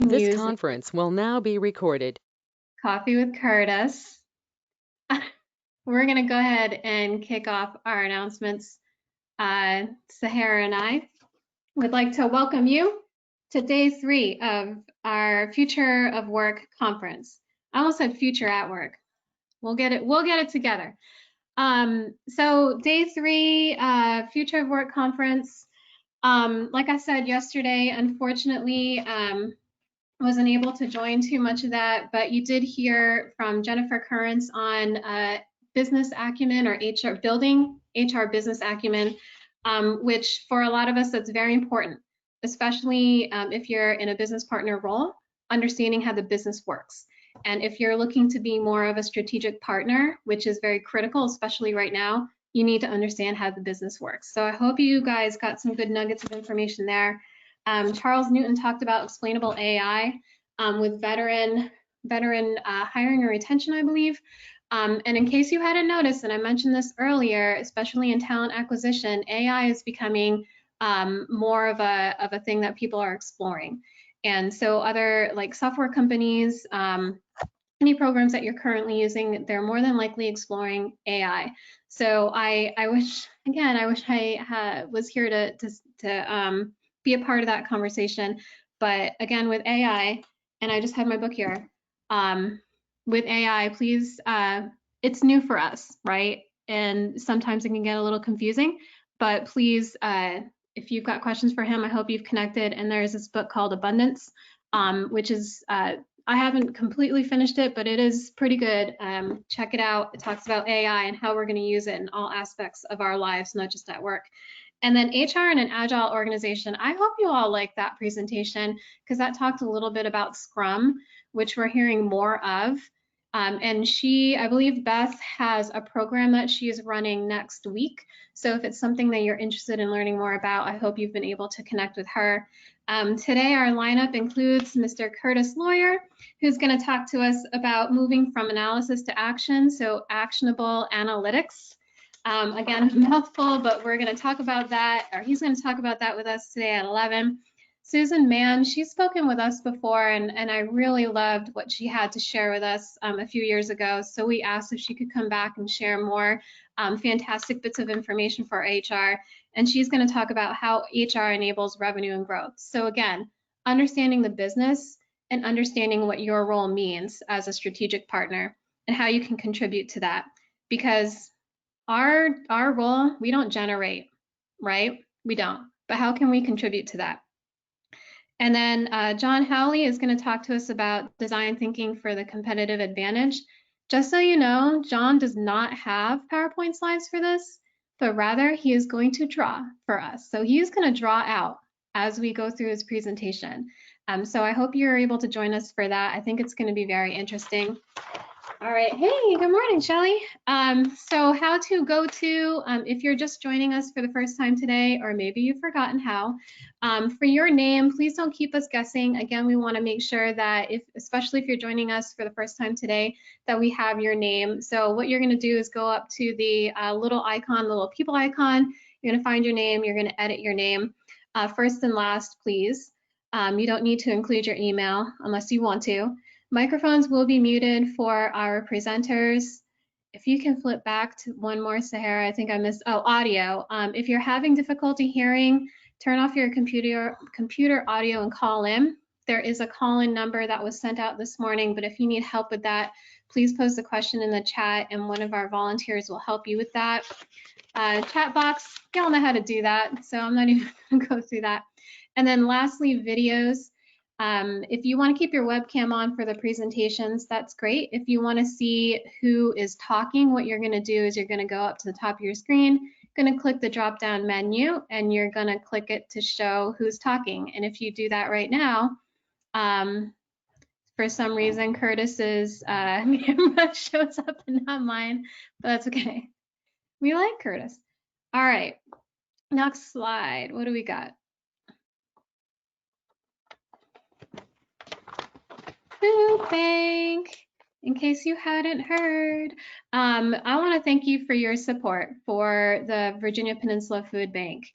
This Music, conference will now be recorded. Coffee with Curtis. We're going to go ahead and kick off our announcements. Sahara and I would like to welcome you to day 3 of our Future of Work conference. I almost said Future at Work. We'll get it together. So day 3, Future of Work conference. Like I said yesterday, unfortunately, wasn't able to join too much of that, but you did hear from Jennifer Currents on business acumen or HR, building HR business acumen, which for a lot of us, that's very important, especially if you're in a business partner role, understanding how the business works. And if you're looking to be more of a strategic partner, which is very critical, especially right now, you need to understand how the business works. So I hope you guys got some good nuggets of information there. Charles Newton talked about explainable AI with veteran hiring and retention, I believe. And in case you hadn't noticed, and I mentioned this earlier, especially in talent acquisition, AI is becoming more of a thing that people are exploring. And so other like software companies, any programs that you're currently using, they're more than likely exploring AI. So I wish I was here to be a part of that conversation. But again, with AI, and I just had my book here, with AI, please, it's new for us, right? And sometimes it can get a little confusing, but please, if you've got questions for him, I hope you've connected. And there's this book called Abundance, which is, I haven't completely finished it, but it is pretty good. Check it out. It talks about AI and how we're going to use it in all aspects of our lives, not just at work. And then HR in an agile organization. I hope you all like that presentation because that talked a little bit about Scrum, which we're hearing more of. And I believe Beth has a program that she is running next week. So if it's something that you're interested in learning more about, I hope you've been able to connect with her. Today, our lineup includes Mr. Curtis Lawyer, who's going to talk to us about moving from analysis to action, so actionable analytics. Again, a mouthful, but we're going to talk about that, or he's going to talk about that with us today at 11. Susan Mann, she's spoken with us before, and I really loved what she had to share with us a few years ago. So we asked if she could come back and share more fantastic bits of information for HR. And she's going to talk about how HR enables revenue and growth. So again, understanding the business and understanding what your role means as a strategic partner and how you can contribute to that. Because our role, we don't generate, right? We don't. But how can we contribute to that? And then John Howley is going to talk to us about design thinking for the competitive advantage. Just so you know, John does not have PowerPoint slides for this, but rather he is going to draw for us. So he's going to draw out as we go through his presentation. So I hope you're able to join us for that. I think it's going to be very interesting. All right, hey, good morning, Shelly. So how to go to, if you're just joining us for the first time today, or maybe you've forgotten how, for your name, please don't keep us guessing. Again, we wanna make sure that especially if you're joining us for the first time today, that we have your name. So what you're gonna do is go up to the little icon, the little people icon, you're gonna find your name, you're gonna edit your name. First and last, please. You don't need to include your email unless you want to. Microphones will be muted for our presenters. If you can flip back to one more, Sahara, I think I missed, audio. If you're having difficulty hearing, turn off your computer audio and call in. There is a call-in number that was sent out this morning, but if you need help with that, please post the question in the chat and one of our volunteers will help you with that. Chat box, y'all know how to do that, so I'm not even gonna go through that. And then lastly, videos. If you want to keep your webcam on for the presentations, that's great. If you want to see who is talking, what you're going to do is you're going to go up to the top of your screen, going to click the drop down menu, and you're going to click it to show who's talking. And if you do that right now, for some reason, Curtis's camera shows up and not mine, but that's okay. We like Curtis. All right, next slide. What do we got? Food bank. In case you hadn't heard, I want to thank you for your support for the Virginia Peninsula Food Bank.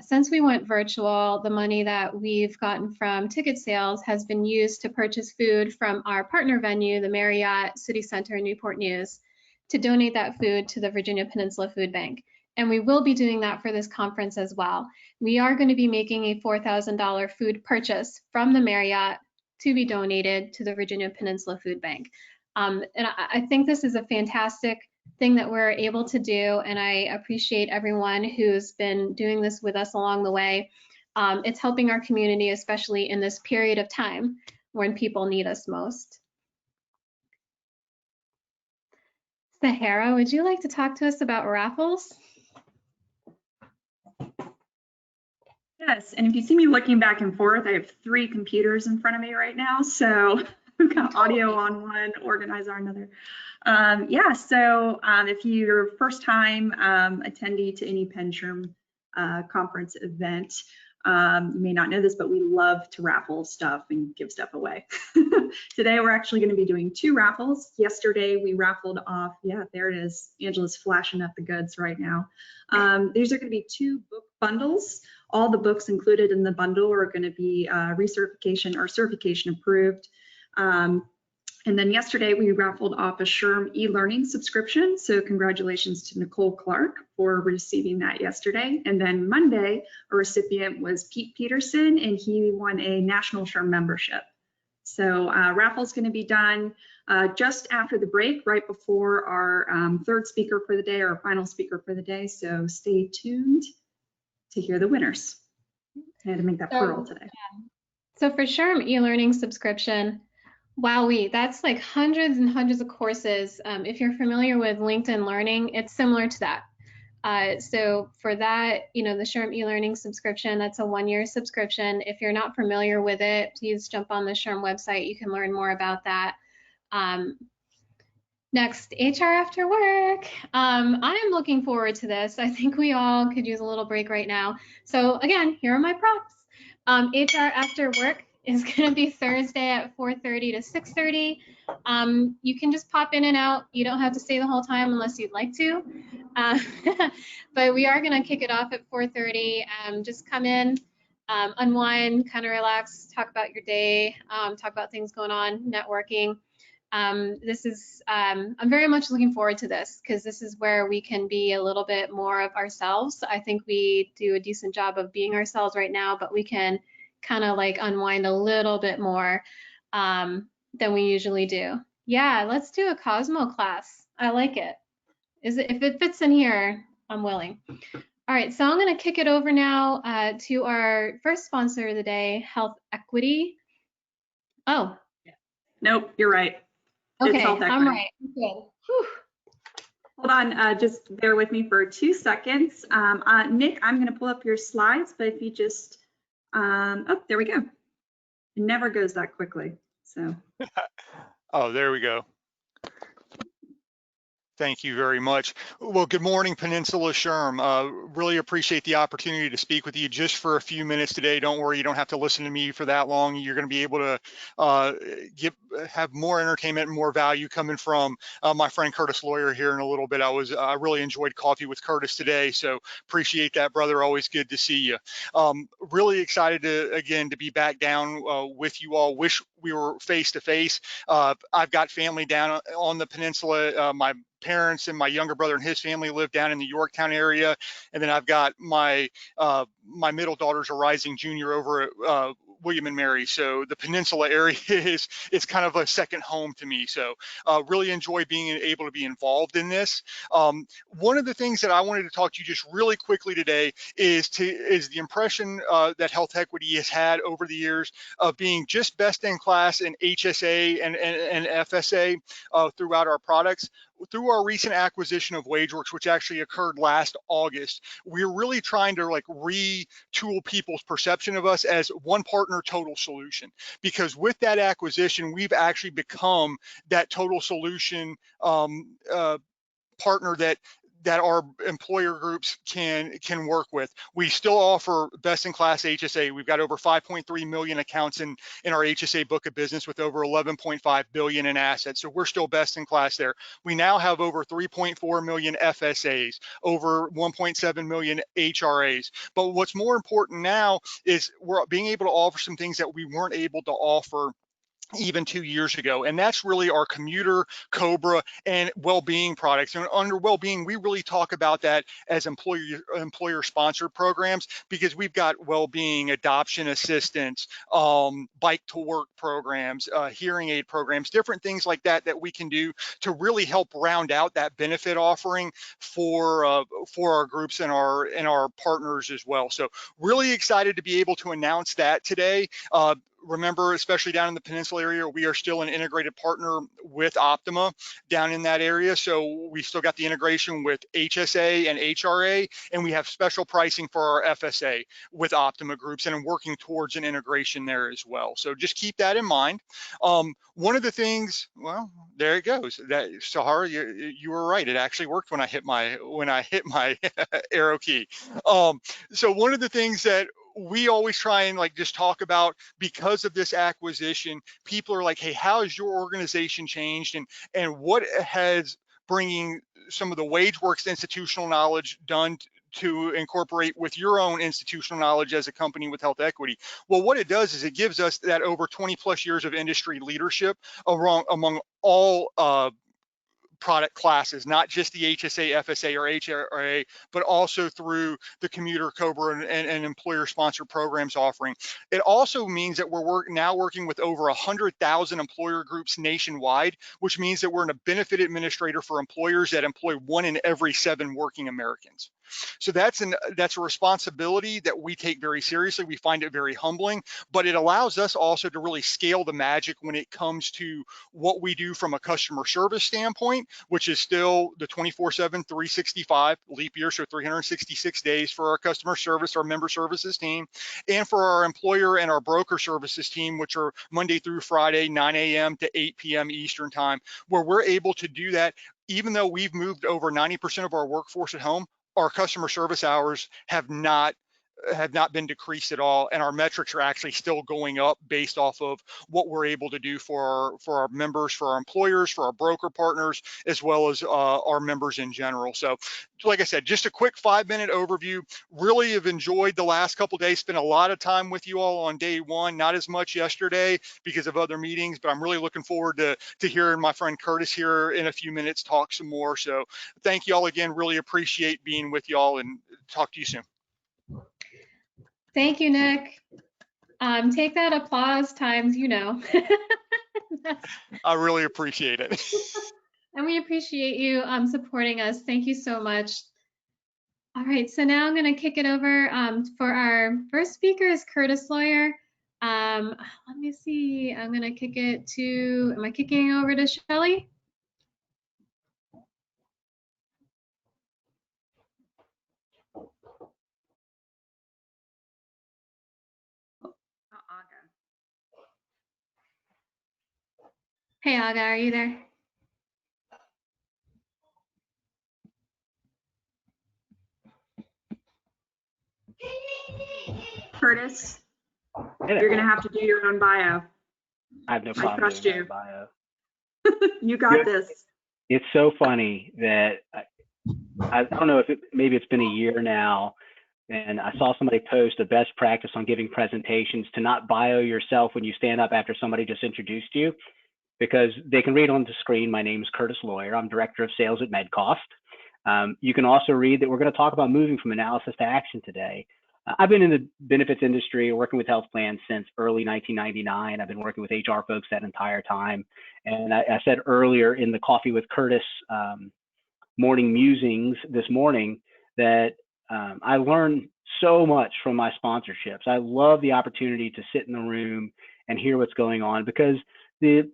since we went virtual, the money that we've gotten from ticket sales has been used to purchase food from our partner venue, the Marriott City Center in Newport News, to donate that food to the Virginia Peninsula Food Bank. And we will be doing that for this conference as well. We are going to be making a $4,000 food purchase from the Marriott to be donated to the Virginia Peninsula Food Bank. And I think this is a fantastic thing that we're able to do, and I appreciate everyone who's been doing this with us along the way. It's helping our community, especially in this period of time when people need us most. Sahara, would you like to talk to us about raffles? Yes, and if you see me looking back and forth, I have 3 computers in front of me right now. So we've got audio on one, organizer on another. If you're first time attendee to any PenSHRM conference event, you may not know this, but we love to raffle stuff and give stuff away. Today, we're actually going to be doing 2 raffles. Yesterday, we raffled off, yeah, there it is. Angela's flashing up the goods right now. These are going to be 2 book bundles. All the books included in the bundle are going to be recertification or certification approved. And then yesterday we raffled off a SHRM e-learning subscription. So congratulations to Nicole Clark for receiving that yesterday. And then Monday, a recipient was Pete Peterson, and he won a national SHRM membership. So raffle's going to be done just after the break, right before our 3rd speaker for the day, our final speaker for the day. So stay tuned to hear the winners. I had to make that plural today. So for SHRM e-learning subscription, wowee, that's like hundreds and hundreds of courses. If you're familiar with LinkedIn Learning, it's similar to that. So for that, the SHRM e-learning subscription, that's a 1-year subscription. If you're not familiar with it, please jump on the SHRM website. You can learn more about that. Next, HR after work. I am looking forward to this. I think we all could use a little break right now. So again, here are my props. HR after work is going to be Thursday at 4:30 to 6:30. You can just pop in and out. You don't have to stay the whole time unless you'd like to. But we are going to kick it off at 4:30. Just come in, unwind, kind of relax, talk about your day, talk about things going on, networking. I'm very much looking forward to this because this is where we can be a little bit more of ourselves. I think we do a decent job of being ourselves right now, but we can kind of like unwind a little bit more than we usually do. Yeah, let's do a Cosmo class. I like it. If it fits in here, I'm willing. All right, so I'm going to kick it over now to our first sponsor of the day, Health Equity. Oh. Nope, you're right. Okay, I'm right. Good. Whew. Hold on, just bear with me for 2 seconds. Nick, I'm going to pull up your slides, but if you just, oh, there we go. It never goes that quickly, so. Oh, there we go. Thank you very much. Well, good morning, Peninsula SHRM. Really appreciate the opportunity to speak with you just for a few minutes today. Don't worry, you don't have to listen to me for that long. You're going to be able to have more entertainment and more value coming from my friend Curtis Lawyer here in a little bit. I really enjoyed coffee with Curtis today, so appreciate that, brother. Always good to see you. Really excited to be back down with you all. Wish we were face to face. I've got family down on the peninsula. My parents and my younger brother and his family live down in the Yorktown area, and then I've got my my middle daughter's a rising junior over at William and Mary, so the peninsula area is kind of a second home to me. So really enjoy being able to be involved in this. One of the things that I wanted to talk to you just really quickly today is the impression that Health Equity has had over the years of being just best in class in HSA and FSA throughout our products. Through our recent acquisition of WageWorks, which actually occurred last August, we're really trying to like retool people's perception of us as one partner total solution. Because with that acquisition, we've actually become that total solution partner that that our employer groups can work with. We still offer best-in-class HSA. We've got over 5.3 million accounts in our HSA book of business with over 11.5 billion in assets. So we're still best in class there. We now have over 3.4 million FSAs, over 1.7 million HRAs. But what's more important now is we're being able to offer some things that we weren't able to offer even 2 years ago. And that's really our commuter, COBRA, and well-being products. And under well-being, we really talk about that as employer sponsored programs, because we've got well-being, adoption assistance, bike to work programs, hearing aid programs, different things like that that we can do to really help round out that benefit offering for our groups and our partners as well. So really excited to be able to announce that today. Remember, especially down in the Peninsula area, we are still an integrated partner with Optima down in that area. So we still got the integration with HSA and HRA, and we have special pricing for our FSA with Optima groups, and I'm working towards an integration there as well. So just keep that in mind. One of the things, well, there it goes. That Sahara, you were right. It actually worked when I hit my arrow key. So one of the things that we always try and like just talk about, because of this acquisition, people are like, hey, how has your organization changed, and what has bringing some of the WageWorks institutional knowledge done to incorporate with your own institutional knowledge as a company with health equity? Well, what it does is it gives us that over 20 plus years of industry leadership among all product classes, not just the HSA, FSA, or HRA, but also through the commuter, COBRA, and employer-sponsored programs offering. It also means that we're now working with over 100,000 employer groups nationwide, which means that we're a benefit administrator for employers that employ 1 in every 7 working Americans. So that's a responsibility that we take very seriously. We find it very humbling, but it allows us also to really scale the magic when it comes to what we do from a customer service standpoint, which is still the 24/7, 365 leap year, so 366 days for our customer service, our member services team, and for our employer and our broker services team, which are Monday through Friday, 9 a.m. to 8 p.m. Eastern time, where we're able to do that. Even though we've moved over 90% of our workforce at home, our customer service hours have not been decreased at all, and our metrics are actually still going up based off of what we're able to do for our members, for our employers, for our broker partners, as well as our members in general. So like I said, just a quick 5-minute overview. Really have enjoyed the last couple days, spent a lot of time with you all on day one, not as much yesterday because of other meetings, but I'm really looking forward to hearing my friend Curtis here in a few minutes talk some more. So thank you all again, really appreciate being with you all, and talk to you soon. Thank you, Nick. Take that applause times, I really appreciate it. And we appreciate you supporting us. Thank you so much. All right, so now I'm going to kick it over for our first speaker is Curtis Lawyer. Let me see. I'm going to kick it to, am I kicking over to Shelley? Hey, Aga, are you there? Curtis, you're going to have to do your own bio. I have no problem. I trust you. Bio. You got this. It's so funny that I don't know if maybe it's been a year now, and I saw somebody post a best practice on giving presentations to not bio yourself when you stand up after somebody just introduced you, because they can read on the screen, my name is Curtis Lawyer. I'm Director of Sales at MedCost. You can also read that we're going to talk about moving from analysis to action today. I've been in the benefits industry working with health plans since early 1999. I've been working with HR folks that entire time. And I said earlier in the Coffee with Curtis morning musings this morning that I learned so much from my sponsorships. I love the opportunity to sit in the room and hear what's going on, because the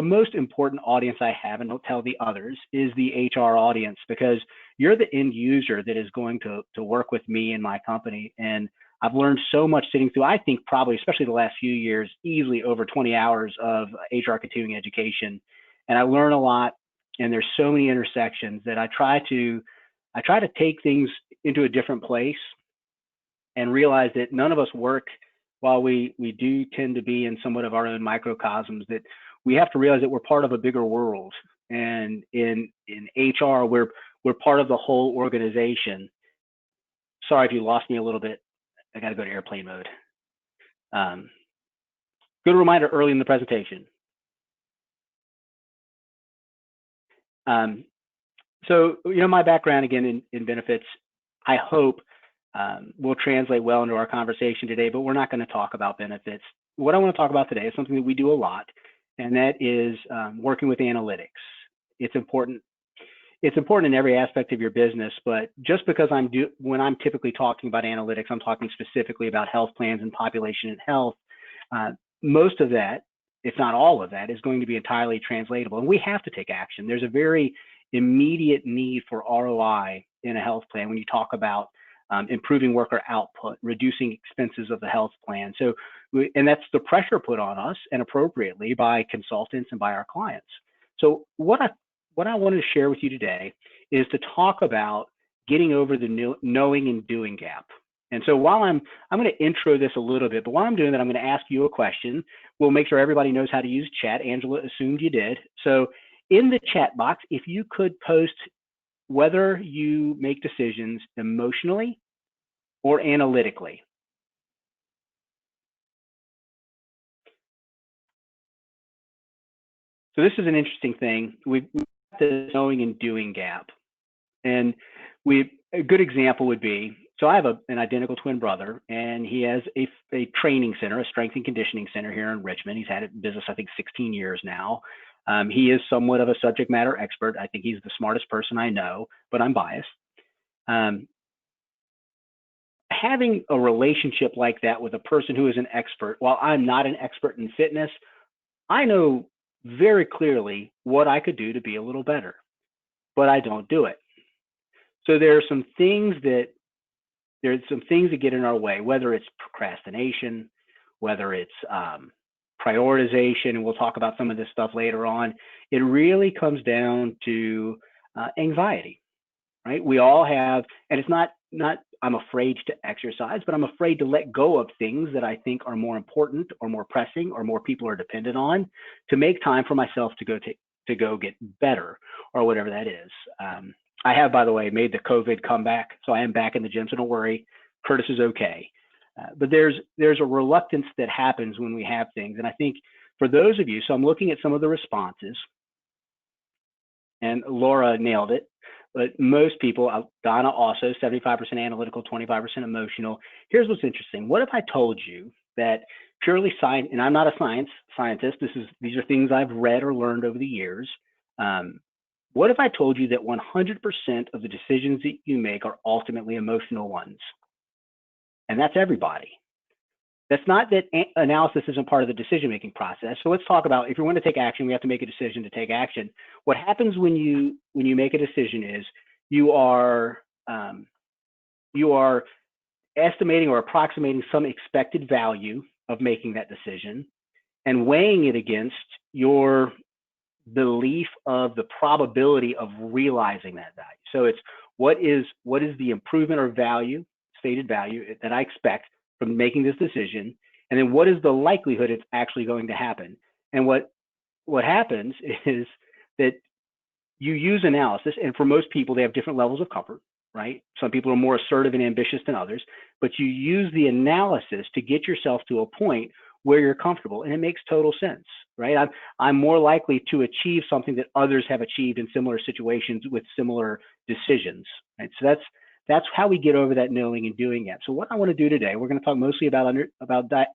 most important audience I have, and don't tell the others, is the HR audience, because you're the end user that is going to work with me and my company. And I've learned so much sitting through, I think probably, especially the last few years, easily over 20 hours of HR continuing education. And I learn a lot, and there's so many intersections that I try to I try to take things into a different place and realize that none of us work while we do tend to be in somewhat of our own microcosms, that we have to realize that we're part of a bigger world. And in HR, we're part of the whole organization. Sorry if you lost me a little bit. I got to go to airplane mode. Good reminder early in the presentation. So, my background again in benefits, I hope will translate well into our conversation today, but we're not going to talk about benefits. What I want to talk about today is something that we do a lot, and that is working with analytics. It's important. It's important in every aspect of your business, but just because when I'm typically talking about analytics, I'm talking specifically about health plans and population and health. Most of that, if not all of that, is going to be entirely translatable, and we have to take action. There's a very immediate need for ROI in a health plan when you talk about improving worker output, reducing expenses of the health plan. So, and that's the pressure put on us, and appropriately, by consultants and by our clients. So what I wanted to share with you today is to talk about getting over the knowing and doing gap. And so while I'm going to intro this a little bit, but while I'm doing that, I'm going to ask you a question. We'll make sure everybody knows how to use chat. Angela assumed you did. So in the chat box, if you could post whether you make decisions emotionally or analytically. So this is an interesting thing. We've got the knowing and doing gap. And a good example would be, so I have an identical twin brother, and he has a training center, a strength and conditioning center here in Richmond. He's had it in business, I think, 16 years now. He is somewhat of a subject matter expert. I think he's the smartest person I know, but I'm biased. Having a relationship like that with a person who is an expert, while I'm not an expert in fitness, I know very clearly what I could do to be a little better, but I don't do it. So there are some things that get in our way, whether it's procrastination, whether it's prioritization, and we'll talk about some of this stuff later on. It really comes down to anxiety, right? We all have, and it's not I'm afraid to exercise, but I'm afraid to let go of things that I think are more important or more pressing or more people are dependent on, to make time for myself to go get better, or whatever that is. I have, by the way, made the COVID comeback, so I am back in the gym, so don't worry, Curtis is okay. But there's a reluctance that happens when we have things, and I think for those of you, so I'm looking at some of the responses, and Laura nailed it, but most people, Donna also, 75% analytical, 25% emotional. Here's what's interesting. What if I told you that purely science, and I'm not a scientist, these are things I've read or learned over the years. What if I told you that 100% of the decisions that you make are ultimately emotional ones? And that's everybody. That's not that analysis isn't part of the decision-making process. So let's talk about, if you want to take action, we have to make a decision to take action. What happens when you make a decision is you are estimating or approximating some expected value of making that decision and weighing it against your belief of the probability of realizing that value. So it's what is the improvement or value, stated value, that I expect from making this decision, and then what is the likelihood it's actually going to happen. And what happens is that you use analysis, and for most people, they have different levels of comfort, right? Some people are more assertive and ambitious than others, but you use the analysis to get yourself to a point where you're comfortable, and it makes total sense, right? I'm more likely to achieve something that others have achieved in similar situations with similar decisions, right? So that's how we get over that knowing and doing it. So what I want to do today, we're going to talk mostly about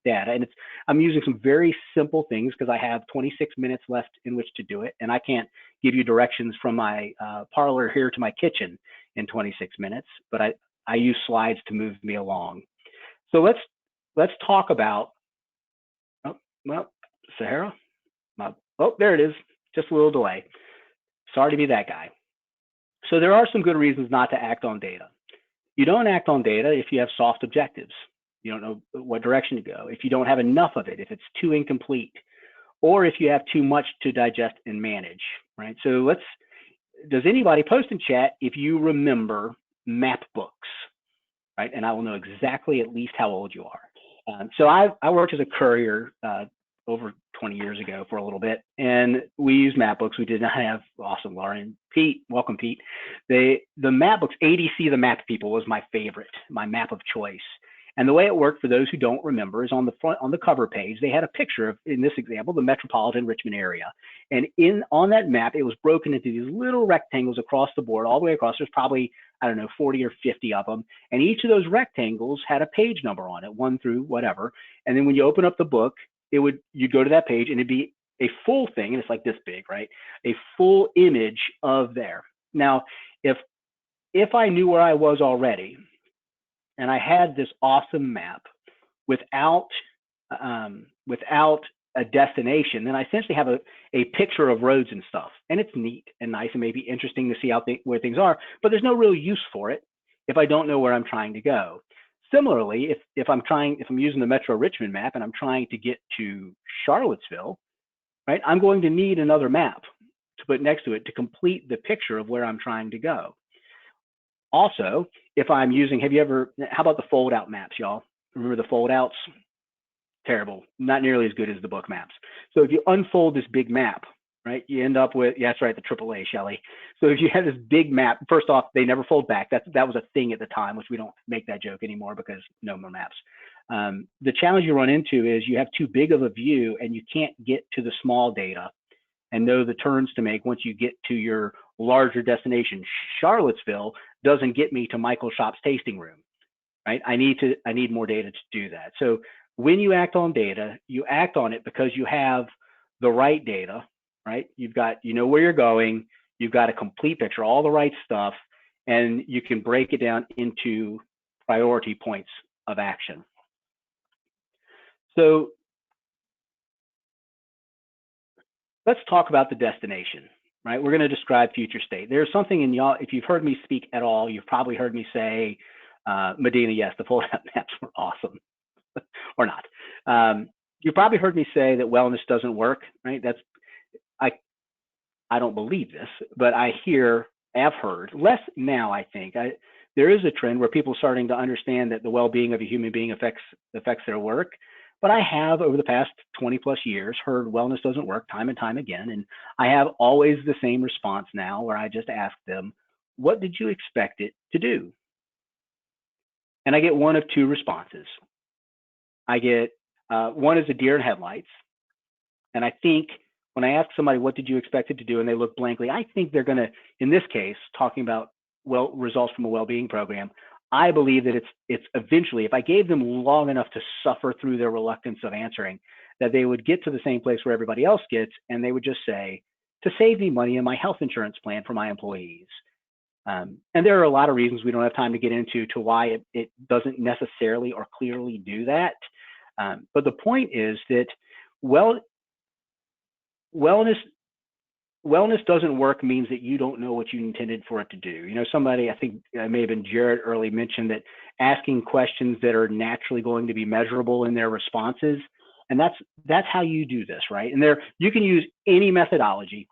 data, and I'm using some very simple things because I have 26 minutes left in which to do it, and I can't give you directions from my parlor here to my kitchen in 26 minutes, but I use slides to move me along. So let's talk about, well, Sahara, oh, there it is, just a little delay. Sorry to be that guy. So there are some good reasons not to act on data. You don't act on data if you have soft objectives. You don't know what direction to go, if you don't have enough of it, if it's too incomplete, or if you have too much to digest and manage, right? So does anybody post in chat if you remember map books, right? And I will know exactly at least how old you are. So I worked as a courier over 20 years ago for a little bit, and we used map books. We did not have, awesome, Lauren. Pete, welcome, Pete. The map books, ADC, the map people, was my favorite, my map of choice. And the way it worked, for those who don't remember, is on the front, on the cover page, they had a picture of, in this example, the metropolitan Richmond area. And on that map, it was broken into these little rectangles across the board, all the way across. There's probably, I don't know, 40 or 50 of them. And each of those rectangles had a page number on it, 1 through whatever. And then when you open up the book, you'd go to that page and it'd be a full thing, and it's like this big, right? A full image of there. Now, if I knew where I was already, and I had this awesome map without a destination, then I essentially have a picture of roads and stuff. And it's neat and nice and maybe interesting to see where things are, but there's no real use for it if I don't know where I'm trying to go. Similarly, if I'm using the Metro Richmond map and I'm trying to get to Charlottesville, right, I'm going to need another map to put next to it to complete the picture of where I'm trying to go. Also, if I'm using, how about the fold out maps, y'all? Remember the fold outs? Terrible, not nearly as good as the book maps. So if you unfold this big map, right, you end up with, yeah, that's right, the AAA, Shelley. So if you have this big map, first off, they never fold back. That was a thing at the time, which we don't make that joke anymore because no more maps. The challenge you run into is you have too big of a view and you can't get to the small data and know the turns to make once you get to your larger destination. Charlottesville doesn't get me to Michael Shop's tasting room, right? I need more data to do that. So when you act on data, you act on it because you have the right data, right? You know where you're going, you've got a complete picture, all the right stuff, and you can break it down into priority points of action. So let's talk about the destination, right? We're going to describe future state. There's something in y'all, if you've heard me speak at all, you've probably heard me say, Medina, yes, the fold-out maps were awesome, or not. You probably heard me say that wellness doesn't work, right? I don't believe this, but I've heard, less now, I think. There is a trend where people are starting to understand that the well-being of a human being affects their work. But I have, over the past 20 plus years, heard wellness doesn't work time and time again. And I have always the same response now, where I just ask them, what did you expect it to do? And I get one of two responses. I get, one is a deer in headlights. And I think when I ask somebody, what did you expect it to do? And they look blankly, I think they're going to, in this case, talking about results from a well-being program, I believe that it's eventually, if I gave them long enough to suffer through their reluctance of answering, that they would get to the same place where everybody else gets, and they would just say, to save me money in my health insurance plan for my employees. And there are a lot of reasons we don't have time to get into to why it doesn't necessarily or clearly do that. But the point is that wellness doesn't work means that you don't know what you intended for it to do. You know, somebody, I think it may have been Jared early, mentioned that asking questions that are naturally going to be measurable in their responses, and that's how you do this, right? And you can use any methodology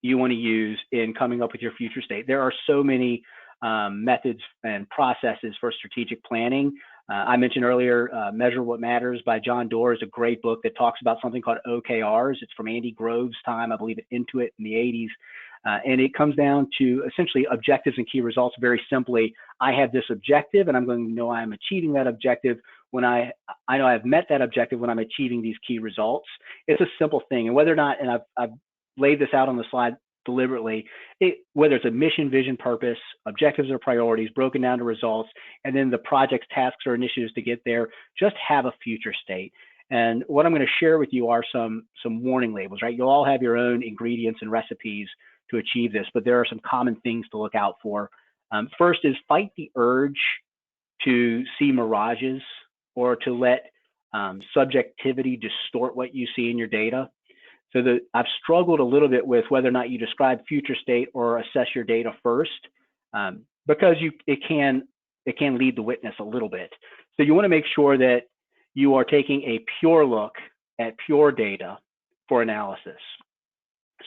you want to use in coming up with your future state. There are so many methods and processes for strategic planning. I mentioned earlier, Measure What Matters by John Doerr is a great book that talks about something called OKRs. It's from Andy Grove's time, I believe, at Intuit in the 80s. And it comes down to essentially objectives and key results. Very simply, I have this objective and I'm going to know I'm achieving that objective when I know I've met that objective when I'm achieving these key results. It's a simple thing. And whether or not, and I've laid this out on the slide deliberately, whether it's a mission, vision, purpose, objectives or priorities broken down to results, and then the projects, tasks, or initiatives to get there, just have a future state. And what I'm going to share with you are some warning labels, right? You'll all have your own ingredients and recipes to achieve this, but there are some common things to look out for. First is fight the urge to see mirages or to let subjectivity distort what you see in your data. So I've struggled a little bit with whether or not you describe future state or assess your data first, because it can lead the witness a little bit. So you want to make sure that you are taking a pure look at pure data for analysis.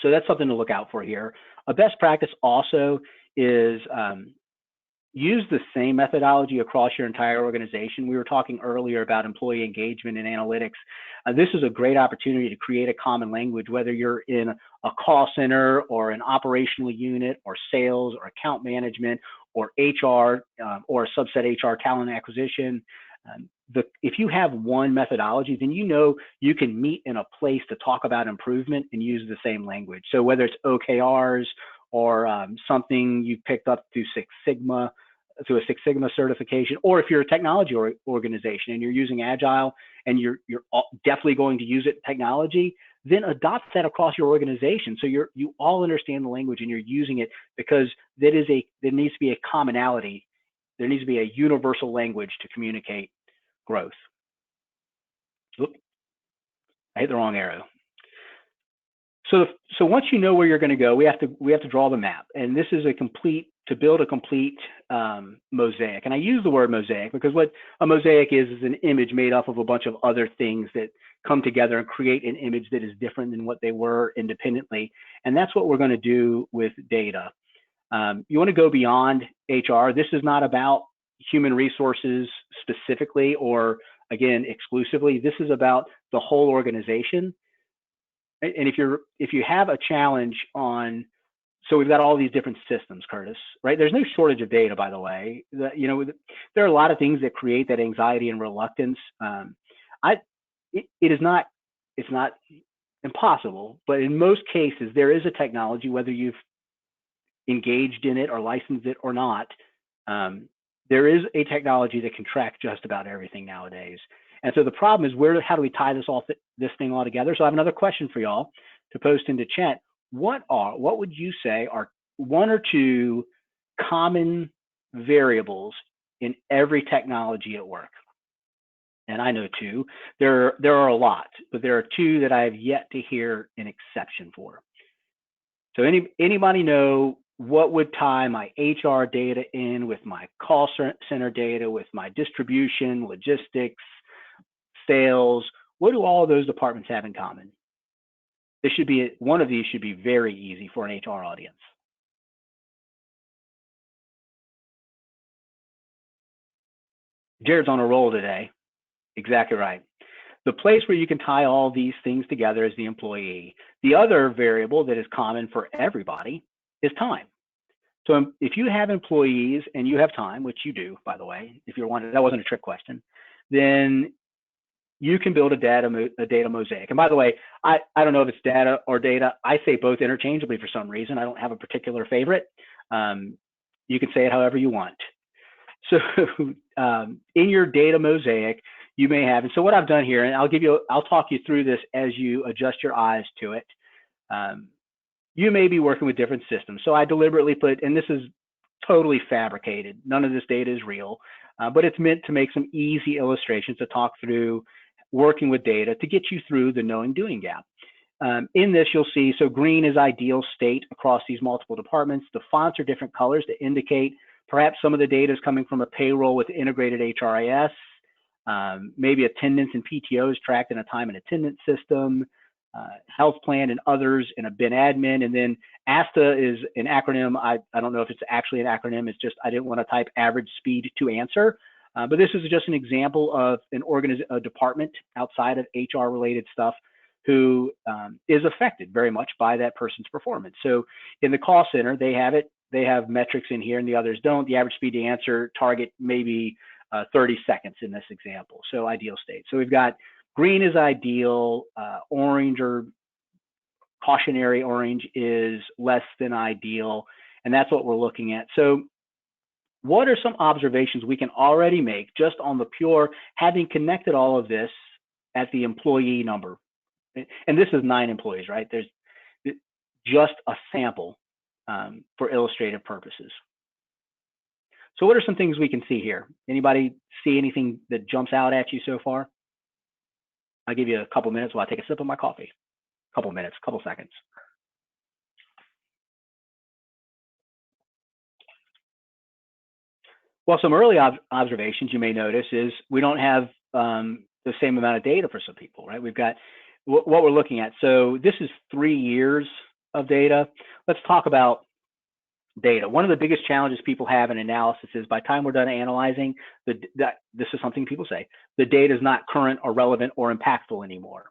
So that's something to look out for here. A best practice also is use the same methodology across your entire organization. We were talking earlier about employee engagement and analytics. This is a great opportunity to create a common language, whether you're in a call center or an operational unit or sales or account management or HR or a subset HR talent acquisition. If you have one methodology, then you know you can meet in a place to talk about improvement and use the same language. So whether it's OKRs or something you picked up through Six Sigma, through a Six Sigma certification, or if you're a technology organization and you're using Agile and you're definitely going to use it in technology, then adopt that across your organization. So you all understand the language and you're using it, because there needs to be a commonality. There needs to be a universal language to communicate growth. Oops, I hit the wrong arrow. So once you know where you're going to go, we have to draw the map, and this is to build a complete mosaic. And I use the word mosaic because what a mosaic is an image made up of a bunch of other things that come together and create an image that is different than what they were independently. And that's what we're going to do with data. You want to go beyond HR. This is not about human resources specifically or, again, exclusively. This is about the whole organization. And if you have a challenge on, so we've got all these different systems, Curtis, right? There's no shortage of data, by the way. There are a lot of things that create that anxiety and reluctance. It's not impossible, but in most cases, there is a technology, whether you've engaged in it or licensed it or not, there is a technology that can track just about everything nowadays. And so the problem is, how do we tie this thing all together? So I have another question for y'all to post into chat. What would you say are one or two common variables in every technology at work? And I know two. There are a lot, but there are two that I have yet to hear an exception for. So anybody know what would tie my HR data in with my call center data, with my distribution, logistics, sales? What do all of those departments have in common? One of these should be very easy for an HR audience. Jared's on a roll today. Exactly right. The place where you can tie all these things together is the employee. The other variable that is common for everybody is time. So if you have employees and you have time, which you do, by the way, if you're wondering, that wasn't a trick question, then you can build a data mosaic. And by the way, I don't know if it's data or data. I say both interchangeably for some reason. I don't have a particular favorite. You can say it however you want. So in your data mosaic, you may have, and so what I've done here, and I'll talk you through this as you adjust your eyes to it. You may be working with different systems. So I deliberately put, and this is totally fabricated. None of this data is real, but it's meant to make some easy illustrations to talk through working with data to get you through the knowing doing gap. In this, you'll see, so green is ideal state across these multiple departments. The fonts are different colors to indicate perhaps some of the data is coming from a payroll with integrated HRIS. Maybe attendance and PTO is tracked in a time and attendance system, health plan and others in a bin admin. And then ASTA is an acronym. I don't know if it's actually an acronym. It's just, I didn't want to type average speed to answer. But this is just an example of a department outside of HR related stuff who is affected very much by that person's performance. So in the call center, they have metrics in here and the others don't. The average speed to answer target maybe 30 seconds in this example. So ideal state. So we've got green is ideal, orange or cautionary orange is less than ideal. And that's what we're looking at. So what are some observations we can already make just on the pure, having connected all of this at the employee number? And this is 9 employees, right? There's just a sample for illustrative purposes. So what are some things we can see here? Anybody see anything that jumps out at you so far? I'll give you a couple minutes while I take a sip of my coffee. Couple minutes, couple seconds. Well, some early observations you may notice is we don't have the same amount of data for some people, right? We've got what we're looking at. So this is 3 years of data, let's talk about data. One of the biggest challenges people have in analysis is by the time we're done analyzing, this is something people say, the data is not current or relevant or impactful anymore.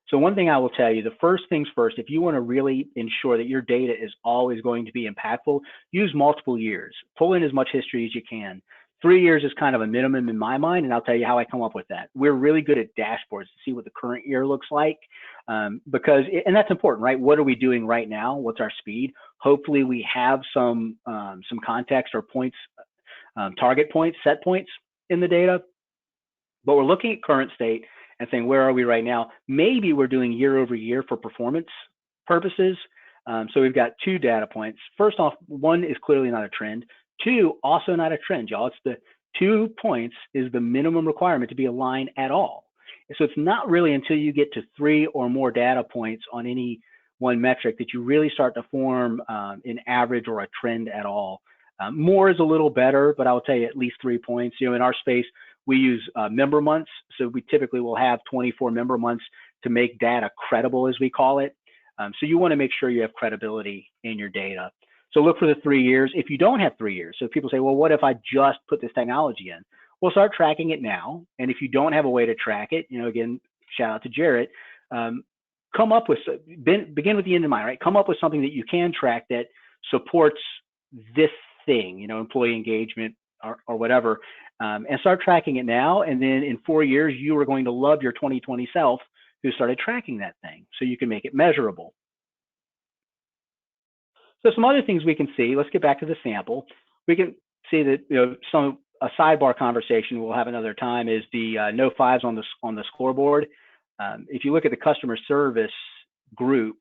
So one thing I will tell you, the first things first, if you want to really ensure that your data is always going to be impactful, use multiple years. Pull in as much history as you can. 3 years is kind of a minimum in my mind, and I'll tell you how I come up with that. We're really good at dashboards to see what the current year looks like, and that's important, right? What are we doing right now? What's our speed? Hopefully we have some context or points, target points, set points in the data, but we're looking at current state and saying, where are we right now? Maybe we're doing year over year for performance purposes. So we've got 2 data points. First off, 1 is clearly not a trend. 2, also not a trend, y'all. It's the 2 points is the minimum requirement to be aligned at all. So it's not really until you get to 3 or more data points on any one metric that you really start to form an average or a trend at all. More is a little better, but I will tell you at least 3 points. You know, in our space, we use member months. So we typically will have 24 member months to make data credible, as we call it. So you want to make sure you have credibility in your data. So look for the 3 years. If you don't have 3 years, so people say, well, what if I just put this technology in? Well, start tracking it now. And if you don't have a way to track it, you know, again, shout out to Jarrett, come up with, begin with the end in mind, right? Come up with something that you can track that supports this thing, you know, employee engagement or whatever, and start tracking it now. And then in 4 years, you are going to love your 2020 self who started tracking that thing, so you can make it measurable. So some other things we can see, let's get back to the sample. We can see that, you know, a sidebar conversation we'll have another time is the no 5s on the scoreboard. If you look at the customer service group,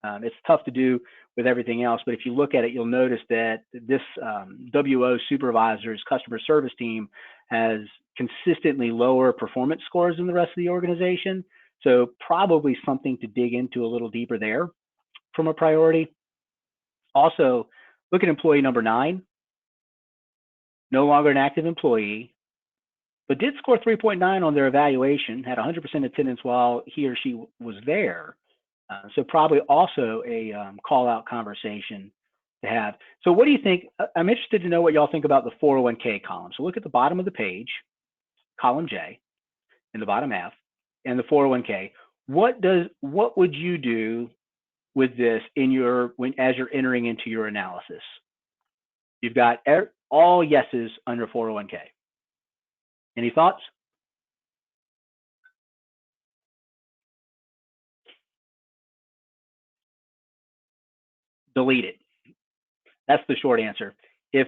it's tough to do with everything else, but if you look at it, you'll notice that this WO supervisor's customer service team has consistently lower performance scores than the rest of the organization. So probably something to dig into a little deeper there from a priority. Also, look at employee number 9, no longer an active employee, but did score 3.9 on their evaluation, had 100% attendance while he or she was there. So probably also a call out conversation to have. So what do you think? I'm interested to know what y'all think about the 401k column. So look at the bottom of the page, column J, in the bottom half, and the 401k. What would you do with this as you're entering into your analysis? You've got all yeses under 401k. Any thoughts? Delete it. That's the short answer. If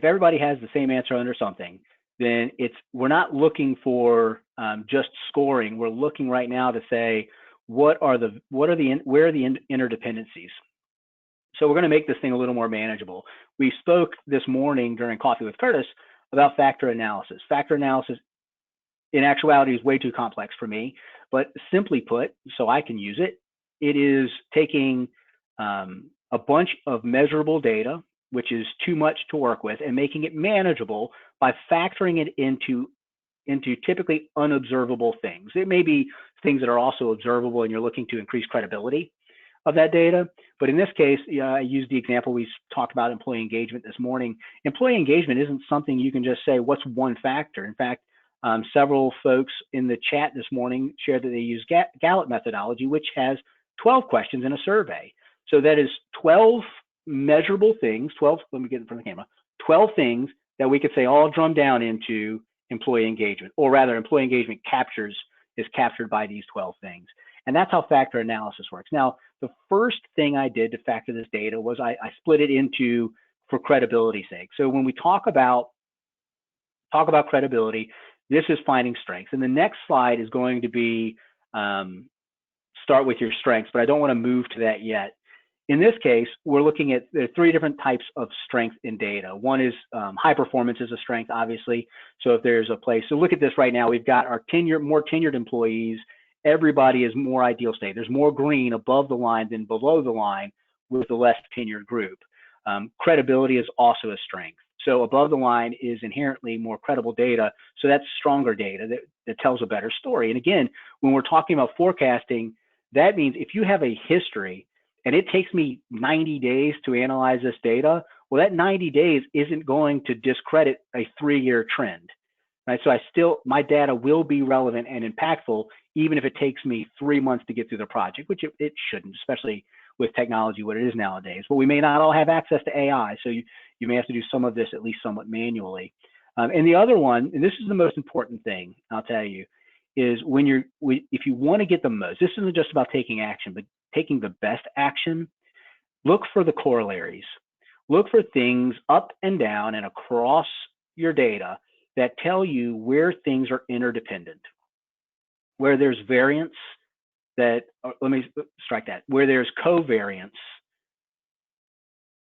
everybody has the same answer under something, then we're not looking for just scoring. We're looking right now to say where are the interdependencies. So we're going to make this thing a little more manageable. We spoke this morning during Coffee with Curtis about factor analysis. Factor analysis, in actuality, is way too complex for me, but simply put, so I can use it, it is taking a bunch of measurable data, which is too much to work with, and making it manageable by factoring it into typically unobservable things. It may be things that are also observable and you're looking to increase credibility of that data. But in this case, I used the example we talked about employee engagement this morning. Employee engagement isn't something you can just say, what's one factor? In fact, several folks in the chat this morning shared that they use Gallup methodology, which has 12 questions in a survey. So that is 12 measurable things, 12, let me get in front of the camera, 12 things that we could say all drum down into employee engagement, or rather employee engagement is captured by these 12 things. And that's how factor analysis works. Now, the first thing I did to factor this data was I split it into for credibility's sake. So when we talk about credibility, this is finding strengths. And the next slide is going to be start with your strengths, but I don't want to move to that yet. In this case, we're looking at there are 3 different types of strength in data. One is high performance is a strength, obviously. So if there's a place, so look at this right now, we've got our more tenured employees. Everybody is more ideal state. There's more green above the line than below the line with the less tenured group. Credibility is also a strength. So above the line is inherently more credible data. So that's stronger data that tells a better story. And again, when we're talking about forecasting, that means if you have a history and it takes me 90 days to analyze this data, well, that 90 days isn't going to discredit a 3-year trend, right? So my data will be relevant and impactful, even if it takes me 3 months to get through the project, which it shouldn't, especially with technology, what it is nowadays. But we may not all have access to AI, so you may have to do some of this at least somewhat manually. And the other one, and this is the most important thing, I'll tell you, is if you want to get the most, this isn't just about taking action, but taking the best action, look for the corollaries. Look for things up and down and across your data that tell you where things are interdependent, where there's variance let me strike that, where there's covariance,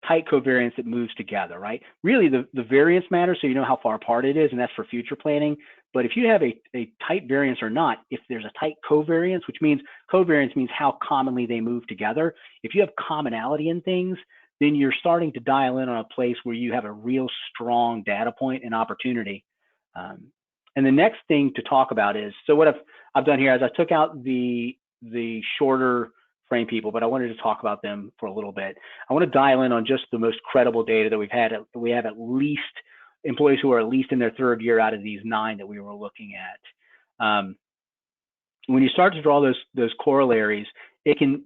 tight covariance that moves together, right? Really, the variance matters, so you know how far apart it is, and that's for future planning. But if you have a tight variance or not, if there's a tight covariance, which means covariance means how commonly they move together. If you have commonality in things, then you're starting to dial in on a place where you have a real strong data point and opportunity. And the next thing to talk about is, so what I've done here is I took out the shorter frame people, but I wanted to talk about them for a little bit. I want to dial in on just the most credible data that we've had. We have at least employees who are at least in their 3rd year out of these 9 that we were looking at. When you start to draw those corollaries, it can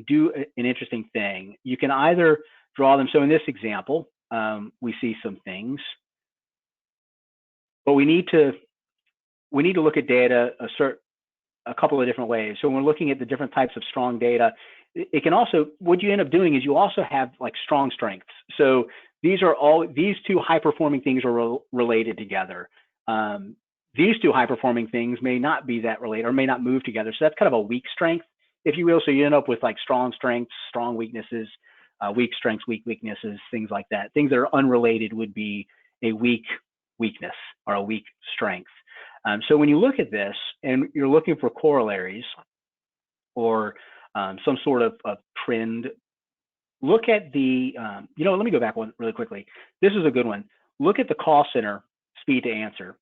do an interesting thing. You can either draw them. So in this example, we see some things, but we need to look at data a couple of different ways. So when we're looking at the different types of strong data, it can also, what you end up doing is you also have like strong strengths. So these 2 high performing things are related together. These 2 high performing things may not be that related or may not move together. So that's kind of a weak strength, if you will. So you end up with like strong strengths, strong weaknesses, weak strengths, weak weaknesses, things like that. Things that are unrelated would be a weak weakness or a weak strength. So when you look at this and you're looking for corollaries or some sort of trend, look at the, let me go back one really quickly. This is a good one. Look at the call center speed to answer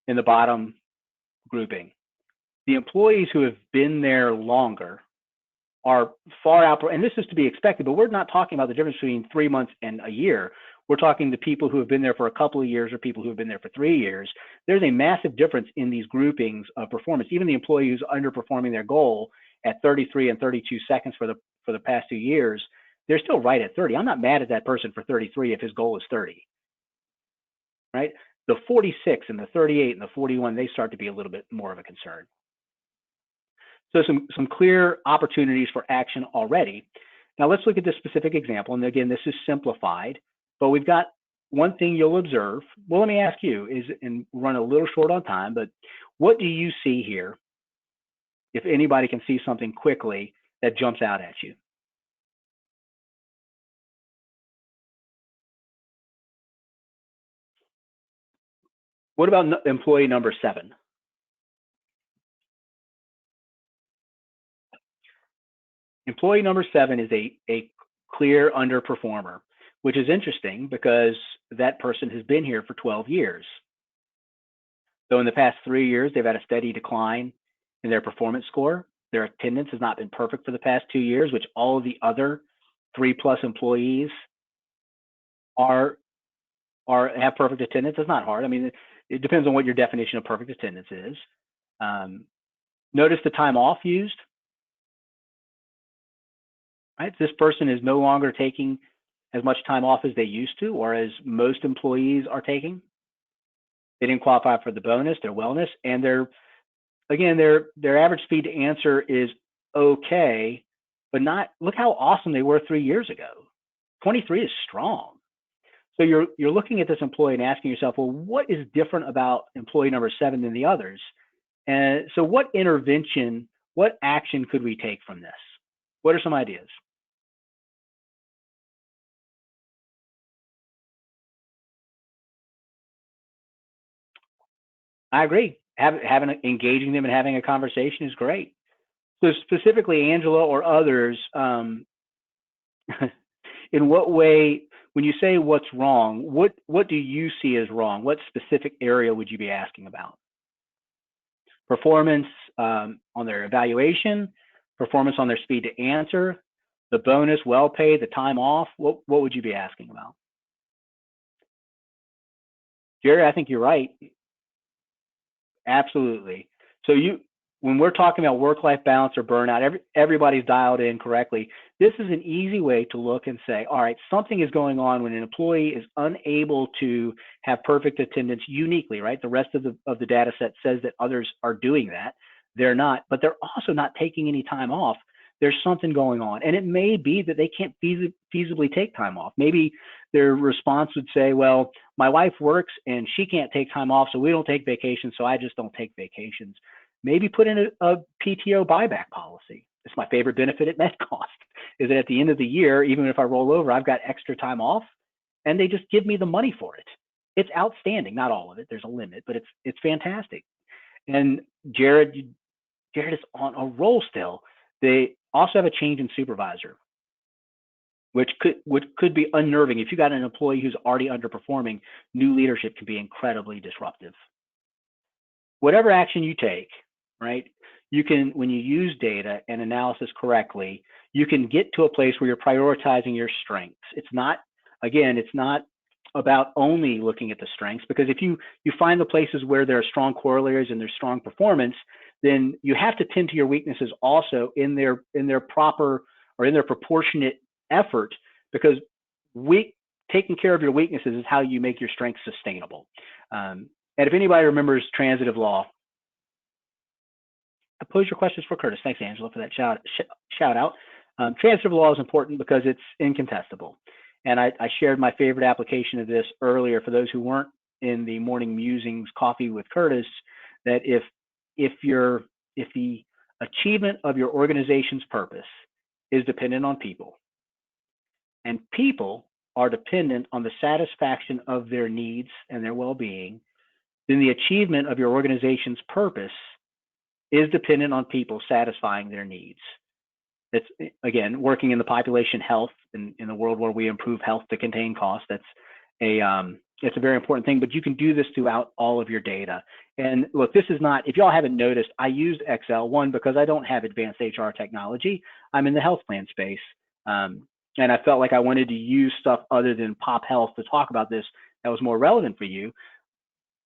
in the bottom grouping. The employees who have been there longer are far out, and this is to be expected, but we're not talking about the difference between 3 months and a year. We're talking to people who have been there for a couple of years or people who have been there for 3 years. There's a massive difference in these groupings of performance. Even the employee who's underperforming their goal at 33 and 32 seconds for the past 2 years, they're still right at 30. I'm not mad at that person for 33 if his goal is 30, right? The 46 and the 38 and the 41, they start to be a little bit more of a concern. So some clear opportunities for action already. Now let's look at this specific example. And again, this is simplified, but we've got one thing you'll observe. Well, let me ask you, and run a little short on time, but what do you see here? If anybody can see something quickly that jumps out at you. What about employee number 7? Employee number 7 is a clear underperformer, which is interesting because that person has been here for 12 years. So in the past 3 years, they've had a steady decline in their performance score. Their attendance has not been perfect for the past 2 years, which all of the other 3+ employees have perfect attendance. It's not hard. I mean, it depends on what your definition of perfect attendance is. Notice the time off used. Right? This person is no longer taking as much time off as they used to, or as most employees are taking. They didn't qualify for the bonus, their wellness, and their average speed to answer is okay, but not, look how awesome they were 3 years ago. 23 is strong. So you're looking at this employee and asking yourself, well, what is different about employee number 7 than the others? And so what intervention, what action could we take from this? What are some ideas? I agree. Engaging them and having a conversation is great. So specifically, Angela or others, in what way, when you say what's wrong, what do you see as wrong? What specific area would you be asking about? Performance on their evaluation, performance on their speed to answer, The bonus, well paid, the time off, what would you be asking about? Jerry, I think you're right. Absolutely. So when we're talking about work-life balance or burnout, everybody's dialed in correctly. This is an easy way to look and say, all right, something is going on when an employee is unable to have perfect attendance uniquely, right? The rest of the data set says that others are doing that. They're not, but they're also not taking any time off. There's something going on. And it may be that they can't feasibly take time off. Maybe their response would say, well, my wife works and she can't take time off, so we don't take vacations, so I just don't take vacations. Maybe put in a PTO buyback policy. It's my favorite benefit at MedCost, is that at the end of the year, even if I roll over, I've got extra time off, and they just give me the money for it. It's outstanding. Not all of it. There's a limit, but it's fantastic. And Jared is on a roll still. They also have a change in supervisor, which could be unnerving. If you got an employee who's already underperforming, new leadership can be incredibly disruptive. Whatever action you take, right, you can, when you use data and analysis correctly, you can get to a place where you're prioritizing your strengths. It's not about only looking at the strengths, because if you find the places where there are strong corollaries and there's strong performance, then you have to tend to your weaknesses also in their proper or in their proportionate effort, because taking care of your weaknesses is how you make your strengths sustainable. And if anybody remembers transitive law, pose your questions for Curtis. Thanks, Angela, for that shout out. Transitive law is important because it's incontestable. And I shared my favorite application of this earlier for those who weren't in the morning musings coffee with Curtis, that if the achievement of your organization's purpose is dependent on people, and people are dependent on the satisfaction of their needs and their well-being, then the achievement of your organization's purpose is dependent on people satisfying their needs. It's, again, working in the population health in the world where we improve health to contain costs. It's a very important thing, but you can do this throughout all of your data. And look, this is not, if y'all haven't noticed, I used Excel, one, because I don't have advanced HR technology. I'm in the health plan space. And I felt like I wanted to use stuff other than Pop Health to talk about this that was more relevant for you.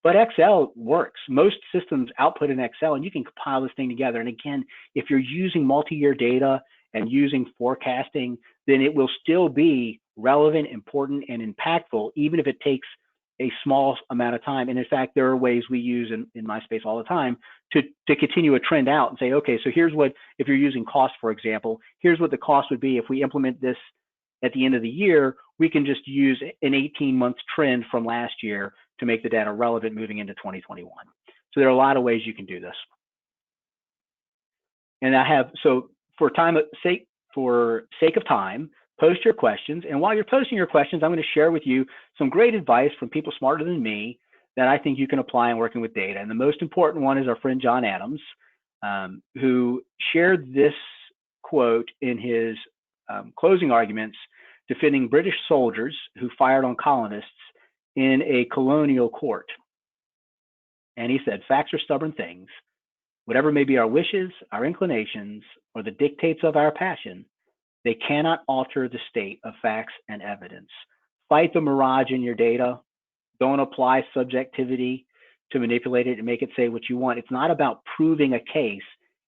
But Excel works. Most systems output in Excel, and you can compile this thing together. And again, if you're using multi-year data and using forecasting, then it will still be relevant, important, and impactful, even if it takes a small amount of time. And in fact, there are ways we use in my space all the time to continue a trend out and say, okay, so here's what, if you're using cost, for example, here's what the cost would be if we implement this at the end of the year. We can just use an 18-month trend from last year to make the data relevant moving into 2021. So there are a lot of ways you can do this. And so for sake of time, post your questions. And while you're posting your questions, I'm going to share with you some great advice from people smarter than me that I think you can apply in working with data. And the most important one is our friend John Adams, who shared this quote in his closing arguments defending British soldiers who fired on colonists in a colonial court. And he said, "Facts are stubborn things. Whatever may be our wishes, our inclinations, or the dictates of our passion, they cannot alter the state of facts and evidence." Fight the mirage in your data. Don't apply subjectivity to manipulate it and make it say what you want. It's not about proving a case.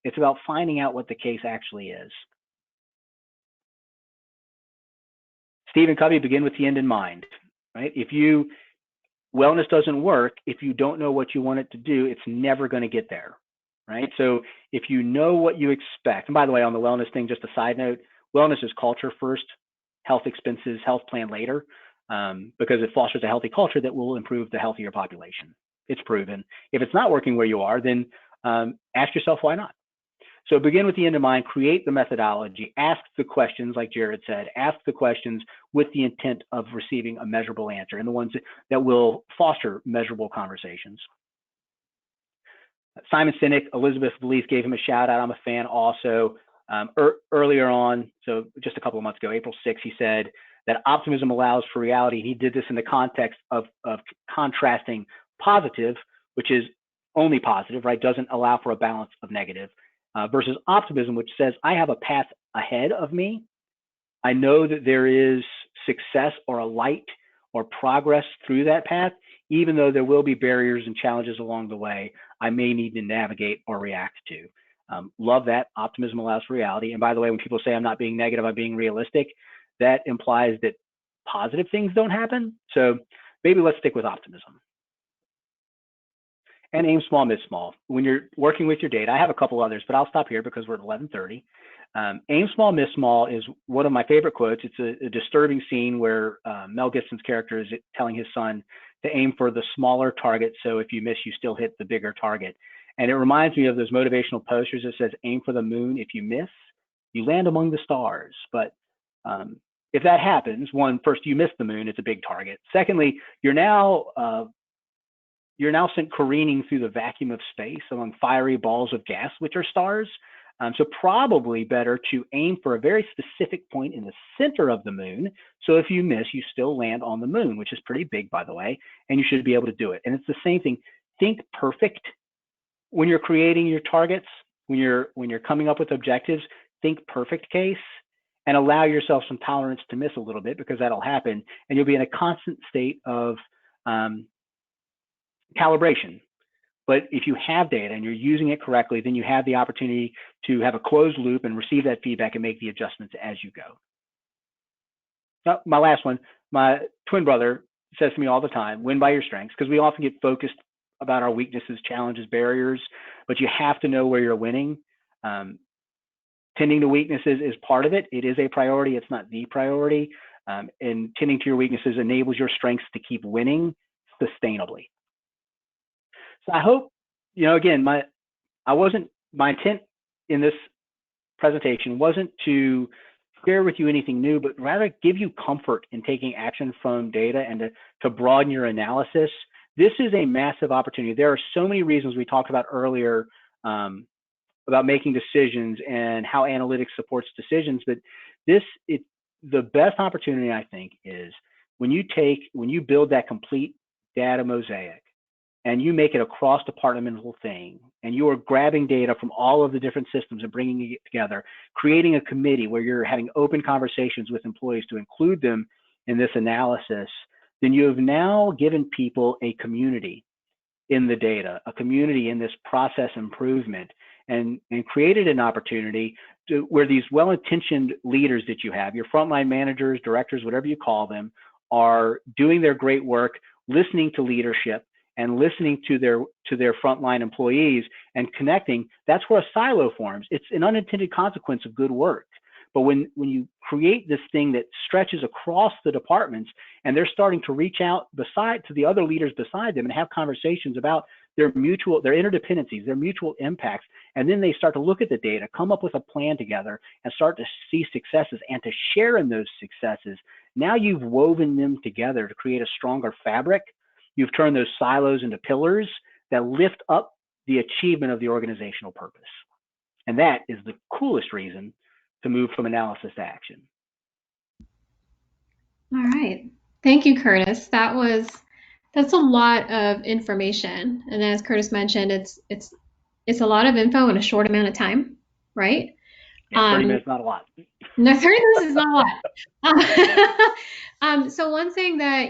It's about finding out what the case actually is. Stephen Covey, begin with the end in mind, right? Wellness doesn't work if you don't know what you want it to do. It's never going to get there, right? So if you know what you expect, and by the way, on the wellness thing, just a side note, wellness is culture first, health expenses, health plan later, because it fosters a healthy culture that will improve the health of your population. It's proven. If it's not working where you are, then ask yourself why not. So begin with the end in mind, create the methodology, ask the questions, like Jared said, ask the questions with the intent of receiving a measurable answer, and the ones that will foster measurable conversations. Simon Sinek, Elizabeth Belize gave him a shout out. I'm a fan also. Earlier on, so just a couple of months ago, April 6th, he said that optimism allows for reality. He did this in the context of contrasting positive, which is only positive, right? Doesn't allow for a balance of negative. Versus optimism, which says I have a path ahead of me I know that there is success or a light or progress through that path, even though there will be barriers and challenges along the way I may need to navigate or react to. Love that. Optimism allows for reality. And by the way, when people say I'm not being negative, I'm being realistic, that implies that positive things don't happen. So maybe let's stick with optimism. And aim small, miss small. When you're working with your data, I have a couple others, but I'll stop here because we're at 11:30. Aim small, miss small is one of my favorite quotes. It's a disturbing scene where Mel Gibson's character is telling his son to aim for the smaller target, so if you miss, you still hit the bigger target. And it reminds me of those motivational posters that says, aim for the moon. If you miss, you land among the stars. But if that happens, first, you miss the moon, it's a big target. Secondly, you're now sent careening through the vacuum of space among fiery balls of gas, which are stars. So probably better to aim for a very specific point in the center of the moon. So if you miss, you still land on the moon, which is pretty big, by the way, and you should be able to do it. And it's the same thing. Think perfect when you're creating your targets, when you're coming up with objectives. Think perfect case and allow yourself some tolerance to miss a little bit, because that'll happen, and you'll be in a constant state of calibration. But if you have data and you're using it correctly, then you have the opportunity to have a closed loop and receive that feedback and make the adjustments as you go. Now, my last one, my twin brother says to me all the time, win by your strengths, because we often get focused about our weaknesses, challenges, barriers, but you have to know where you're winning. Tending to weaknesses is part of it. It is a priority. It's not the priority. And tending to your weaknesses enables your strengths to keep winning sustainably. So I hope, again, my intent in this presentation wasn't to share with you anything new, but rather give you comfort in taking action from data and to broaden your analysis. This is a massive opportunity. There are so many reasons we talked about earlier about making decisions and how analytics supports decisions, but the best opportunity, I think, is when you build that complete data mosaic, and you make it a cross-departmental thing, and you are grabbing data from all of the different systems and bringing it together, creating a committee where you're having open conversations with employees to include them in this analysis, then you have now given people a community in the data, a community in this process improvement, and created an opportunity where these well-intentioned leaders that you have, your frontline managers, directors, whatever you call them, are doing their great work, listening to leadership, and listening to their frontline employees and connecting. That's where a silo forms. It's an unintended consequence of good work. But when you create this thing that stretches across the departments, and they're starting to reach out to the other leaders beside them and have conversations about their interdependencies, their mutual impacts, and then they start to look at the data, come up with a plan together, and start to see successes and to share in those successes. Now you've woven them together to create a stronger fabric. You've turned those silos into pillars that lift up the achievement of the organizational purpose. And that is the coolest reason to move from analysis to action. All right. Thank you, Curtis. That's a lot of information. And as Curtis mentioned, it's a lot of info in a short amount of time, right? Yeah, 30 minutes, not a lot. No, 30 minutes is not a lot. So one thing that,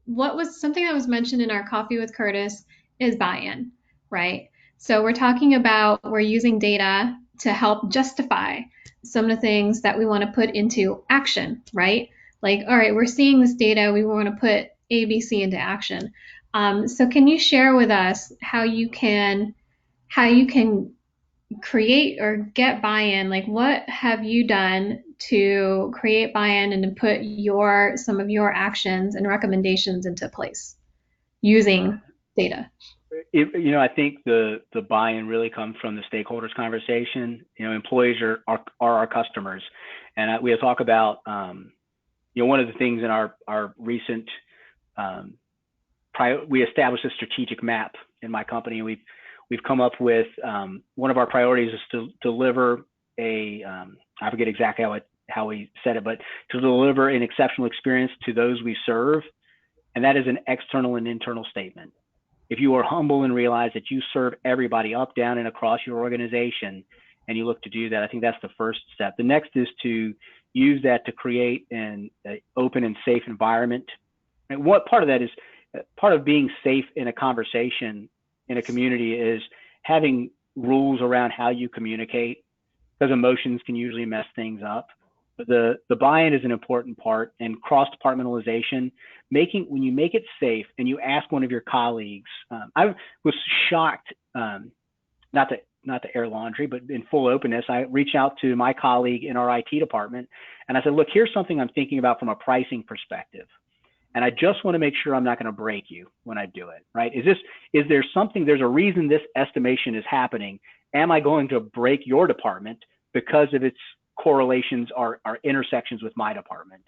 what was something that was mentioned in our Coffee with Curtis is buy-in, right? So we're using data to help justify some of the things that we want to put into action, right? Like, all right, we're seeing this data, we want to put A, B, C into action. So can you share with us how you can create or get buy-in? Like, what have you done to create buy-in and to put some of your actions and recommendations into place using data? I think the buy-in really comes from the stakeholders conversation. Employees are our customers, and we talk about one of the things in our recent we established a strategic map in my company, and we've come up with one of our priorities is to deliver I forget exactly how we said it, but to deliver an exceptional experience to those we serve, and that is an external and internal statement. If you are humble and realize that you serve everybody up, down, and across your organization, and you look to do that, I think that's the first step. The next is to use that to create an open and safe environment. And what part of that is part of being safe in a conversation in a community is having rules around how you communicate, because emotions can usually mess things up. But the buy-in is an important part, and cross-departmentalization, when you make it safe and you ask one of your colleagues, I was shocked, not to air laundry, but in full openness, I reached out to my colleague in our IT department and I said, look, here's something I'm thinking about from a pricing perspective. And I just want to make sure I'm not going to break you when I do it, right? There's a reason this estimation is happening. Am I going to break your department because of its correlations or intersections with my department?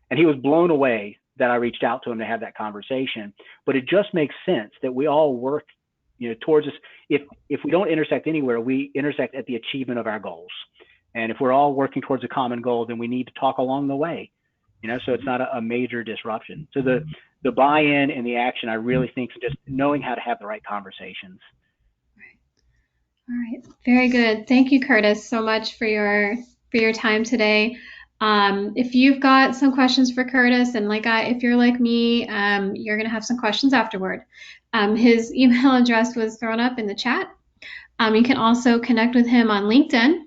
And he was blown away that I reached out to him to have that conversation. But it just makes sense that we all work, towards this. If we don't intersect anywhere, we intersect at the achievement of our goals. And if we're all working towards a common goal, then we need to talk along the way, so it's not a major disruption. So the buy-in and the action, I really think, is just knowing how to have the right conversations. All right, very good. Thank you, Curtis, so much for your time today. If you've got some questions for Curtis, and if you're like me, you're gonna have some questions afterward. His email address was thrown up in the chat. You can also connect with him on LinkedIn,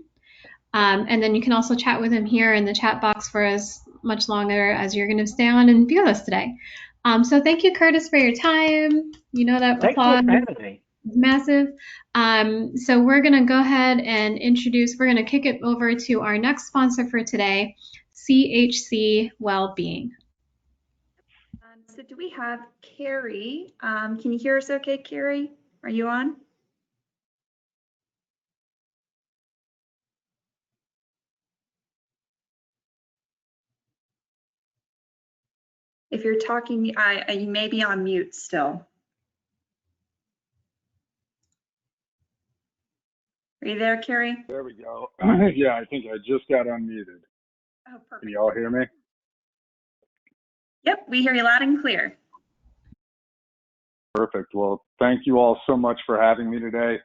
and then you can also chat with him here in the chat box for as much longer as you're gonna stay on and be with us today. So thank you, Curtis, for your time. That applause is massive. So we're going to go ahead and we're going to kick it over to our next sponsor for today, CHC Wellbeing. So do we have Carrie? Can you hear us okay, Carrie? Are you on? If you're talking, you may be on mute still. Are you there, Carrie? There we go. Yeah, I think I just got unmuted. Oh, perfect. Can you all hear me? Yep, we hear you loud and clear. Perfect. Well, thank you all so much for having me today. I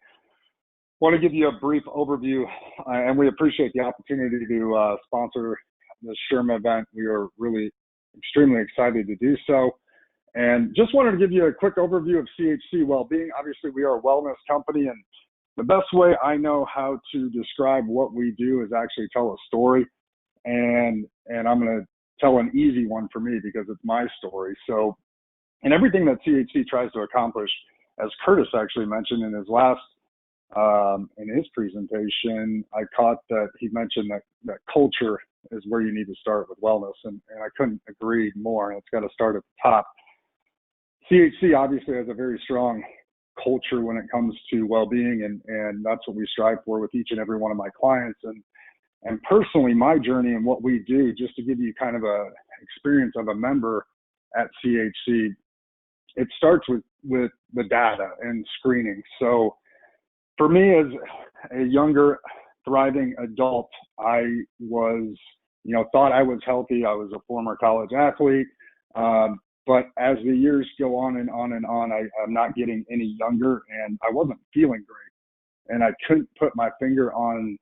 want to give you a brief overview, and we appreciate the opportunity to sponsor the SHRM event. We are really extremely excited to do so. And just wanted to give you a quick overview of CHC Wellbeing. Obviously, we are a wellness company, and the best way I know how to describe what we do is actually tell a story. And I'm going to tell an easy one for me because it's my story. So, and everything that CHC tries to accomplish, as Curtis actually mentioned in his last, in his presentation, I caught that he mentioned that culture is where you need to start with wellness. And I couldn't agree more. And it's got to start at the top. CHC obviously has a very strong culture when it comes to well-being, and that's what we strive for with each and every one of my clients. And personally, my journey and what we do, just to give you kind of a experience of a member at CHC, it starts with the data and screening. So for me, as a younger, thriving adult, I was, thought I was healthy. I was a former college athlete. But as the years go on and on and on, I'm not getting any younger, and I wasn't feeling great. And I couldn't put my finger on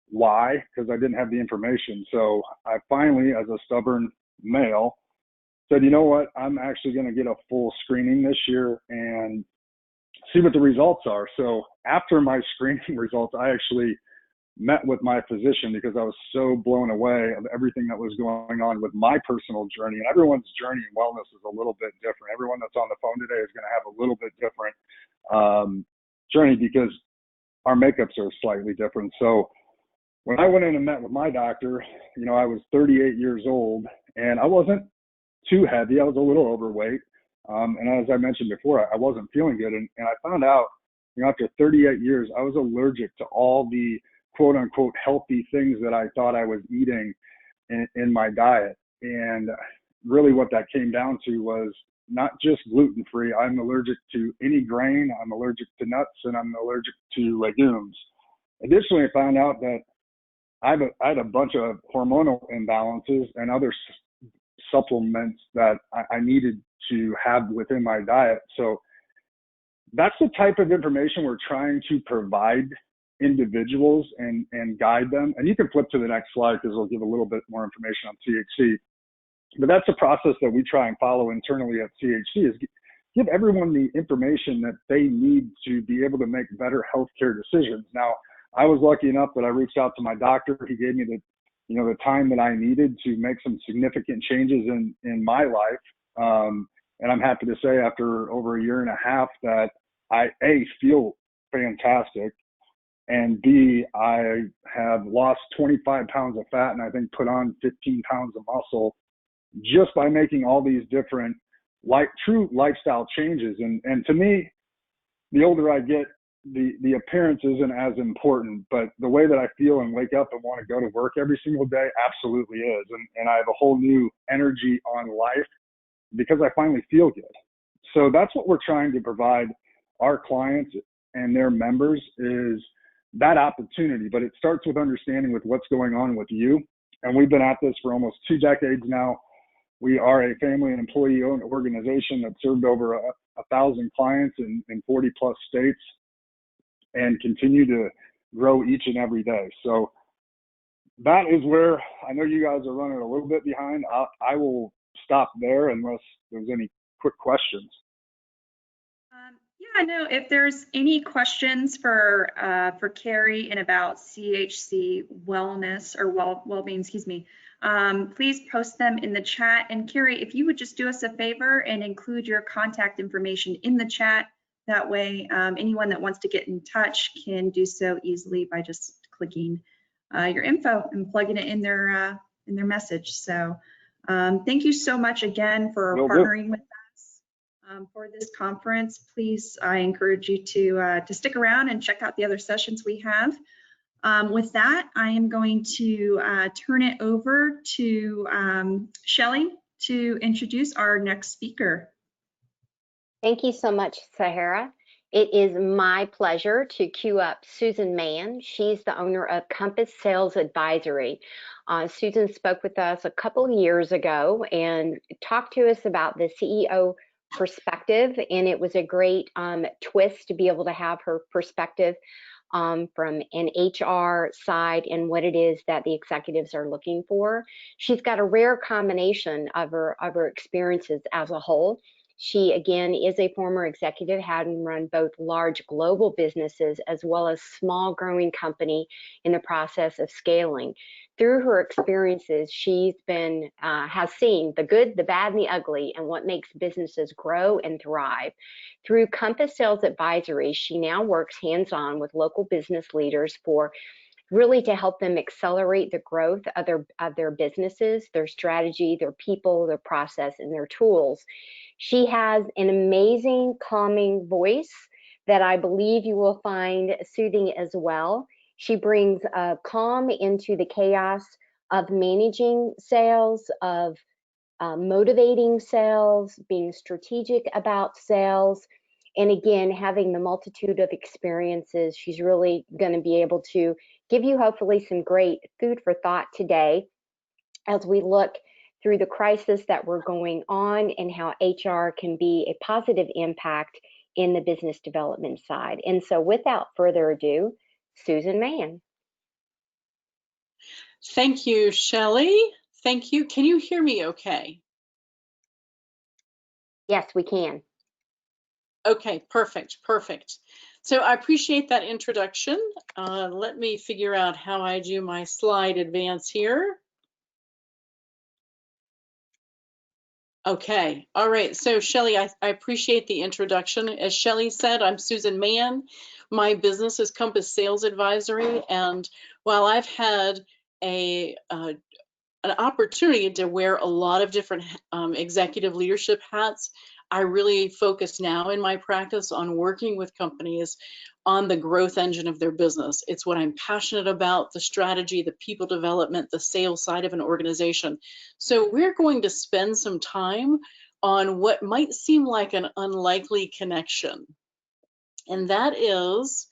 why, because I didn't have the information. So I finally, as a stubborn male, said, you know what, I'm actually going to get a full screening this year and see what the results are. So after my screening results, I actually met with my physician because I was so blown away of everything that was going on with my personal journey. And everyone's journey in wellness is a little bit different. Everyone that's on the phone today is going to have a little bit different journey because our makeups are slightly different. So when I went in and met with my doctor, I was 38 years old and I wasn't too heavy. I was a little overweight. And as I mentioned before, I wasn't feeling good. And I found out, after 38 years, I was allergic to all the quote unquote healthy things that I thought I was eating in my diet. And really what that came down to was not just gluten-free. I'm allergic to any grain. I'm allergic to nuts, and I'm allergic to legumes. Additionally, I found out that I had a bunch of hormonal imbalances and other supplements that I needed to have within my diet. So that's the type of information we're trying to provide individuals and guide them. And you can flip to the next slide because it'll give a little bit more information on CHC. But that's a process that we try and follow internally at CHC, is give everyone the information that they need to be able to make better healthcare decisions. Now, I was lucky enough that I reached out to my doctor. He gave me the time that I needed to make some significant changes in my life. And I'm happy to say after over a year and a half that I, A, feel fantastic, and B, I have lost 25 pounds of fat and I think put on 15 pounds of muscle just by making all these different true lifestyle changes. And to me, the older I get, the appearance isn't as important, but the way that I feel and wake up and want to go to work every single day absolutely is. And I have a whole new energy on life because I finally feel good. So that's what we're trying to provide our clients and their members, is that opportunity. But it starts with understanding with what's going on with you. And we've been at this for almost 2 decades now. We are a family and employee-owned organization that served over 1,000 clients in 40 plus states and continue to grow each and every day. So that is where I know you guys are running a little bit behind. I will stop there unless there's any quick questions. Yeah, no, if there's any questions for Carrie and about CHC wellness or well-being, excuse me, please post them in the chat. And Carrie, if you would just do us a favor and include your contact information in the chat, that way anyone that wants to get in touch can do so easily by just clicking your info and plugging it in their message. So thank you so much again for partnering with us for this conference. Please, I encourage you to stick around and check out the other sessions we have. With that, I am going to turn it over to Shelley to introduce our next speaker. Thank you so much, Sahara. It is my pleasure to queue up Susan Mann. She's the owner of Compass Sales Advisory. Susan spoke with us a couple years ago and talked to us about the CEO perspective, and it was a great twist to be able to have her perspective from an HR side and what it is that the executives are looking for. She's got a rare combination of her experiences as a whole. She, again, is a former executive, having run both large global businesses as well as small growing company in the process of scaling. Through her experiences, she's been has seen the good, the bad, and the ugly, and what makes businesses grow and thrive. Through Compass Sales Advisory, she now works hands-on with local business leaders for really to help them accelerate the growth of their businesses, their strategy, their people, their process, and their tools. She has an amazing calming voice that I believe you will find soothing as well. She brings calm into the chaos of managing sales, of motivating sales, being strategic about sales, and again, having the multitude of experiences. She's really going to be able to give you hopefully some great food for thought today as we look through the crisis that we're going on and how HR can be a positive impact in the business development side. And so without further ado, Susan Mann. Thank you, Shelley. Thank you. Can you hear me okay? Yes, we can. Okay, perfect, perfect. So I appreciate that introduction. Let me figure out how I do my slide advance here. Okay, all right. So Shelley, I appreciate the introduction. As Shelley said, I'm Susan Mann. My business is Compass Sales Advisory, and while I've had an opportunity to wear a lot of different executive leadership hats, I really focus now in my practice on working with companies on the growth engine of their business. It's what I'm passionate about, the strategy, the people development, the sales side of an organization. So we're going to spend some time on what might seem like an unlikely connection. And that is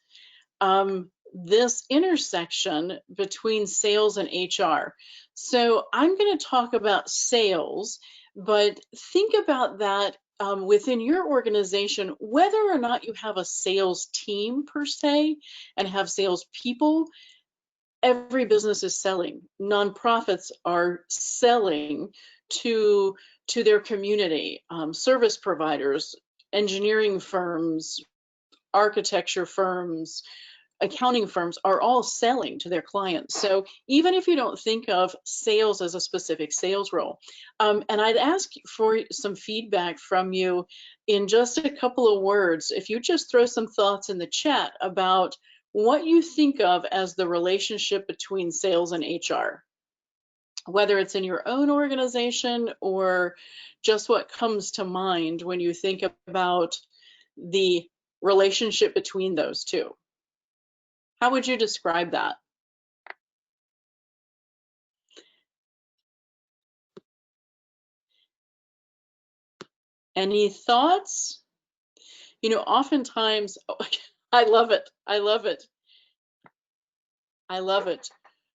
this intersection between sales and HR. So I'm going to talk about sales, but think about that within your organization, whether or not you have a sales team per se and have sales people, every business is selling. Nonprofits are selling to their community. Service providers, engineering firms, architecture firms, accounting firms are all selling to their clients. So even if you don't think of sales as a specific sales role, and I'd ask for some feedback from you in just a couple of words, if you just throw some thoughts in the chat about what you think of as the relationship between sales and HR, whether it's in your own organization or just what comes to mind when you think about the relationship between those two. How would you describe that? Any thoughts? You know, oftentimes, I love it. I love it. I love it.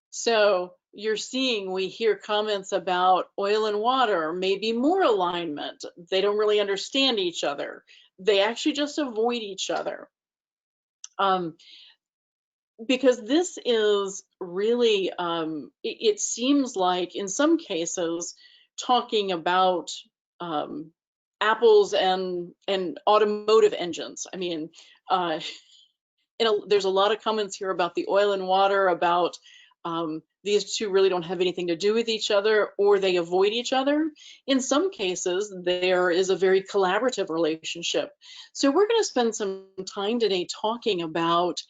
So you're seeing, we hear comments about oil and water, maybe more alignment. They don't really understand each other. They actually just avoid each other. Because this is really, it seems like in some cases, talking about apples and automotive engines. I mean, there's a lot of comments here about the oil and water, about these two really don't have anything to do with each other, or they avoid each other. In some cases, there is a very collaborative relationship. So we're going to spend some time today talking about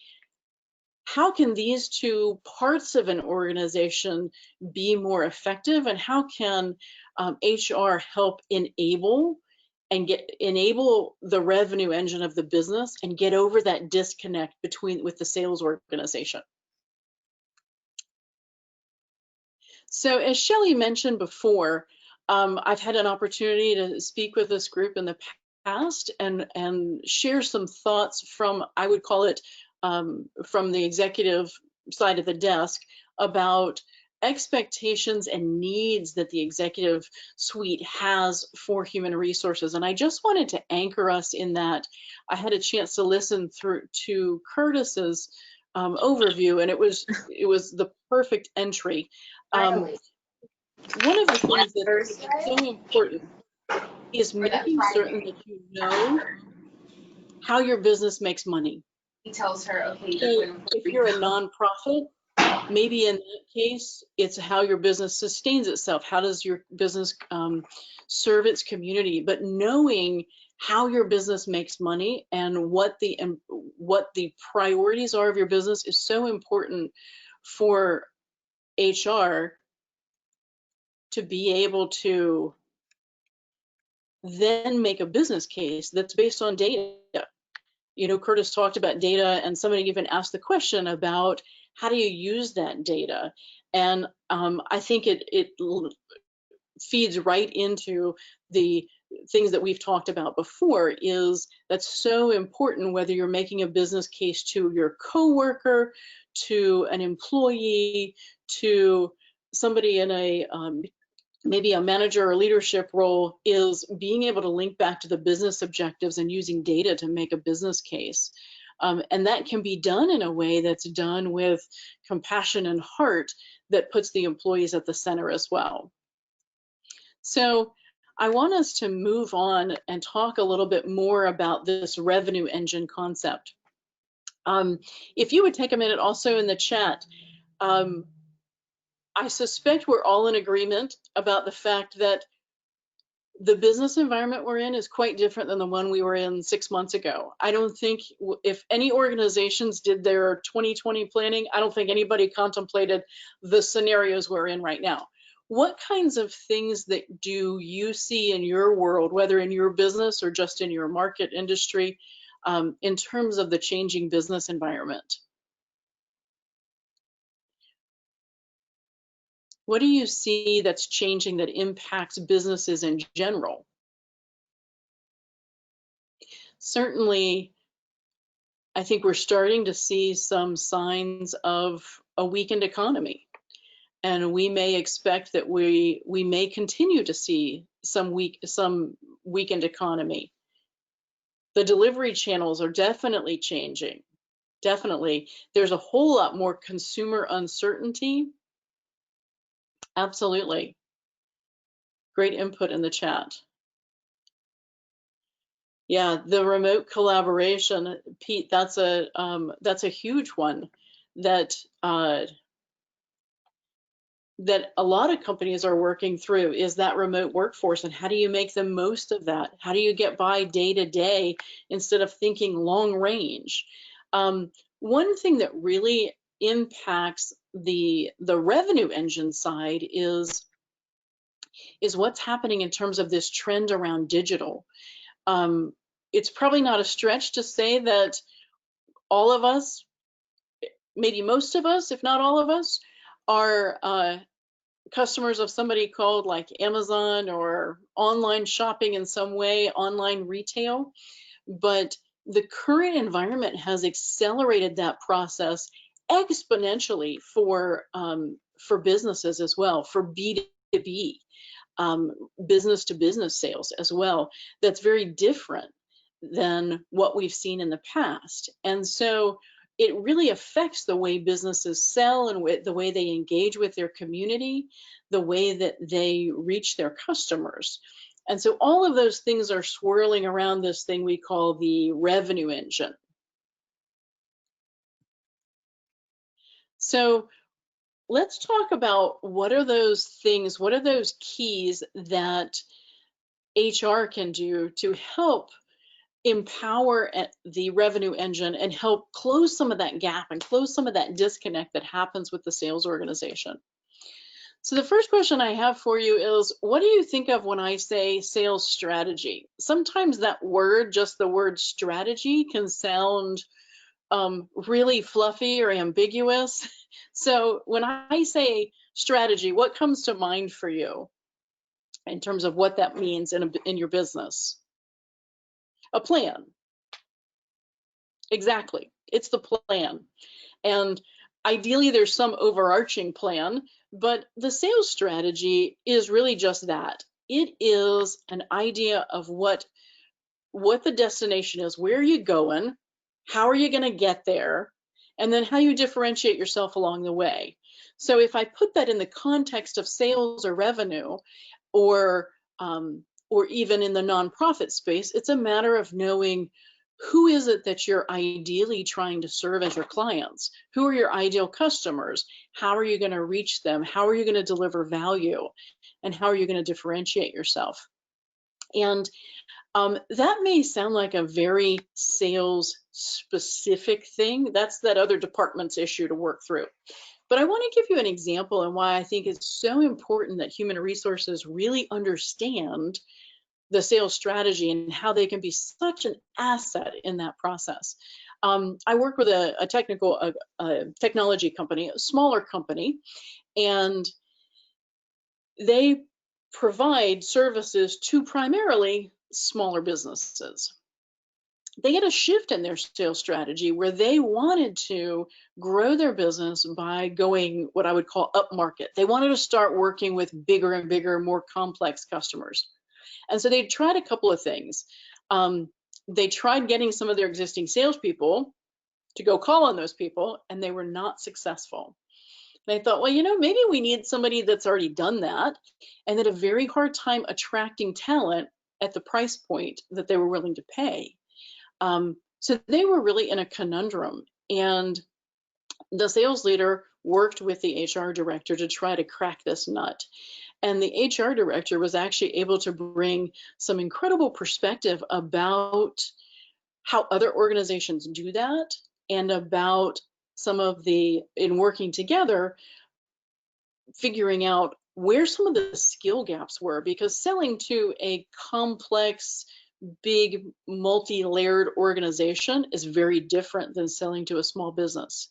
how can these two parts of an organization be more effective, and how can HR help enable the revenue engine of the business and get over that disconnect with the sales organization. So as Shelley mentioned before, I've had an opportunity to speak with this group in the past and share some thoughts from, I would call it, from the executive side of the desk, about expectations and needs that the executive suite has for human resources. And I just wanted to anchor us in that. I had a chance to listen to Curtis's overview, and it was the perfect entry. One of the things that is so important is making certain that you know how your business makes money. He tells her, okay, so if you're a nonprofit, maybe in that case, it's how your business sustains itself. How does your business serve its community? But knowing how your business makes money and what the priorities are of your business is so important for HR to be able to then make a business case that's based on data. You know, Curtis talked about data, and somebody even asked the question about how do you use that data? And I think it feeds right into the things that we've talked about before. Is that's so important, whether you're making a business case to your coworker, to an employee, to somebody in a maybe a manager or leadership role, is being able to link back to the business objectives and using data to make a business case. And that can be done in a way that's done with compassion and heart that puts the employees at the center as well. So I want us to move on and talk a little bit more about this revenue engine concept. If you would take a minute also in the chat, I suspect we're all in agreement about the fact that the business environment we're in is quite different than the one we were in 6 months ago. I don't think if any organizations did their 2020 planning, I don't think anybody contemplated the scenarios we're in right now. What kinds of things that do you see in your world, whether in your business or just in your market industry, in terms of the changing business environment? What do you see that's changing that impacts businesses in general? Certainly, I think we're starting to see some signs of a weakened economy, and we may expect that we may continue to see some weakened economy. The delivery channels are definitely changing. Definitely. There's a whole lot more consumer uncertainty. Absolutely. Great input in the chat. Yeah, the remote collaboration, Pete, that's a huge one that that a lot of companies are working through, is that remote workforce, and how do you make the most of that? How do you get by day to day instead of thinking long range? One thing that really impacts the revenue engine side is what's happening in terms of this trend around digital. It's probably not a stretch to say that all of us, maybe most of us, if not all of us, are customers of somebody called like Amazon or online shopping in some way, online retail. But the current environment has accelerated that process exponentially for businesses as well, for B2B, business to business sales as well. That's very different than what we've seen in the past. And so it really affects the way businesses sell and the way they engage with their community, the way that they reach their customers. And so all of those things are swirling around this thing we call the revenue engine. So let's talk about what are those things, what are those keys that HR can do to help empower the revenue engine and help close some of that gap and close some of that disconnect that happens with the sales organization. So the first question I have for you is, what do you think of when I say sales strategy? Sometimes that word, just the word strategy, can sound really fluffy or ambiguous. So when I say strategy, what comes to mind for you in terms of what that means in your business? A plan. Exactly. It's the plan. And ideally, there's some overarching plan, but the sales strategy is really just that. It is an idea of what the destination is, where are you going, how are you going to get there, and then how you differentiate yourself along the way. So if I put that in the context of sales or revenue, or even in the nonprofit space, it's a matter of knowing who is it that you're ideally trying to serve as your clients? Who are your ideal customers? How are you going to reach them? How are you going to deliver value? And how are you going to differentiate yourself? And that may sound like a very sales specific thing. That's that other department's issue to work through. But I want to give you an example and why I think it's so important that human resources really understand the sales strategy and how they can be such an asset in that process. I work with a technology company, a smaller company, and they provide services to primarily smaller businesses. They had a shift in their sales strategy where they wanted to grow their business by going what I would call upmarket. They wanted to start working with bigger and bigger, more complex customers. And so they tried a couple of things. They tried getting some of their existing salespeople to go call on those people, and they were not successful. And I thought, well, maybe we need somebody that's already done that and had a very hard time attracting talent at the price point that they were willing to pay. So they were really in a conundrum. And the sales leader worked with the HR director to try to crack this nut. And the HR director was actually able to bring some incredible perspective about how other organizations do that and about some of in working together, figuring out where some of the skill gaps were, because selling to a complex, big, multi-layered organization is very different than selling to a small business.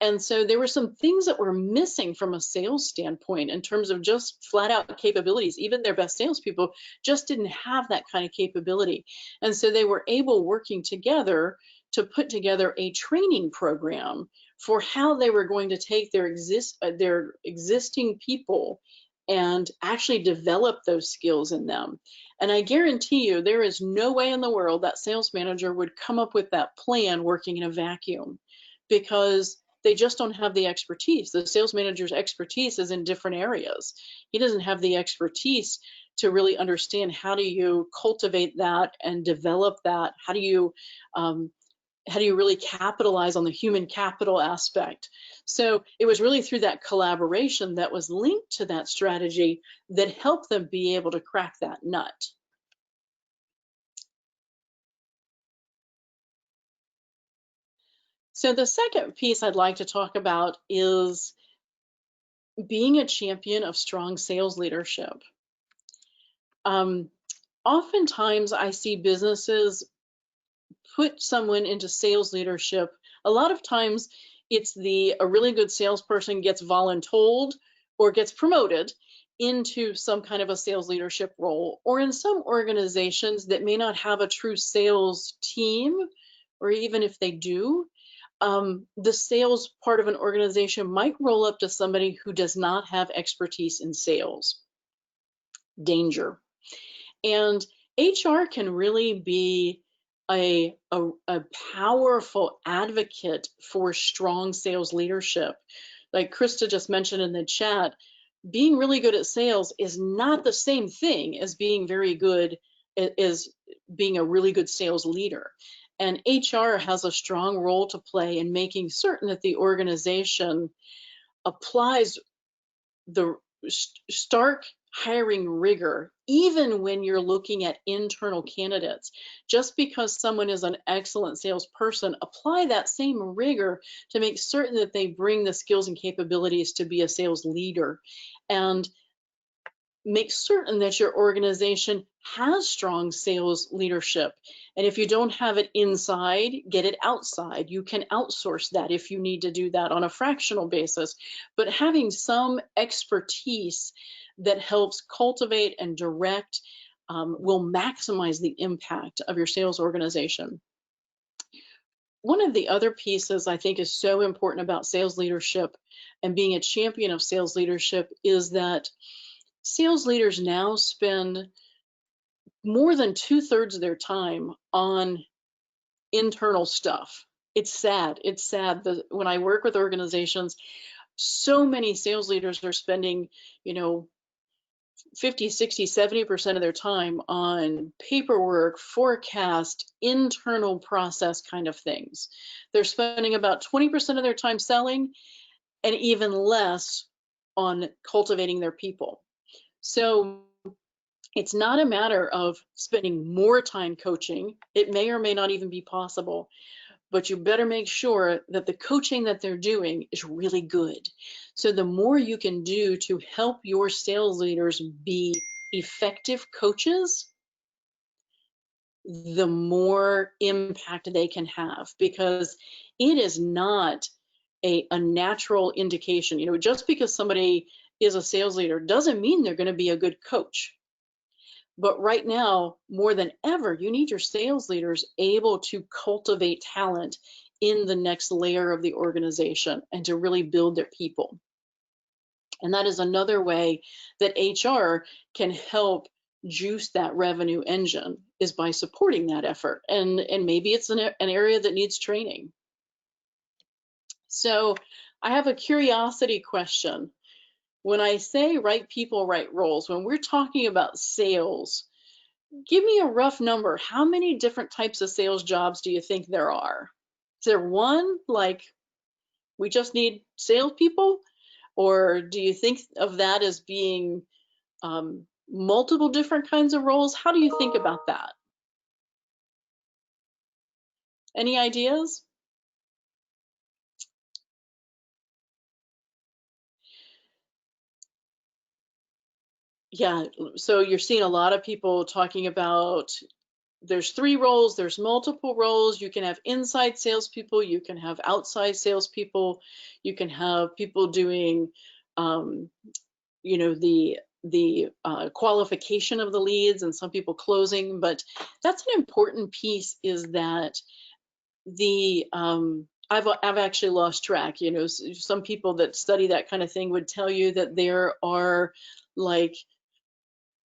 And so there were some things that were missing from a sales standpoint in terms of just flat out capabilities. Even their best salespeople just didn't have that kind of capability. And so they were able, working together, to put together a training program for how they were going to take their existing people and actually develop those skills in them. And I guarantee you, there is no way in the world that sales manager would come up with that plan working in a vacuum, because they just don't have the expertise. The sales manager's expertise is in different areas. He doesn't have the expertise to really understand how do you cultivate that and develop that. How do you really capitalize on the human capital aspect? So it was really through that collaboration that was linked to that strategy that helped them be able to crack that nut. So the second piece I'd like to talk about is being a champion of strong sales leadership. Oftentimes I see businesses put someone into sales leadership. A lot of times it's a really good salesperson gets voluntold or gets promoted into some kind of a sales leadership role, or in some organizations that may not have a true sales team, or even if they do, the sales part of an organization might roll up to somebody who does not have expertise in sales. Danger. And HR can really be a powerful advocate for strong sales leadership. Like Krista just mentioned in the chat, being really good at sales is not the same thing as being very good, as being a really good sales leader. And HR has a strong role to play in making certain that the organization applies the stark hiring rigor, even when you're looking at internal candidates. Just because someone is an excellent salesperson, apply that same rigor to make certain that they bring the skills and capabilities to be a sales leader, and make certain that your organization has strong sales leadership. And if you don't have it inside, get it outside. You can outsource that if you need to do that on a fractional basis. But having some expertise that helps cultivate and direct will maximize the impact of your sales organization. One of the other pieces I think is so important about sales leadership and being a champion of sales leadership is that sales leaders now spend more than 2/3 of their time on internal stuff. It's sad. It's sad that when I work with organizations, so many sales leaders are spending, 50, 60, 70% of their time on paperwork, forecast, internal process kind of things. They're spending about 20% of their time selling and even less on cultivating their people. So it's not a matter of spending more time coaching. It may or may not even be possible, but you better make sure that the coaching that they're doing is really good. So the more you can do to help your sales leaders be effective coaches, the more impact they can have, because it is not a natural indication. Just because somebody is a sales leader doesn't mean they're going to be a good coach. But right now, more than ever, you need your sales leaders able to cultivate talent in the next layer of the organization and to really build their people. And that is another way that HR can help juice that revenue engine, is by supporting that effort. And maybe it's an area that needs training. So I have a curiosity question. When I say right people, right roles, when we're talking about sales, give me a rough number. How many different types of sales jobs do you think there are? Is there one, like we just need salespeople? Or do you think of that as being multiple different kinds of roles? How do you think about that? Any ideas? Yeah, so you're seeing a lot of people talking about there's 3 roles, there's multiple roles. You can have inside salespeople, you can have outside salespeople, you can have people doing, the qualification of the leads, and some people closing. But that's an important piece, is that the I've actually lost track. You know, some people that study that kind of thing would tell you that there are like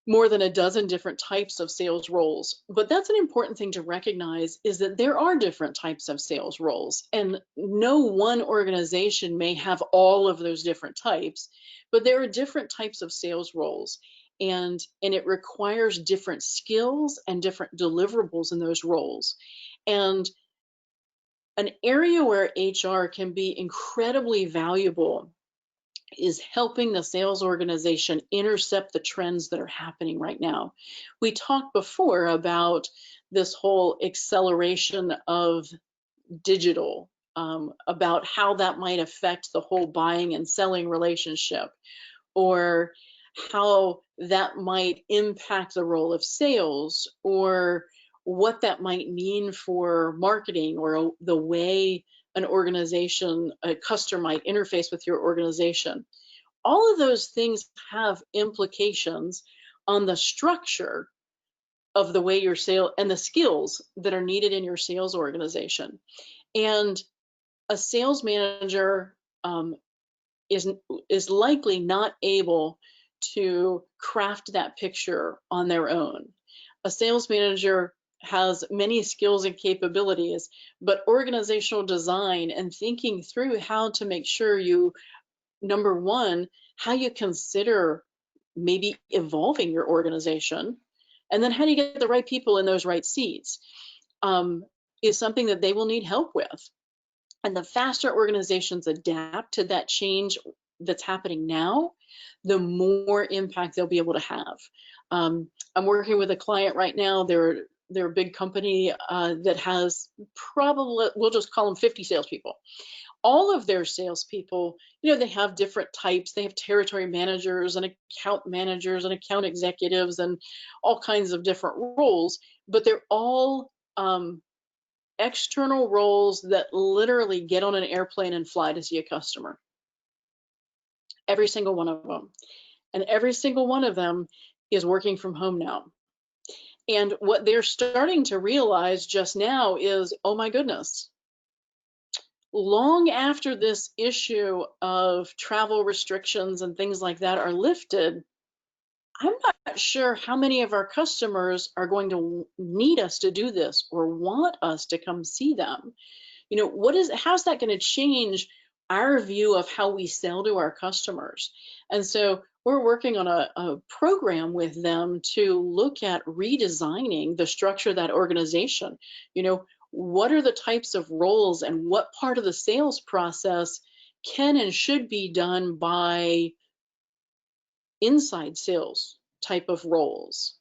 more than a dozen different types of sales roles. But that's an important thing to recognize, is that there are different types of sales roles, and no one organization may have all of those different types, but there are different types of sales roles, and it requires different skills and different deliverables in those roles. And an area where HR can be incredibly valuable is helping the sales organization intercept the trends that are happening right now. We talked before about this whole acceleration of digital, about how that might affect the whole buying and selling relationship, or how that might impact the role of sales, or what that might mean for marketing, or the way an organization, a customer might interface with your organization. All of those things have implications on the structure of the way your sale and the skills that are needed in your sales organization. And a sales manager is likely not able to craft that picture on their own. A sales manager has many skills and capabilities, but organizational design and thinking through how to make sure you, number one, how you consider maybe evolving your organization, and then how do you get the right people in those right seats, is something that they will need help with. And the faster organizations adapt to that change that's happening now, the more impact they'll be able to have. I'm working with a client right now. They're a big company that has probably, we'll just call them 50 salespeople. All of their salespeople, you know, they have different types. They have territory managers and account executives and all kinds of different roles, but they're all external roles that literally get on an airplane and fly to see a customer. Every single one of them. And every single one of them is working from home now. And what they're starting to realize just now is, oh my goodness, long after this issue of travel restrictions and things like that are lifted, I'm not sure how many of our customers are going to need us to do this or want us to come see them. You know, how's that going to change our view of how we sell to our customers? And so we're working on a program with them to look at redesigning the structure of that organization. You know, what are the types of roles and what part of the sales process can and should be done by inside sales type of roles?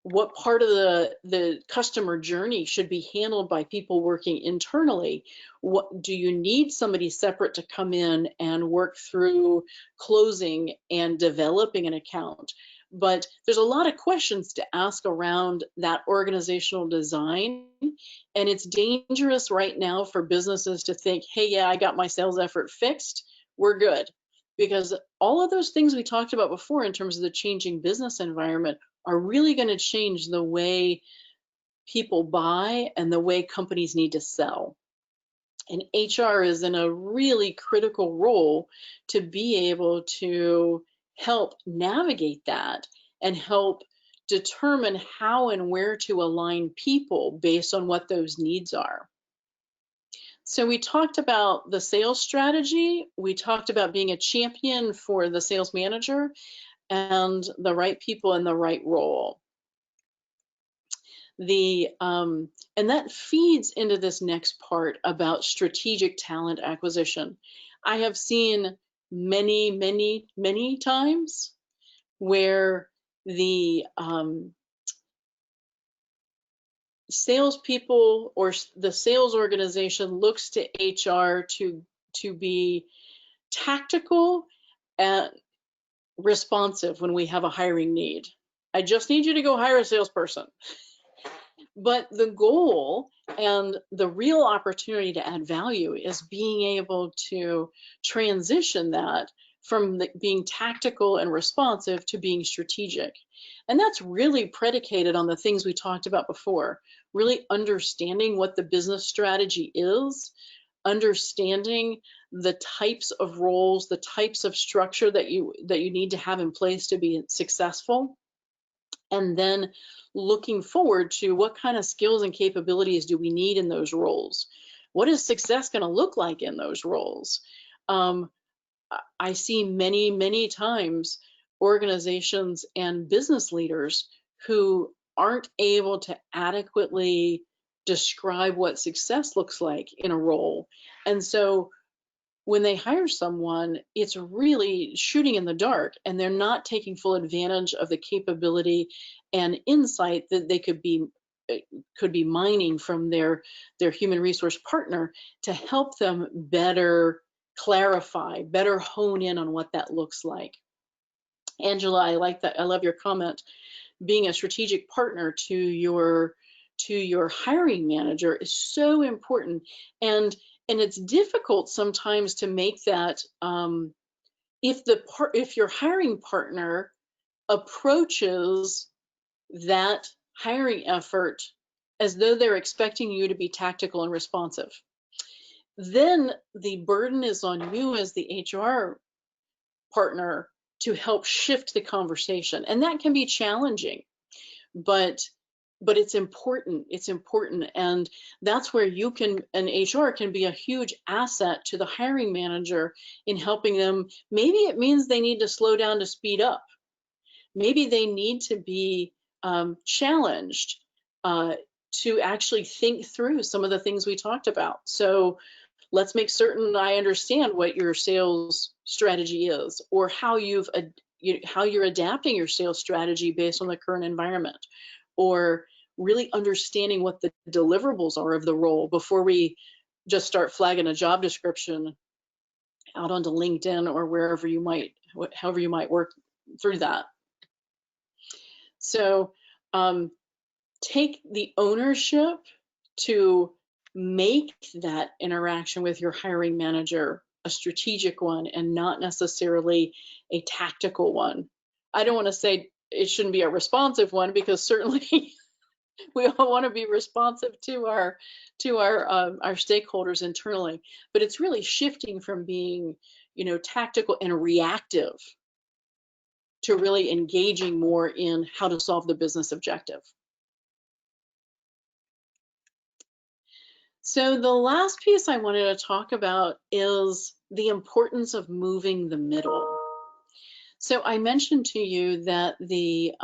What part of the customer journey should be handled by people working internally? What do you need somebody separate to come in and work through closing and developing an account? But there's a lot of questions to ask around that organizational design, and it's dangerous right now for businesses to think, hey, yeah, I got my sales effort fixed, we're good. Because all of those things we talked about before in terms of the changing business environment are really going to change the way people buy and the way companies need to sell. And HR is in a really critical role to be able to help navigate that and help determine how and where to align people based on what those needs are. So we talked about the sales strategy. We talked about being a champion for the sales manager and the right people in the right role. And that feeds into this next part about strategic talent acquisition. I have seen many times where the salespeople or the sales organization looks to HR to be tactical and responsive when we have a hiring need. I just need you to go hire a salesperson. But the goal and the real opportunity to add value is being able to transition that from being tactical and responsive to being strategic. And that's really predicated on the things we talked about before, really understanding what the business strategy is, understanding the types of roles, the types of structure that you need to have in place to be successful, and then looking forward to what kind of skills and capabilities do we need in those roles. What is success going to look like in those roles? I see many times organizations and business leaders who aren't able to adequately describe what success looks like in a role. And so when they hire someone, it's really shooting in the dark, and they're not taking full advantage of the capability and insight that they could be mining from their human resource partner to help them better clarify, better hone in on what that looks like. Angela, I like that. I love your comment. Being a strategic partner to your hiring manager is so important, and it's difficult sometimes to make that if your hiring partner approaches that hiring effort as though they're expecting you to be tactical and responsive. Then the burden is on you as the HR partner to help shift the conversation. And that can be challenging, but it's important. It's important. And that's where an HR can be a huge asset to the hiring manager in helping them. Maybe it means they need to slow down to speed up. Maybe they need to be challenged to actually think through some of the things we talked about. So let's make certain I understand what your sales strategy is, or how you're adapting your sales strategy based on the current environment, or really understanding what the deliverables are of the role before we just start flagging a job description out onto LinkedIn or however you might work through that. So take the ownership to make that interaction with your hiring manager a strategic one and not necessarily a tactical one. I don't want to say it shouldn't be a responsive one, because certainly we all want to be responsive to our stakeholders internally, but it's really shifting from being, tactical and reactive to really engaging more in how to solve the business objective. So the last piece I wanted to talk about is the importance of moving the middle. So I mentioned to you that the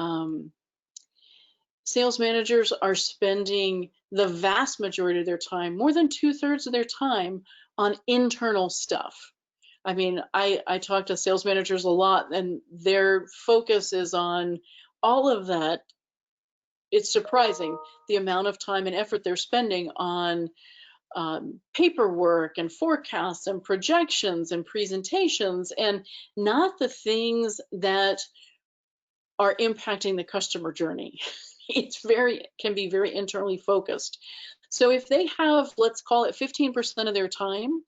sales managers are spending the vast majority of their time, more than 2/3 of their time, on internal stuff. I mean, I talk to sales managers a lot, and their focus is on all of that. It's surprising the amount of time and effort they're spending on paperwork and forecasts and projections and presentations, and not the things that are impacting the customer journey. Can be very internally focused. So if they have, let's call it 15% of their time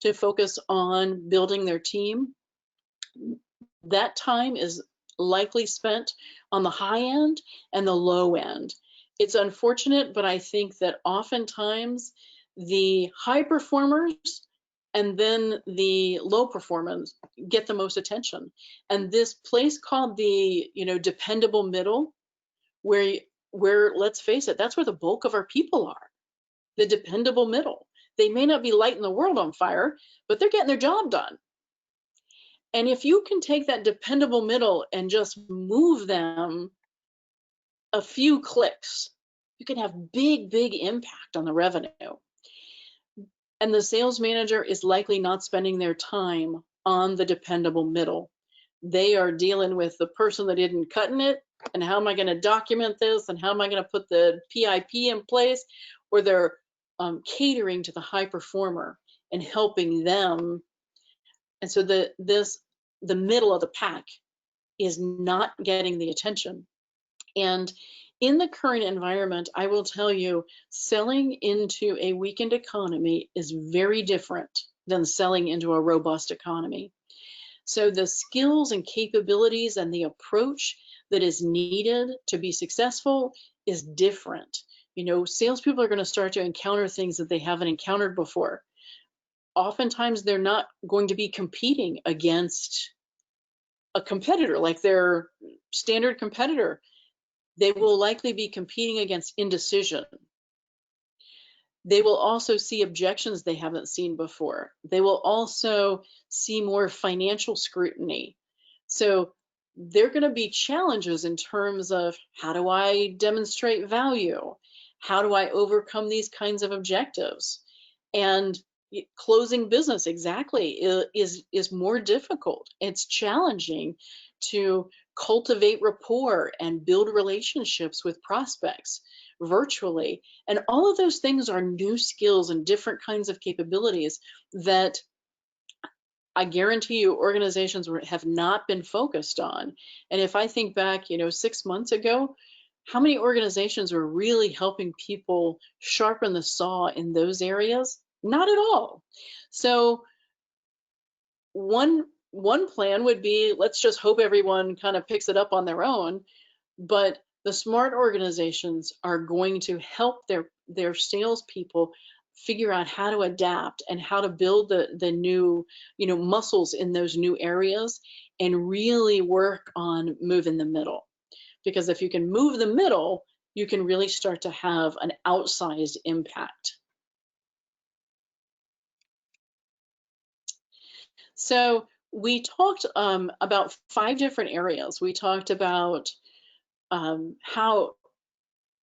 to focus on building their team, that time is likely spent on the high end and the low end. It's unfortunate, but I think that oftentimes the high performers and then the low performers get the most attention. And this place called the dependable middle, where let's face it, that's where the bulk of our people are. The dependable middle. They may not be lighting the world on fire, but they're getting their job done. And if you can take that dependable middle and just move them a few clicks, you can have big impact on the revenue. And the sales manager is likely not spending their time on the dependable middle. They are dealing with the person that isn't cutting it, and how am I going to document this, and how am I going to put the PIP in place, or they're catering to the high performer and helping them. And so the middle of the pack is not getting the attention. And in the current environment, I will tell you, selling into a weakened economy is very different than selling into a robust economy. So the skills and capabilities and the approach that is needed to be successful is different. Salespeople are going to start to encounter things that they haven't encountered before. oftentimes they're not going to be competing against a competitor like their standard competitor. They will likely be competing against indecision. They will also see objections they haven't seen before. They will also see more financial scrutiny. So there are going to be challenges in terms of, how do I demonstrate value? How do I overcome these kinds of objectives? And closing business exactly is more difficult. It's challenging to cultivate rapport and build relationships with prospects virtually. And all of those things are new skills and different kinds of capabilities that I guarantee you organizations have not been focused on. And if I think back, 6 months ago, how many organizations were really helping people sharpen the saw in those areas? Not at all. So one plan would be, let's just hope everyone kind of picks it up on their own. But the smart organizations are going to help their salespeople figure out how to adapt and how to build the new muscles in those new areas, and really work on moving the middle. Because if you can move the middle, you can really start to have an outsized impact. So we talked about 5 different areas. We talked about how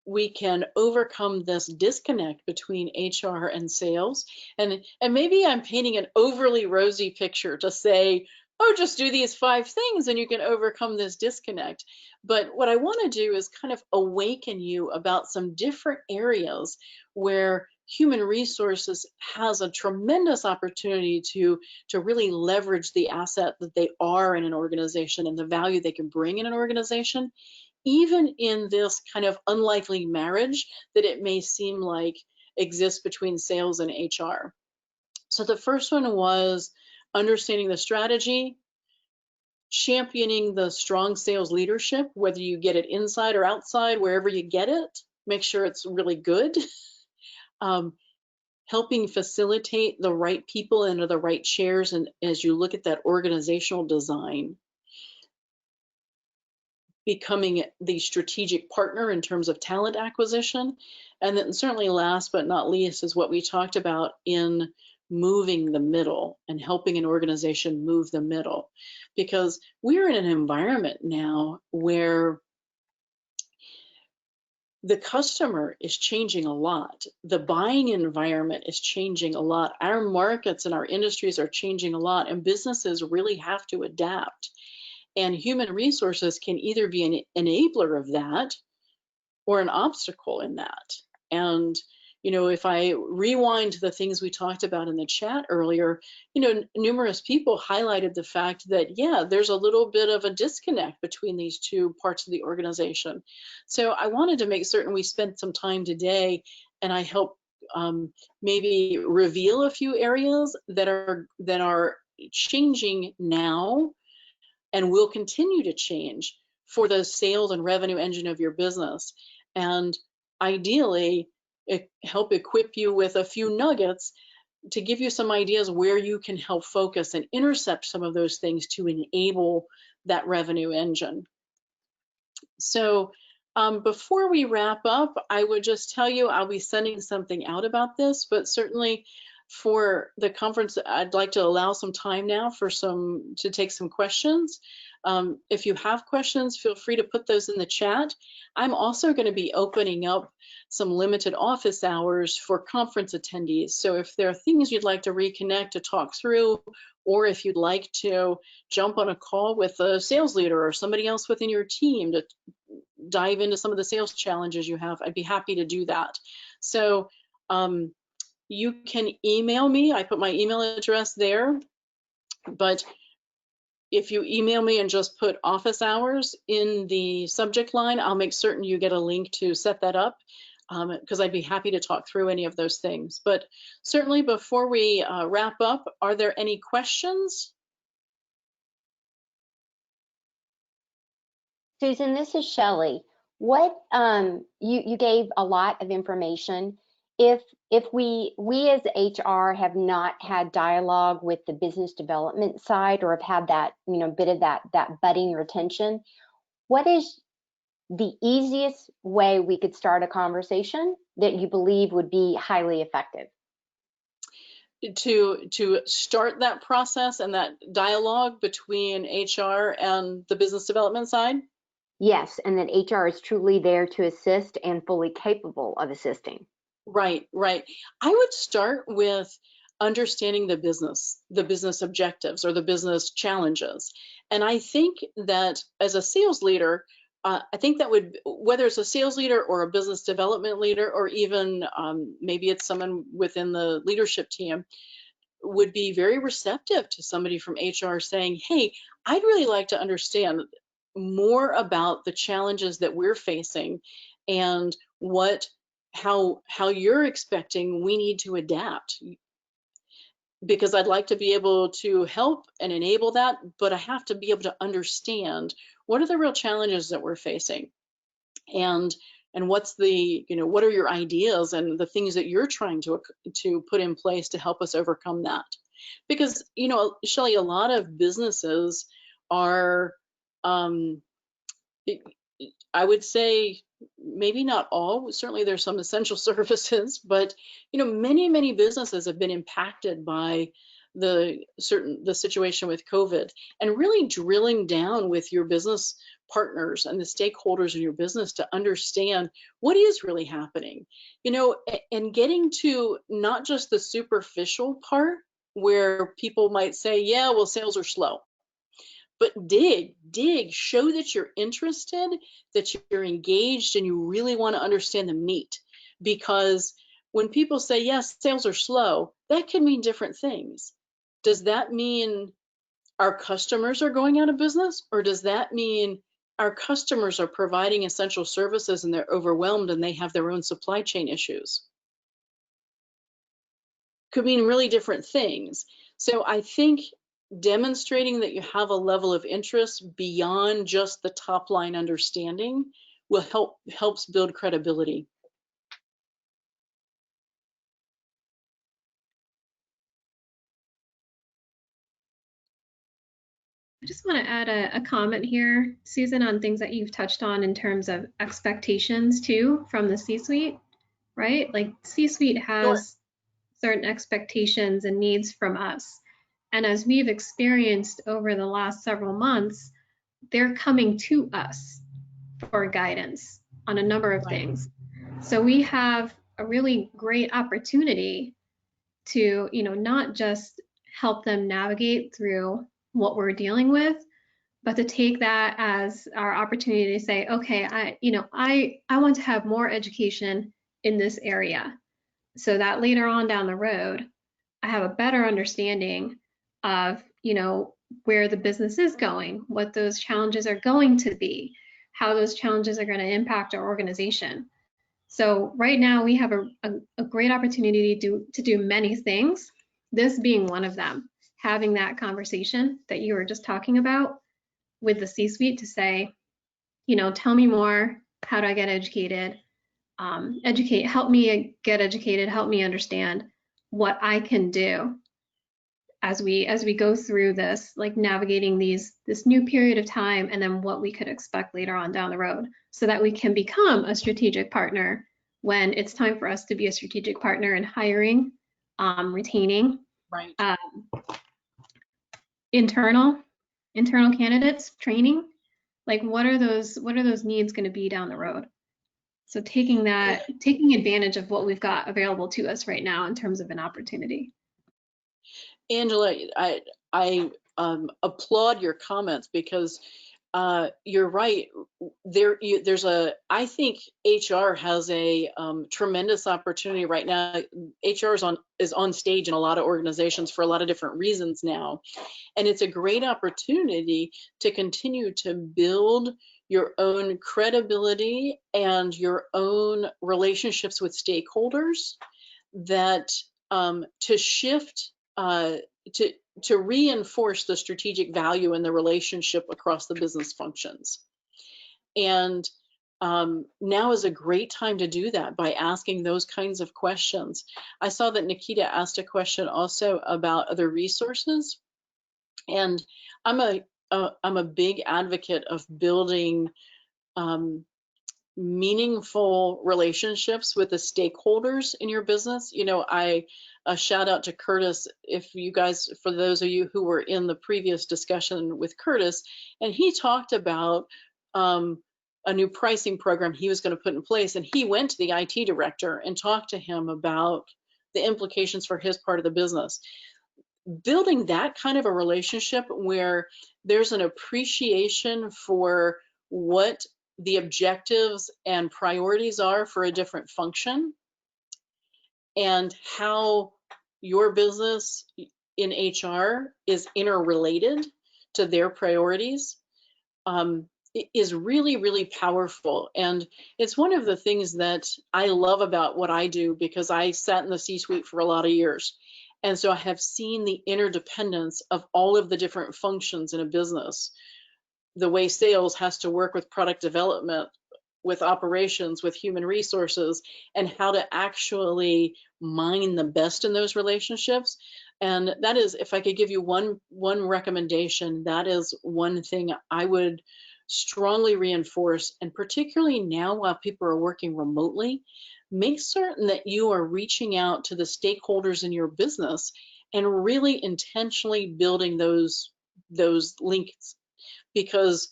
we can overcome this disconnect between HR and sales. And maybe I'm painting an overly rosy picture to say, oh, just do these 5 things and you can overcome this disconnect. But what I want to do is kind of awaken you about some different areas where human resources has a tremendous opportunity to really leverage the asset that they are in an organization and the value they can bring in an organization, even in this kind of unlikely marriage that it may seem like exists between sales and HR. So the first one was understanding the strategy, championing the strong sales leadership, whether you get it inside or outside, wherever you get it, make sure it's really good. Helping facilitate the right people into the right chairs, and as you look at that organizational design, becoming the strategic partner in terms of talent acquisition. And then certainly last but not least is what we talked about in moving the middle and helping an organization move the middle. Because we're in an environment now where the customer is changing a lot. The buying environment is changing a lot. Our markets and our industries are changing a lot, and businesses really have to adapt. And human resources can either be an enabler of that or an obstacle in that. And, if I rewind to the things we talked about in the chat earlier, numerous people highlighted the fact that, yeah, there's a little bit of a disconnect between these 2 parts of the organization. So I wanted to make certain we spent some time today, and I help maybe reveal a few areas that are changing now and will continue to change for the sales and revenue engine of your business. And ideally, help equip you with a few nuggets to give you some ideas where you can help focus and intercept some of those things to enable that revenue engine. So before we wrap up, I would just tell you I'll be sending something out about this, but certainly for the conference, I'd like to allow some time now to take some questions. If you have questions, feel free to put those in the chat. I'm also going to be opening up some limited office hours for conference attendees. So if there are things you'd like to reconnect to talk through, or if you'd like to jump on a call with a sales leader or somebody else within your team to dive into some of the sales challenges you have, I'd be happy to do that. So you can email me. I put my email address there, but if you email me and just put office hours in the subject line, I'll make certain you get a link to set that up, because I'd be happy to talk through any of those things. But certainly before we wrap up, are there any questions? Susan, this is Shelley. What you gave a lot of information, if we as HR have not had dialogue with the business development side, or have had that, you know, bit of that budding retention, what is the easiest way we could start a conversation that you believe would be highly effective? To start that process and that dialogue between HR and the business development side? Yes, and that HR is truly there to assist and fully capable of assisting. Right, right. I would start with understanding the business objectives or the business challenges. And I think that as a sales leader, I think that would, whether it's a sales leader or a business development leader, or even maybe it's someone within the leadership team, would be very receptive to somebody from HR saying, hey, I'd really like to understand more about the challenges that we're facing and how you're expecting we need to adapt, because I'd like to be able to help and enable that, but I have to be able to understand what are the real challenges that we're facing, and what's the, you know, what are your ideas and the things that you're trying to put in place to help us overcome that. Because, you know, Shelley, a lot of businesses are, I would say maybe not all, certainly there's some essential services, but, you know, many businesses have been impacted by the situation with COVID, and really drilling down with your business partners and the stakeholders in your business to understand what is really happening, you know, and getting to not just the superficial part where people might say, yeah, well, sales are slow. But dig, show that you're interested, that you're engaged, and you really want to understand the meat. Because when people say, yes, sales are slow, that can mean different things. Does that mean our customers are going out of business? Or does that mean our customers are providing essential services and they're overwhelmed and they have their own supply chain issues? Could mean really different things. So I think demonstrating that you have a level of interest beyond just the top line understanding will helps build credibility. I just want to add a comment here, Susan, on things that you've touched on in terms of expectations too from the C-suite, right? Like C-suite has certain expectations and needs from us. And as we've experienced over the last several months, they're coming to us for guidance on a number of things. So we have a really great opportunity to, you know, not just help them navigate through what we're dealing with, but to take that as our opportunity to say, okay, I want to have more education in this area, so that later on down the road, I have a better understanding of, you know, where the business is going, what those challenges are going to be, how those challenges are going to impact our organization. So right now we have a great opportunity to do many things, this being one of them, having that conversation that you were just talking about with the C-suite to say, you know, tell me more, how do I get educated? Help me get educated, help me understand what I can do as we go through this, like navigating this new period of time, and then what we could expect later on down the road, so that we can become a strategic partner when it's time for us to be a strategic partner in hiring, retaining, Right. internal candidates, training. Like what are those needs going to be down the road? So taking advantage of what we've got available to us right now in terms of an opportunity. Angela, I applaud your comments, because you're right. I think HR has a tremendous opportunity right now. HR is on stage in a lot of organizations for a lot of different reasons now. And it's a great opportunity to continue to build your own credibility and your own relationships with stakeholders, that to shift, to reinforce the strategic value in the relationship across the business functions. And now is a great time to do that by asking those kinds of questions. I saw that Nikita asked a question also about other resources, and I'm a big advocate of building meaningful relationships with the stakeholders in your business. You know, a shout out to Curtis, if you guys, for those of you who were in the previous discussion with Curtis, and he talked about a new pricing program he was going to put in place, and he went to the IT director and talked to him about the implications for his part of the business. Building that kind of a relationship where there's an appreciation for what the objectives and priorities are for a different function, and how your business in HR is interrelated to their priorities, is really, really powerful. And it's one of the things that I love about what I do, because I sat in the C-suite for a lot of years. And so I have seen the interdependence of all of the different functions in a business, the way sales has to work with product development, with operations, with human resources, and how to actually mine the best in those relationships. And that is, if I could give you one recommendation, that is one thing I would strongly reinforce. And particularly now, while people are working remotely, make certain that you are reaching out to the stakeholders in your business and really intentionally building those links, because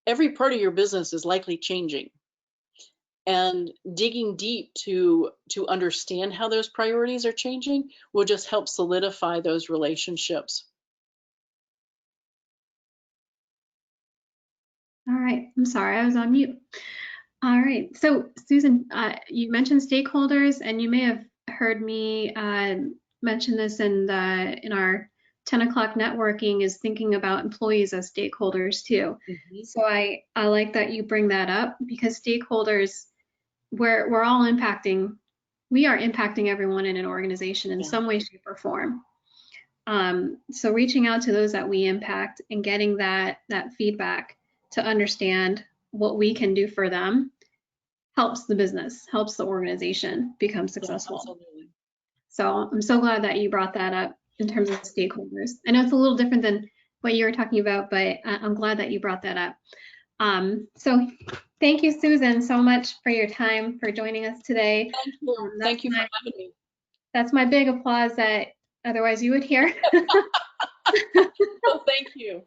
every part of your business is likely changing, and digging deep to understand how those priorities are changing will just help solidify those relationships. All right, I'm sorry, I was on mute. All right, so Susan, you mentioned stakeholders, and you may have heard me mention this in our 10 o'clock networking, is thinking about employees as stakeholders too. Mm-hmm. So I like that you bring that up, because stakeholders, we're all impacting, we are impacting everyone in an organization in some way, shape, or form. So reaching out to those that we impact and getting that feedback to understand what we can do for them helps the business, helps the organization become successful. Absolutely. So I'm so glad that you brought that up in terms of stakeholders. I know it's a little different than what you were talking about, but I'm glad that you brought that up. So thank you, Susan, so much for your time, for joining us today. Thank you. Thank you for having me. That's my big applause that otherwise you would hear. Oh, thank you.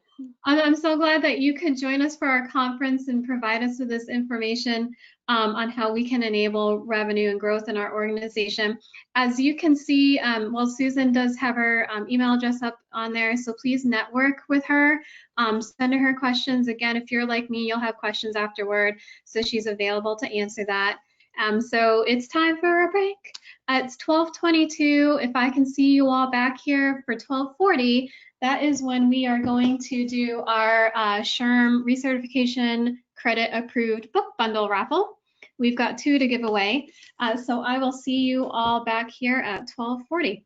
I'm so glad that you could join us for our conference and provide us with this information on how we can enable revenue and growth in our organization. As you can see, well, Susan does have her email address up on there, so please network with her. Send her questions. Again, if you're like me, you'll have questions afterward, so she's available to answer that. So it's time for a break. It's 12:22. If I can see you all back here for 12:40, that is when we are going to do our SHRM recertification credit approved book bundle raffle. We've got 2 to give away. So I will see you all back here at 12:40.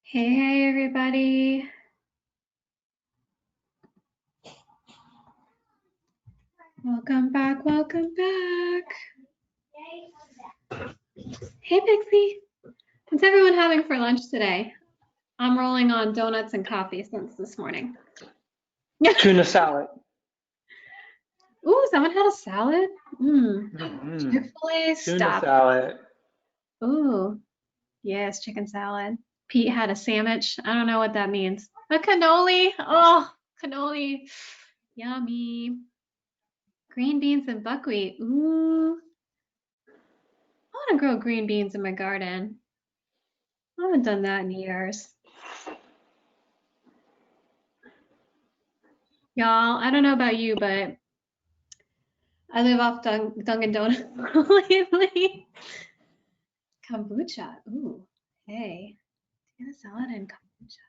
Hey, everybody. Welcome back, welcome back. Hey, Pixie. What's everyone having for lunch today? I'm rolling on donuts and coffee since this morning. Tuna salad. Ooh, someone had a salad? Mm-hmm. Chick-fil-A, Tuna stop. salad. Ooh, yes, chicken salad. Pete had a sandwich. I don't know what that means. A cannoli. Oh, cannoli. Yummy. Green beans and buckwheat. Ooh. I want to grow green beans in my garden. I haven't done that in years. Y'all, I don't know about you, but I live off Dunkin' Donuts lately. Kombucha. Ooh, hey. Tuna salad and kombucha.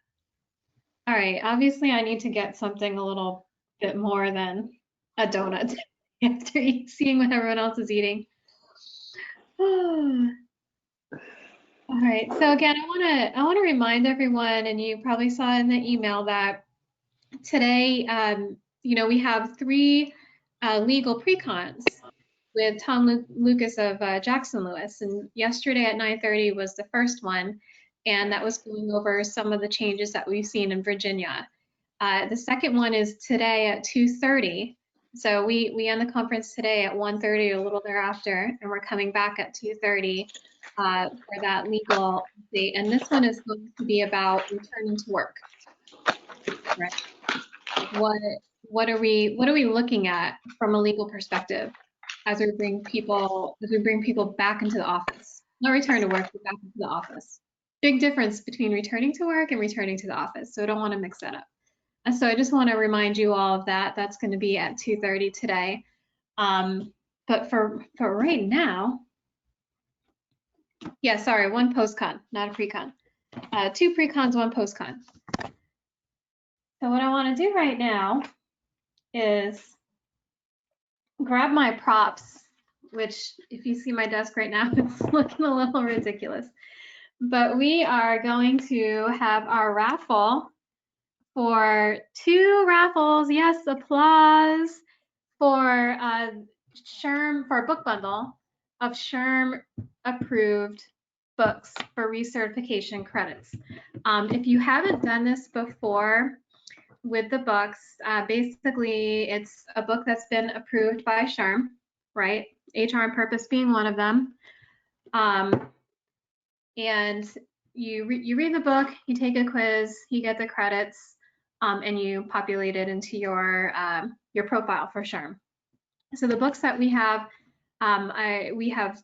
All right, obviously I need to get something a little bit more than a donut after seeing what everyone else is eating. All right, so again, I want to remind everyone, and you probably saw in the email that today, we have 3 legal pre-cons with Tom Lucas of Jackson Lewis, and yesterday at 9:30 was the first one, and that was going over some of the changes that we've seen in Virginia. The second one is today at 2:30. So we end the conference today at 1:30, a little thereafter, and we're coming back at 2:30 for that legal update. And this one is going to be about returning to work. Right? What are we looking at from a legal perspective as we bring people back into the office? Not return to work, but back into the office. Big difference between returning to work and returning to the office. So I don't want to mix that up. And so I just want to remind you all of that. That's going to be at 2:30 today. But for right now, yeah, sorry, 1 post-con, not a pre-con. 2 pre-cons, 1 post-con. So what I want to do right now is grab my props, which if you see my desk right now, it's looking a little ridiculous. But we are going to have our raffle for 2 raffles. Yes, applause for SHRM, for a book bundle of SHRM approved books for recertification credits. If you haven't done this before with the books, basically it's a book that's been approved by SHRM, right? HR and Purpose being one of them. And you read the book, you take a quiz, you get the credits, and you populate it into your profile for SHRM. So the books that we have, we have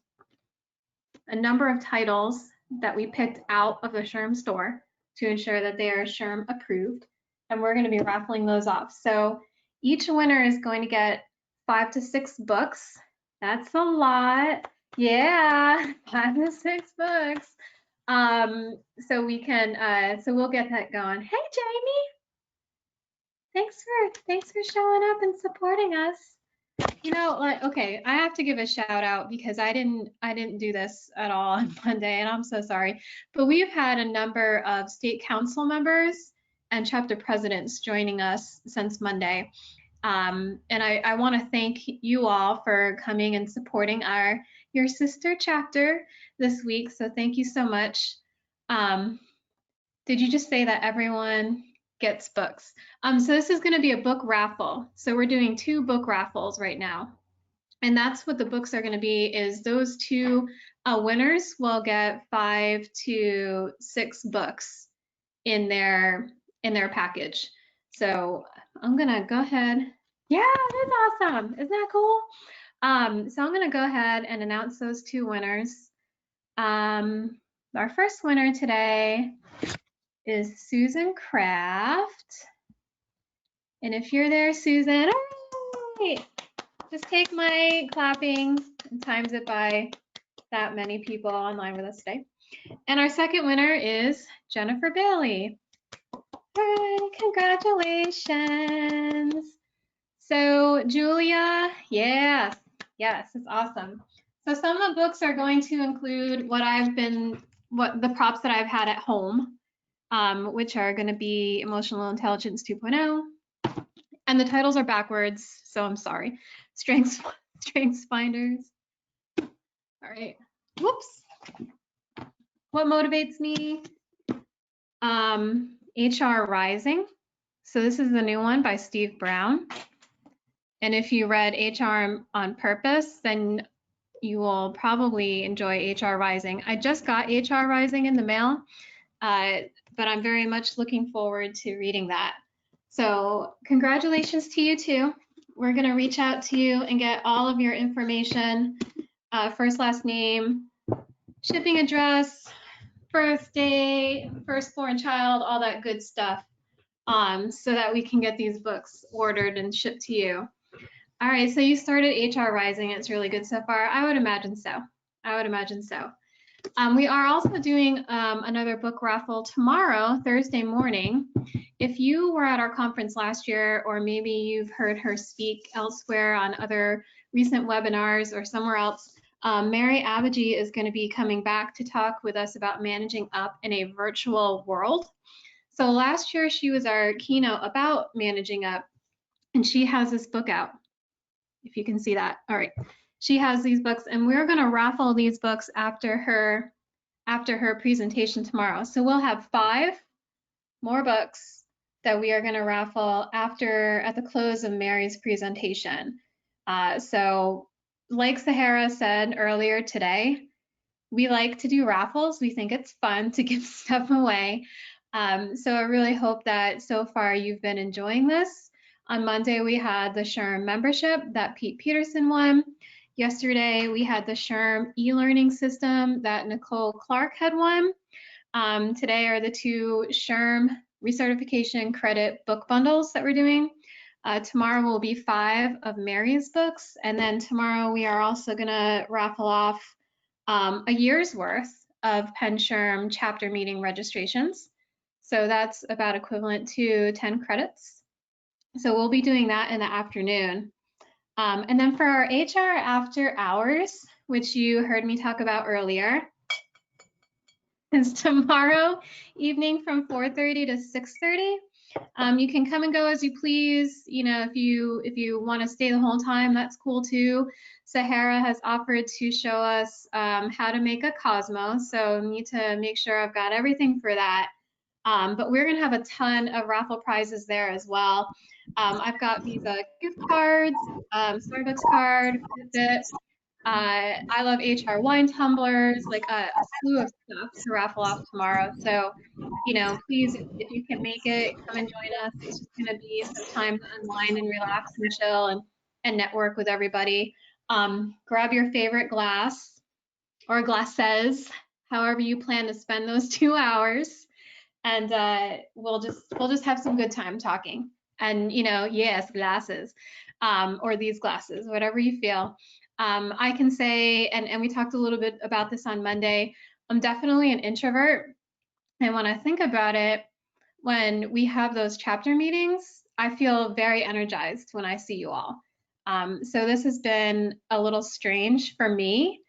a number of titles that we picked out of the SHRM store to ensure that they are SHRM approved, and we're going to be raffling those off. So each winner is going to get 5 to 6 books. That's a lot. Yeah, 5 to 6 books. So we can, so we'll get that going. Hey, Jamie. Thanks for showing up and supporting us. You know, like, okay, I have to give a shout out because I didn't do this at all on Monday, and I'm so sorry. But we've had a number of state council members and chapter presidents joining us since Monday. And I want to thank you all for coming and supporting your sister chapter this week. So thank you so much. Did you just say that everyone gets books? So this is going to be a book raffle. So we're doing 2 book raffles right now. And that's what the books are going to be, is those 2 winners will get 5 to 6 books in their package. So I'm going to go ahead. Yeah, that's awesome. Isn't that cool? So I'm going to go ahead and announce those 2 winners. Our first winner today is Susan Kraft. And if you're there, Susan, hooray! Just take my clapping and times it by that many people online with us today. And our second winner is Jennifer Bailey. Hooray, congratulations. So Julia, yes, it's awesome. So some of the books are going to include what the props that I've had at home. which are going to be Emotional Intelligence 2.0. And the titles are backwards, so I'm sorry. Strengths Finders. All right. Whoops. What motivates me? HR Rising. So this is the new one by Steve Brown. And if you read HR on Purpose, then you will probably enjoy HR Rising. I just got HR Rising in the mail, but I'm very much looking forward to reading that. So congratulations to you too. We're gonna reach out to you and get all of your information, first, last name, shipping address, birthday, firstborn child, all that good stuff, so that we can get these books ordered and shipped to you. All right, so you started HR Rising. It's really good so far. I would imagine so. I would imagine so. We are also doing another book raffle tomorrow, Thursday morning. If you were at our conference last year, or maybe you've heard her speak elsewhere on other recent webinars or somewhere else, Mary Abaji is going to be coming back to talk with us about managing up in a virtual world. So last year she was our keynote about managing up, and she has this book out. If you can see that. All right. She has these books, and we're going to raffle these books after her presentation tomorrow. So we'll have 5 more books that we are going to raffle at the close of Mary's presentation. So like Sahara said earlier today, we like to do raffles. We think it's fun to give stuff away. So I really hope that so far you've been enjoying this. On Monday, we had the PenSHRM membership that Pete Peterson won. Yesterday, we had the PenSHRM e-learning system that Nicole Clark had won. Today are the 2 PenSHRM recertification credit book bundles that we're doing. Tomorrow will be 5 of Mary's books. And then tomorrow, we are also going to raffle off a year's worth of PenSHRM chapter meeting registrations. So that's about equivalent to 10 credits. So we'll be doing that in the afternoon. And then for our HR after hours, which you heard me talk about earlier, is tomorrow evening from 4:30 to 6:30. You can come and go as you please. You know, if you want to stay the whole time, that's cool too. Sahara has offered to show us how to make a Cosmo, so I need to make sure I've got everything for that. But we're going to have a ton of raffle prizes there as well. I've got Visa gift cards, Starbucks card, I love HR wine tumblers, like a slew of stuff to raffle off tomorrow. So, you know, please, if you can make it, come and join us. It's just going to be some time to unwind and relax and chill and network with everybody. Grab your favorite glass or glasses, however you plan to spend those 2 hours. And we'll just have some good time talking. And, you know, yes, glasses, or these glasses, whatever you feel. I can say, and we talked a little bit about this on Monday, I'm definitely an introvert. And when I think about it, when we have those chapter meetings, I feel very energized when I see you all. So this has been a little strange for me,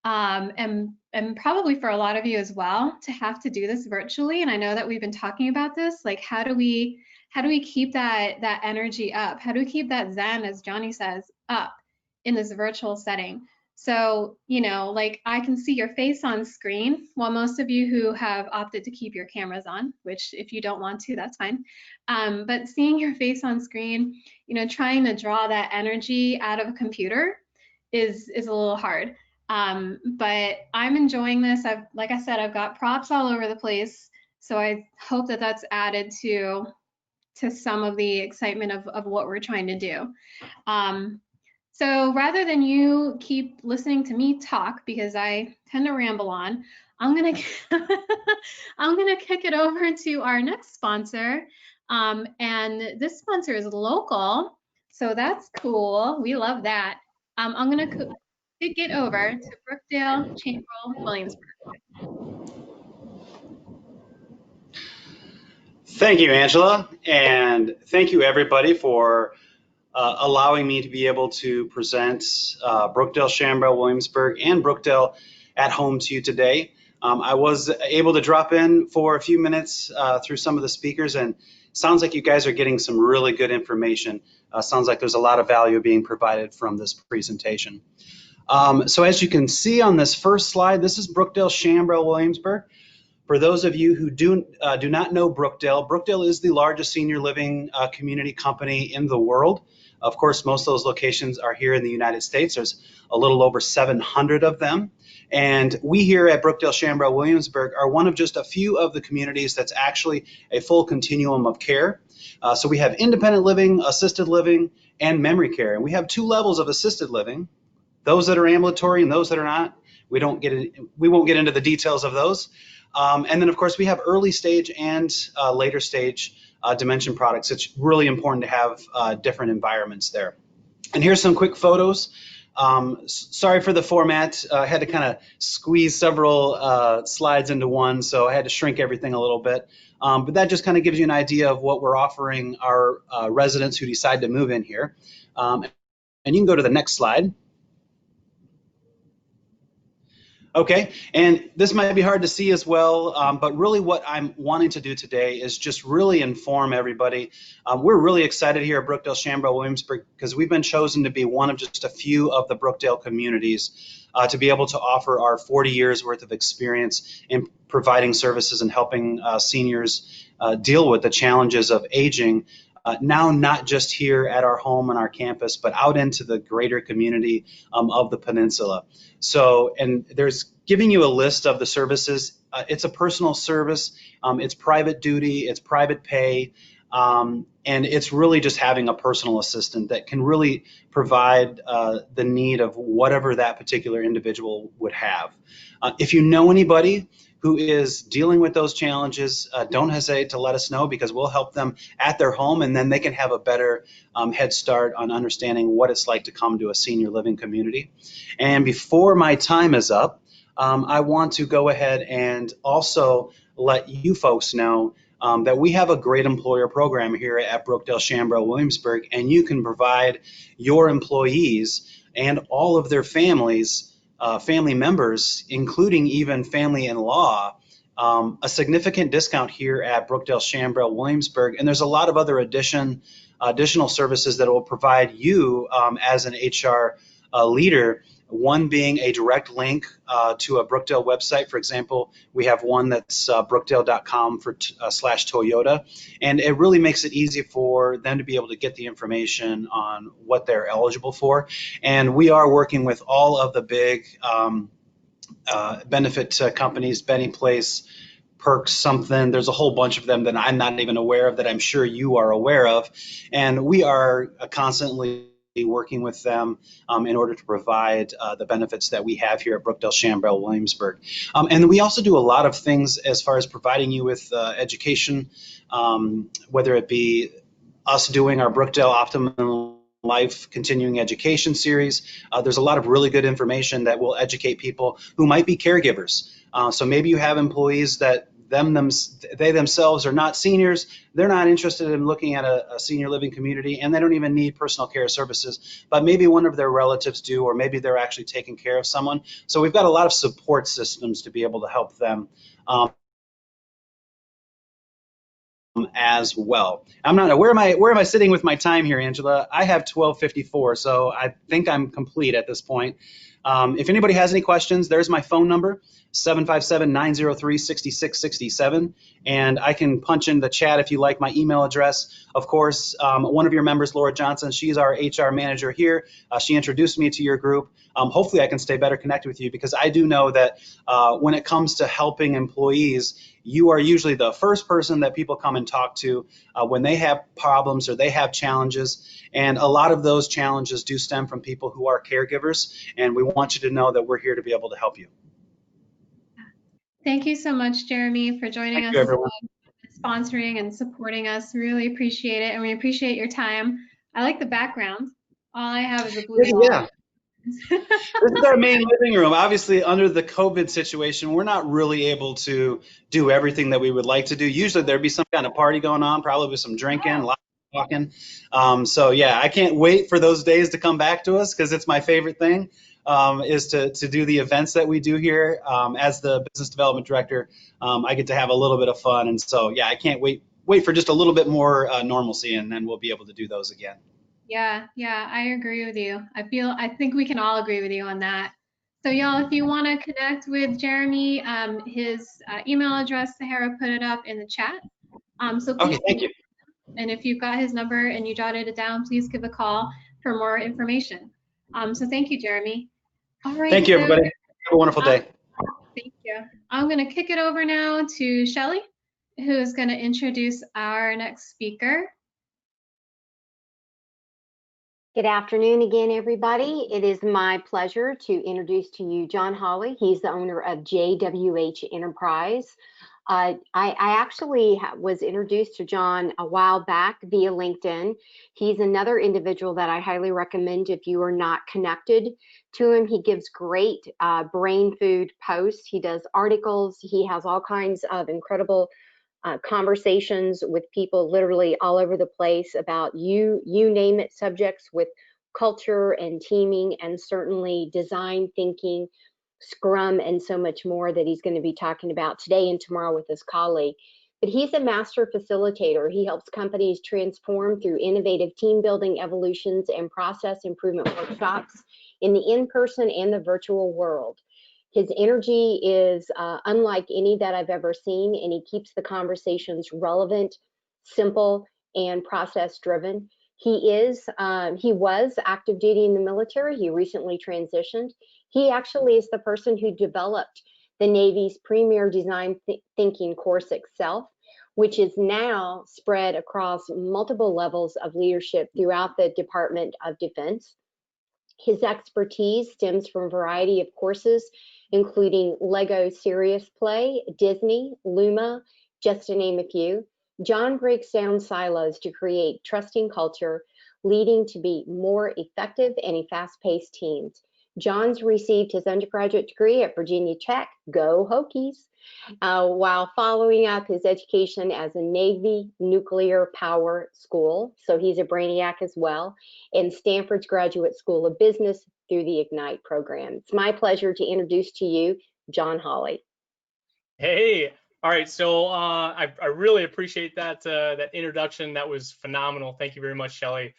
and probably for a lot of you as well, to have to do this virtually. And I know that we've been talking about this, like how do we keep that energy up? How do we keep that Zen, as Johnny says, up in this virtual setting? So, you know, like I can see your face on screen, while most of you who have opted to keep your cameras on, which if you don't want to, that's fine. But seeing your face on screen, you know, trying to draw that energy out of a computer is a little hard. But I'm enjoying this. Like I said, I've got props all over the place. So I hope that that's added to some of the excitement of what we're trying to do. So rather than you keep listening to me talk, because I tend to ramble on, I'm gonna kick it over to our next sponsor. And this sponsor is local, so that's cool. We love that. I'm gonna kick it over to Brookdale Chamberlain Williamsburg. Thank you, Angela, and thank you everybody for allowing me to be able to present Brookdale, Chamberlain, Williamsburg, and Brookdale at home to you today. I was able to drop in for a few minutes through some of the speakers, and sounds like you guys are getting some really good information. Sounds like there's a lot of value being provided from this presentation. So as you can see on this first slide, this is Brookdale Shambro Williamsburg. For those of you who do not know Brookdale, Brookdale is the largest senior living community company in the world. Of course, most of those locations are here in the United States. There's a little over 700 of them. And we here at Brookdale Shambro Williamsburg are one of just a few of the communities that's actually a full continuum of care. So we have independent living, assisted living, and memory care. And we have 2 levels of assisted living, those that are ambulatory and those that are not. We won't get into the details of those. And then, of course, we have early stage and later stage dementia products. It's really important to have different environments there. And here's some quick photos. Sorry for the format. I had to kind of squeeze several slides into one, so I had to shrink everything a little bit. But that just kind of gives you an idea of what we're offering our residents who decide to move in here. And you can go to the next slide. Okay, and this might be hard to see as well, but really what I'm wanting to do today is just really inform everybody. We're really excited here at Brookdale Shambro Williamsburg because we've been chosen to be one of just a few of the Brookdale communities to be able to offer our 40 years worth of experience in providing services and helping seniors deal with the challenges of aging. Now not just here at our home and our campus, but out into the greater community of the peninsula. So, and there's giving you a list of the services. It's a personal service, it's private duty, it's private pay, and it's really just having a personal assistant that can really provide the need of whatever that particular individual would have. If you know anybody who is dealing with those challenges, don't hesitate to let us know because we'll help them at their home and then they can have a better head start on understanding what it's like to come to a senior living community. And before my time is up, I want to go ahead and also let you folks know that we have a great employer program here at Brookdale Shambro Williamsburg, and you can provide your employees and all of their families family members, including even family-in-law, a significant discount here at Brookdale Shambro Williamsburg. And there's a lot of other additional services that will provide you as an HR leader, one being a direct link to a Brookdale website. For example, we have one that's brookdale.com/Toyota, and it really makes it easy for them to be able to get the information on what they're eligible for. And we are working with all of the big benefit companies, Benny Place, Perks something. There's a whole bunch of them that I'm not even aware of that I'm sure you are aware of. And we are constantly working with them in order to provide the benefits that we have here at Brookdale Shambro Williamsburg. And we also do a lot of things as far as providing you with education, whether it be us doing our Brookdale Optimum Life Continuing Education series. There's a lot of really good information that will educate people who might be caregivers. So maybe you have employees that they themselves are not seniors, they're not interested in looking at a senior living community, and they don't even need personal care services, but maybe one of their relatives do, or maybe they're actually taking care of someone. So we've got a lot of support systems to be able to help them as well. I'm not, where am I sitting with my time here, Angela? I have 12:54, so I think I'm complete at this point. If anybody has any questions, there's my phone number, 757-903-6667, and I can punch in the chat if you like my email address. Of course, one of your members, Laura Johnson, she's our HR manager here. She introduced me to your group. Hopefully I can stay better connected with you because I do know that when it comes to helping employees, you are usually the first person that people come and talk to when they have problems or they have challenges. And a lot of those challenges do stem from people who are caregivers. And we want you to know that we're here to be able to help you. Thank you so much, Jeremy, for joining Thank us, you, everyone. sponsoring and supporting us. Really appreciate it, and we appreciate your time. I like the background. All I have is a blue wall. Yeah. This is our main living room. Obviously, under the COVID situation, we're not really able to do everything that we would like to do. Usually there'd be some kind of party going on, probably with some drinking, lots talking. So yeah, I can't wait for those days to come back to us because it's my favorite thing is to do the events that we do here. As the business development director, I get to have a little bit of fun, and so yeah, I can't wait for just a little bit more normalcy, and then we'll be able to do those again. Yeah, I agree with you. I think we can all agree with you on that. So y'all, if you want to connect with Jeremy, his email address, Sahara put it up in the chat. So please, Okay, thank you. and if you've got his number and you jotted it down, please give a call for more information. So thank you, Jeremy. All right. Thank you, So, everybody. Have a wonderful day. thank you. I'm going to kick it over now to Shelly, who is going to introduce our next speaker. Good afternoon again, everybody. It is my pleasure to introduce to you John Hawley. He's the owner of JWH Enterprise. I actually was introduced to John a while back via LinkedIn. He's another individual that I highly recommend if you are not connected to him. He gives great brain food posts. He does articles. He has all kinds of incredible conversations with people literally all over the place about you name it subjects with culture and teaming and certainly design thinking, Scrum, and so much more that he's going to be talking about today and tomorrow with his colleague. But he's a master facilitator. He helps companies transform through innovative team building evolutions and process improvement workshops in the in-person and the virtual world. His energy is unlike any that I've ever seen, and he keeps the conversations relevant, simple, and process driven. He was active duty in the military. He recently transitioned. He actually is the person who developed the Navy's premier design thinking course itself, which is now spread across multiple levels of leadership throughout the Department of Defense. His expertise stems from a variety of courses, including Lego Serious Play, Disney, Luma, just to name a few. John breaks down silos to create trusting culture, leading to be more effective and fast-paced teams. John's received his undergraduate degree at Virginia Tech, go Hokies, while following up his education as a Navy nuclear power school. So he's a brainiac as well, and Stanford's Graduate School of Business through the Ignite program. It's my pleasure to introduce to you John Hawley. Hey, all right. So I really appreciate that that introduction. That was phenomenal. Thank you very much, Shelly.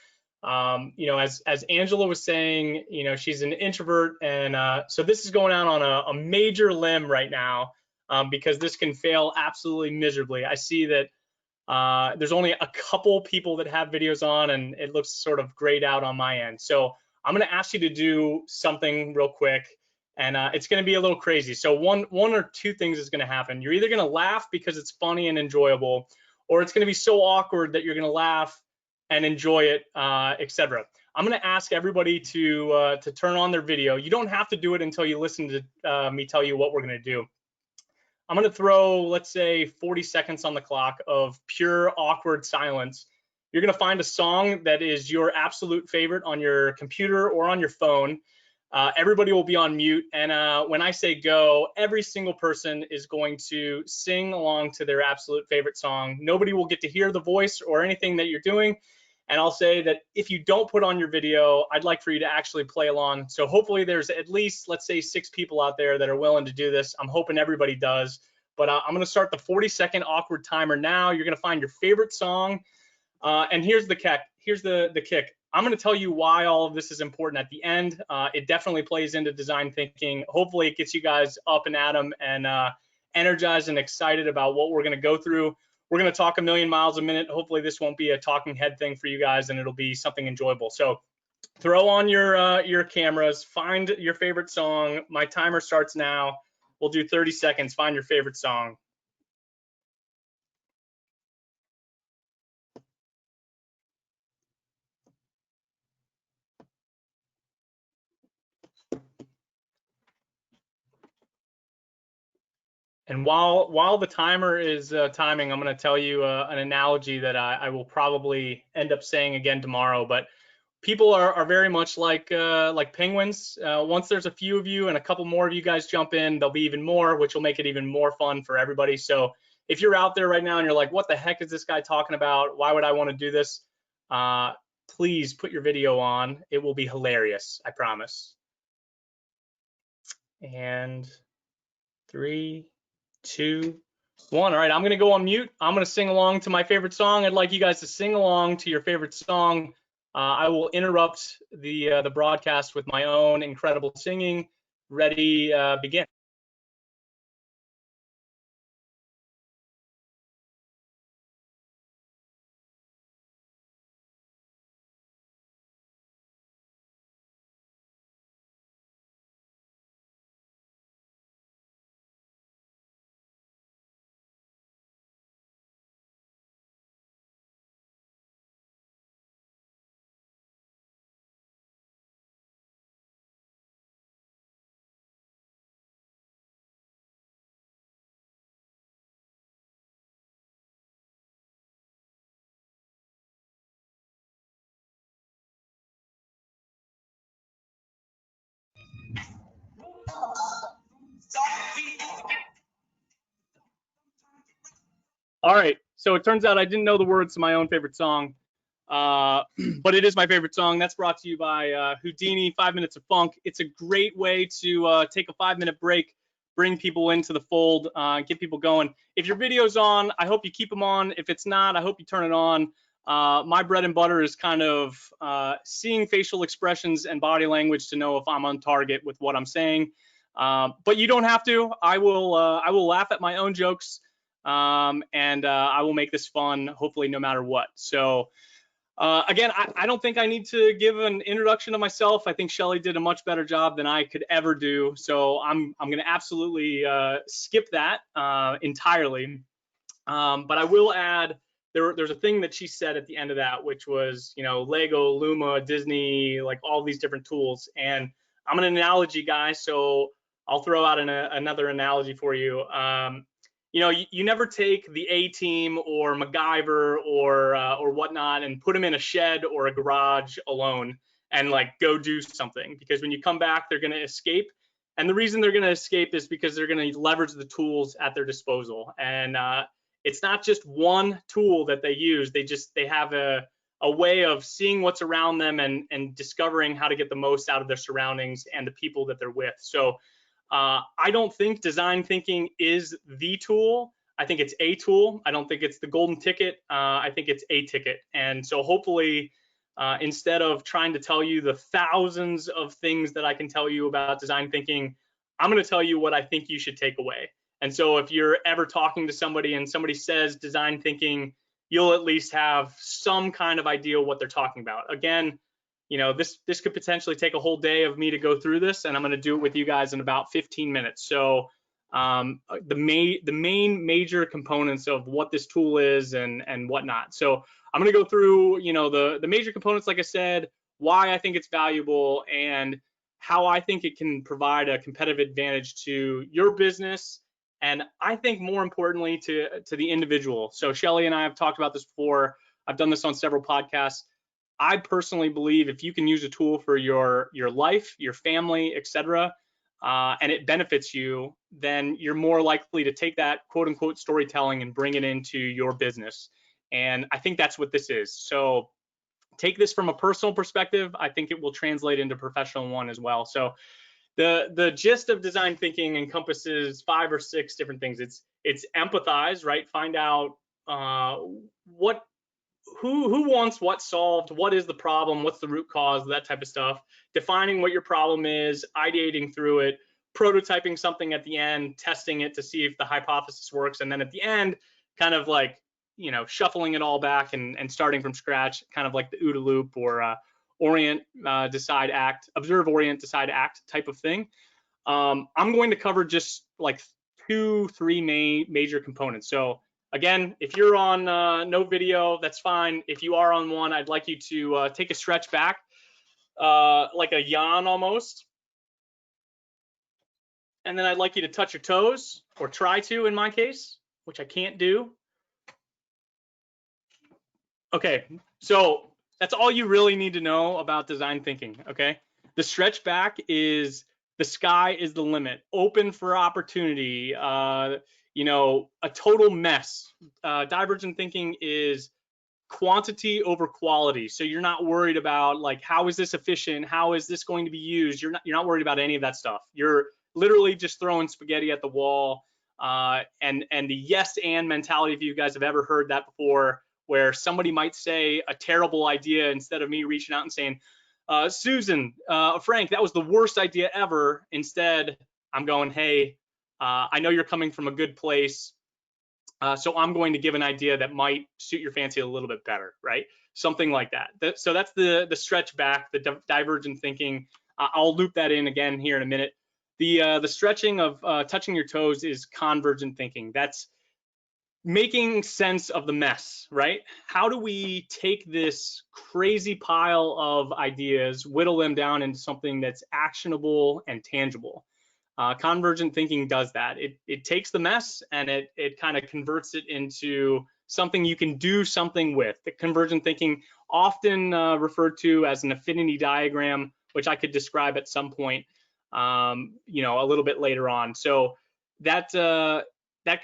You know, as Angela was saying, you know, she's an introvert, and so this is going out on a major limb right now because this can fail absolutely miserably. I see that there's only a couple people that have videos on, and it looks sort of grayed out on my end. So I'm going to ask you to do something real quick, and it's going to be a little crazy. So one or two things is going to happen. You're either going to laugh because it's funny and enjoyable, or it's going to be so awkward that you're going to laugh and enjoy it, etc. I'm going to ask everybody to turn on their video. You don't have to do it until you listen to me tell you what we're going to do. I'm going to throw, let's say, 40 seconds on the clock of pure awkward silence. You're going to find a song that is your absolute favorite on your computer or on your phone. Everybody will be on mute, and when I say go, every single person is going to sing along to their absolute favorite song. Nobody will get to hear the voice or anything that you're doing, and I'll say that if you don't put on your video, I'd like for you to actually play along. So hopefully there's at least, let's say, 6 people out there that are willing to do this. I'm hoping everybody does, but I'm going to start the 40-second awkward timer now. You're going to find your favorite song, and here's the kick. I'm going to tell you why all of this is important at the end. It definitely plays into design thinking. Hopefully it gets you guys up and at 'em and energized and excited about what we're going to go through. We're going to talk a million miles a minute. Hopefully this won't be a talking head thing for you guys, and it'll be something enjoyable. So throw on your cameras, find your favorite song. My timer starts now. We'll do 30 seconds. Find your favorite song. And while the timer is timing, I'm going to tell you an analogy that I will probably end up saying again tomorrow. But people are very much like penguins. Once there's a few of you and a couple more of you guys jump in, there'll be even more, which will make it even more fun for everybody. So if you're out there right now and you're like, what the heck is this guy talking about? Why would I want to do this? please put your video on. It will be hilarious, I promise. And 3, 2, 1. All right, I'm going to go on mute. I'm going to sing along to my favorite song. I'd like you guys to sing along to your favorite song. I will interrupt the broadcast with my own incredible singing. Ready, begin. All right, so it turns out I didn't know the words to my own favorite song, but it is my favorite song. That's brought to you by Houdini, 5 Minutes of Funk. It's a great way to take a 5-minute break, bring people into the fold, get people going. If your video's on, I hope you keep them on. If it's not, I hope you turn it on. My bread and butter is kind of seeing facial expressions and body language to know if I'm on target with what I'm saying. But you don't have to. I will laugh at my own jokes. And I will make this fun, hopefully, no matter what. So again, I don't think I need to give an introduction to myself. I think Shelly did a much better job than I could ever do. So I'm going to absolutely skip that entirely. But I will add, there's a thing that she said at the end of that, which was, you know, Lego, Luma, Disney, like all these different tools. And I'm an analogy guy, so I'll throw out another analogy for you. You know, you never take the A-Team or MacGyver or whatnot and put them in a shed or a garage alone and like go do something, because when you come back, they're going to escape. And the reason they're going to escape is because they're going to leverage the tools at their disposal. And it's not just one tool that they use. They have a way of seeing what's around them and discovering how to get the most out of their surroundings and the people that they're with. So I don't think design thinking is the tool. I think it's a tool. I don't think it's the golden ticket. I think it's a ticket. And so hopefully, instead of trying to tell you the thousands of things that I can tell you about design thinking, I'm going to tell you what I think you should take away. And so if you're ever talking to somebody and somebody says design thinking, you'll at least have some kind of idea what they're talking about. Again, you know, this could potentially take a whole day of me to go through this, and I'm going to do it with you guys in about 15 minutes. So the main major components of what this tool is and whatnot. So I'm going to go through, you know, the major components, like I said, why I think it's valuable, and how I think it can provide a competitive advantage to your business, and I think more importantly to the individual. So Shelly and I have talked about this before. I've done this on several podcasts. I personally believe if you can use a tool for your life, your family, etc., and it benefits you, then you're more likely to take that quote unquote storytelling and bring it into your business. And I think that's what this is. So take this from a personal perspective. I think it will translate into professional one as well. So the gist of design thinking encompasses 5 or 6 different things. It's empathize, right? Find out who wants what solved, what is the problem, what's the root cause, that type of stuff, defining what your problem is, ideating through it, prototyping something at the end, testing it to see if the hypothesis works, and then at the end, kind of like, you know, shuffling it all back and starting from scratch, kind of like the OODA loop or orient, decide, act, observe, orient, decide, act type of thing. I'm going to cover just like 2-3 major components. So again, if you're on no video, that's fine. If you are on one, I'd like you to take a stretch back, like a yawn almost. And then I'd like you to touch your toes, or try to in my case, which I can't do. Okay, so that's all you really need to know about design thinking, okay? The stretch back is the sky is the limit, open for opportunity, you know, a total mess. Divergent thinking is quantity over quality. So you're not worried about like, how is this efficient? How is this going to be used? You're not worried about any of that stuff. You're literally just throwing spaghetti at the wall. And the yes and mentality, if you guys have ever heard that before, where somebody might say a terrible idea, instead of me reaching out and saying, Susan, Frank, that was the worst idea ever. Instead, I'm going, hey, I know you're coming from a good place. So I'm going to give an idea that might suit your fancy a little bit better, right? Something like that. So that's the stretch back, the divergent thinking. I'll loop that in again here in a minute. The stretching of touching your toes is convergent thinking. That's making sense of the mess, right? How do we take this crazy pile of ideas, whittle them down into something that's actionable and tangible? Convergent thinking does that. It takes the mess and it kind of converts it into something you can do something with. The convergent thinking, often referred to as an affinity diagram, which I could describe at some point, a little bit later on. So that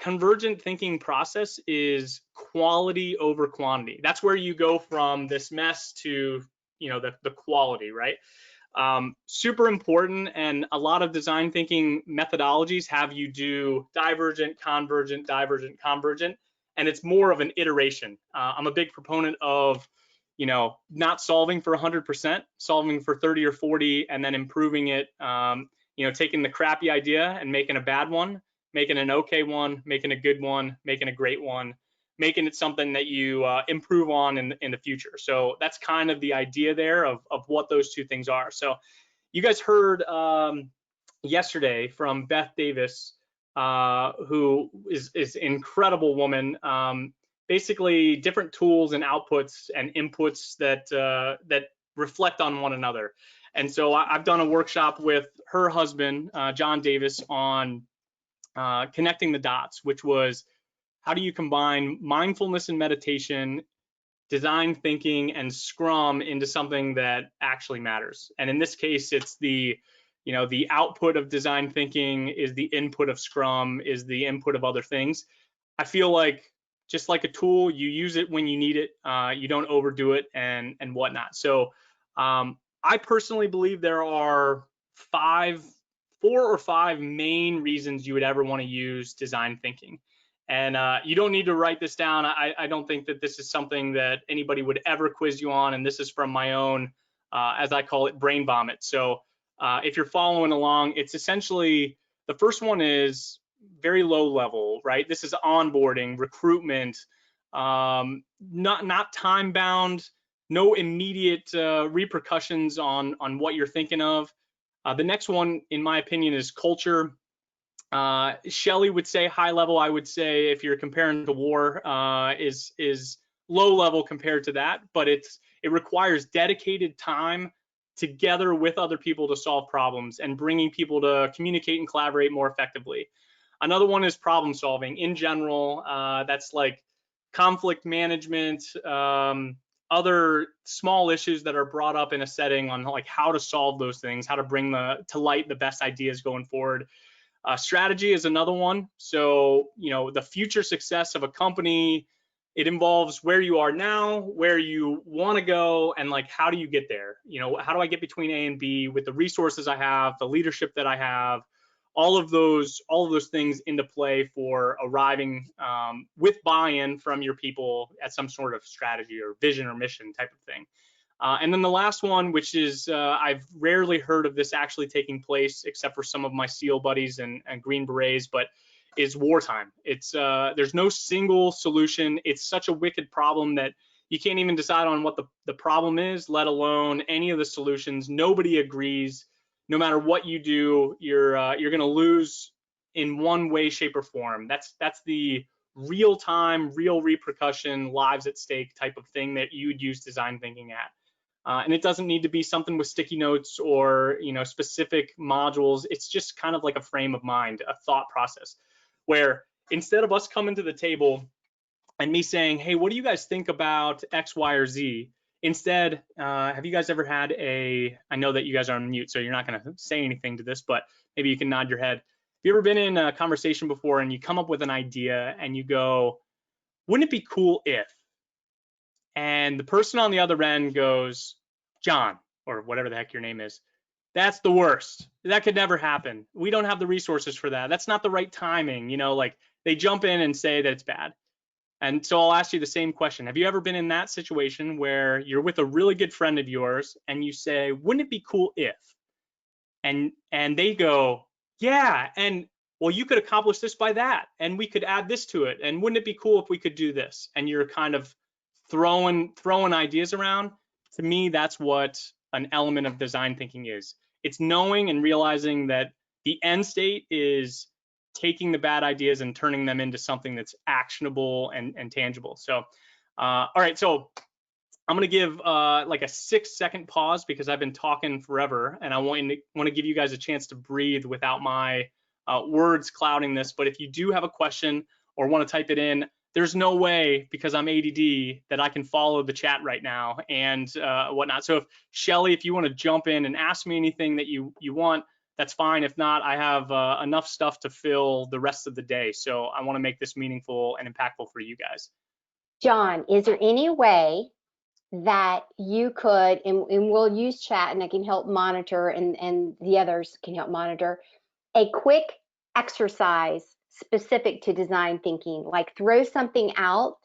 convergent thinking process is quality over quantity. That's where you go from this mess to the quality, right? Super important, and a lot of design thinking methodologies have you do divergent, convergent, divergent, convergent, and it's more of an iteration. I'm a big proponent of not solving for 100%, solving for 30 or 40, and then improving it. Taking the crappy idea and making a bad one, making an okay one, making a good one, making a great one, making it something that you improve on in the future. So that's kind of the idea there of what those two things are. So you guys heard yesterday from Beth Davis, who is an incredible woman. Basically, different tools and outputs and inputs that reflect on one another. And so I've done a workshop with her husband, John Davis, on connecting the dots, which was, how do you combine mindfulness and meditation, design thinking, and Scrum into something that actually matters? And in this case, it's the output of design thinking is the input of Scrum, is the input of other things. I feel like, just like a tool, you use it when you need it. You don't overdo it and whatnot. So I personally believe there are 4 or 5 main reasons you would ever want to use design thinking. And you don't need to write this down. I don't think that this is something that anybody would ever quiz you on. And this is from my own, as I call it, brain vomit. So if you're following along, it's essentially, the first one is very low level, right? This is onboarding, recruitment, not time bound, no immediate repercussions on what you're thinking of. The next one, in my opinion, is culture. Shelley would say high level. I would say, if you're comparing to war, is low level compared to that, but it requires dedicated time together with other people to solve problems and bringing people to communicate and collaborate more effectively. Another one is problem solving in general. That's like conflict management, other small issues that are brought up in a setting on like how to solve those things, how to bring to light the best ideas going forward. Strategy is another one. So, the future success of a company, it involves where you are now, where you want to go, and like, how do you get there? How do I get between A and B with the resources I have, the leadership that I have, all of those things into play for arriving with buy-in from your people at some sort of strategy or vision or mission type of thing. And then the last one, which is, I've rarely heard of this actually taking place, except for some of my SEAL buddies and Green Berets, but is wartime. It's there's no single solution. It's such a wicked problem that you can't even decide on what the problem is, let alone any of the solutions. Nobody agrees. No matter what you do, you're going to lose in one way, shape, or form. That's the real-time, real repercussion, lives at stake type of thing that you'd use design thinking at. And it doesn't need to be something with sticky notes or specific modules. It's just kind of like a frame of mind, a thought process, where instead of us coming to the table and me saying, hey, what do you guys think about X, Y, or Z? Instead, have you guys ever had I know that you guys are on mute, so you're not going to say anything to this, but maybe you can nod your head. Have you ever been in a conversation before and you come up with an idea and you go, wouldn't it be cool if? and the person on the other end goes, John, or whatever the heck your name is, that's the worst. That could never happen. We don't have the resources for that. That's not the right timing. You know, like they jump in and say that it's bad. And so I'll ask you the same question. Have you ever been in that situation where you're with a really good friend of yours and you say, wouldn't it be cool if? And they go, yeah, and well, you could accomplish this by that, and we could add this to it, and wouldn't it be cool if we could do this? And you're kind of throwing ideas around. To me, that's what an element of design thinking is. It's knowing and realizing that the end state is taking the bad ideas and turning them into something that's actionable and tangible. So, all right, so I'm gonna give like a 6-second pause because I've been talking forever, and I want to give you guys a chance to breathe without my words clouding this. But if you do have a question or want to type it in, there's no way, because I'm ADD, that I can follow the chat right now and whatnot. So if Shelly, if you want to jump in and ask me anything that you want, that's fine. If not, I have enough stuff to fill the rest of the day. So I want to make this meaningful and impactful for you guys. John, is there any way that you could, and we'll use chat and I can help monitor and the others can help monitor, a quick exercise specific to design thinking, like throw something out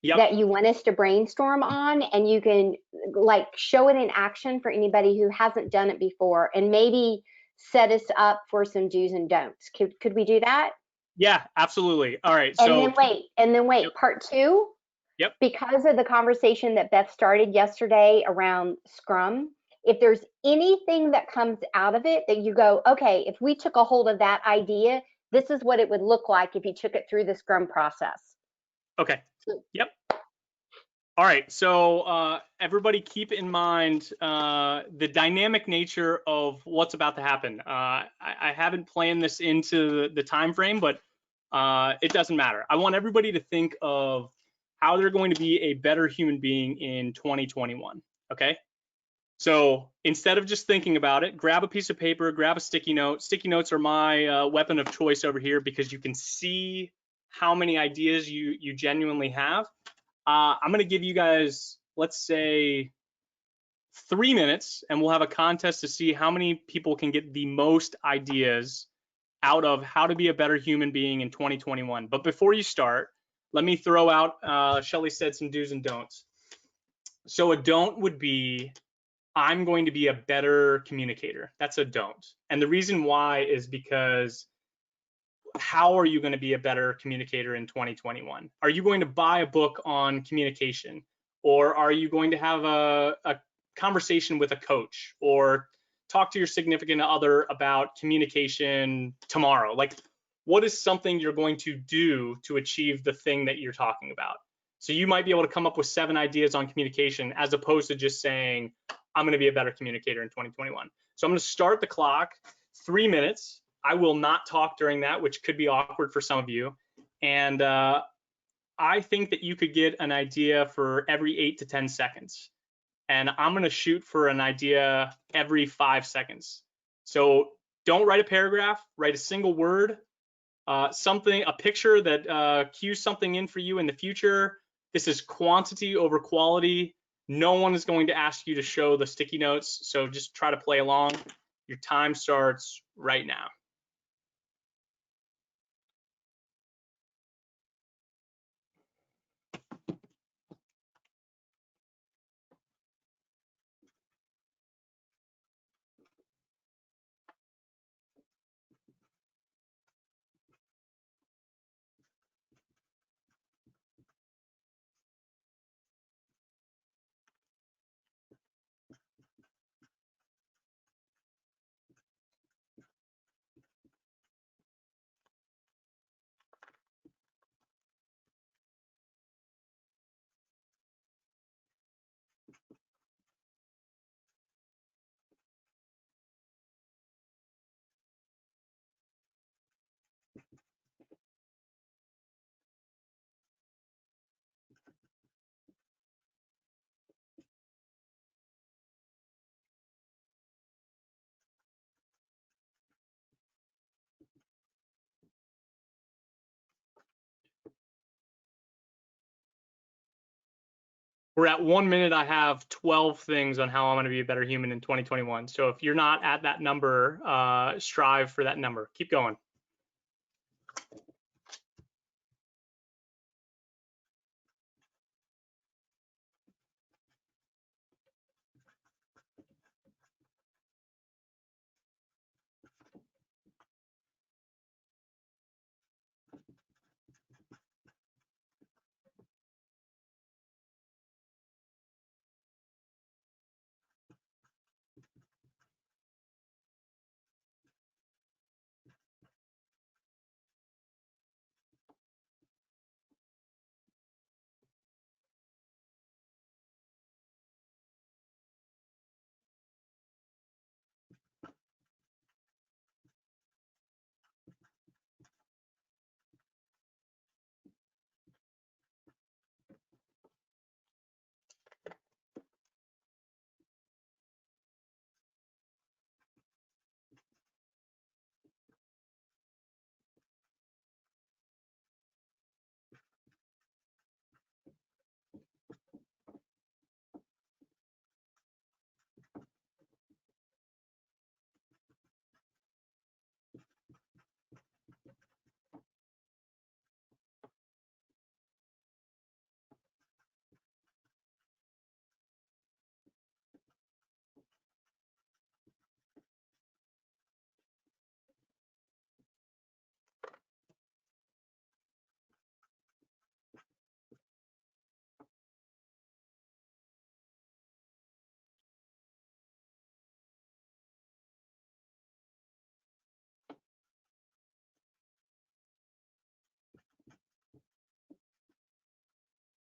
that you want us to brainstorm on, and you can like show it in action for anybody who hasn't done it before, and maybe set us up for some do's and don'ts. Could we do that? Yeah, absolutely. All right. And So then wait, part two. Yep. Because of the conversation that Beth started yesterday around Scrum, if there's anything that comes out of it that you go, okay, if we took a hold of that idea, this is what it would look like if you took it through the Scrum process. Okay. Yep. All right. So everybody keep in mind the dynamic nature of what's about to happen. I haven't planned this into the time frame, but it doesn't matter. I want everybody to think of how they're going to be a better human being in 2021. Okay. So instead of just thinking about it, grab a piece of paper, grab a sticky note. Sticky notes are my weapon of choice over here because you can see how many ideas you genuinely have. I'm going to give you guys, let's say, 3 minutes, and we'll have a contest to see how many people can get the most ideas out of how to be a better human being in 2021. But before you start, let me throw out, Shelly said some do's and don'ts. So a don't would be, I'm going to be a better communicator. That's a don't. And the reason why is because how are you going to be a better communicator in 2021? Are you going to buy a book on communication? Or are you going to have a conversation with a coach or talk to your significant other about communication tomorrow? Like, what is something you're going to do to achieve the thing that you're talking about? So you might be able to come up with 7 ideas on communication as opposed to just saying, I'm going to be a better communicator in 2021. So I'm going to start the clock, 3 minutes. I will not talk during that, which could be awkward for some of you. And I think that you could get an idea for every 8 to 10 seconds. And I'm going to shoot for an idea every 5 seconds. So don't write a paragraph, write a single word, a picture that cues something in for you in the future. This is quantity over quality. No one is going to ask you to show the sticky notes, so just try to play along. Your time starts right now. We're at 1 minute. I have 12 things on how I'm going to be a better human in 2021. So if you're not at that number, strive for that number. Keep going.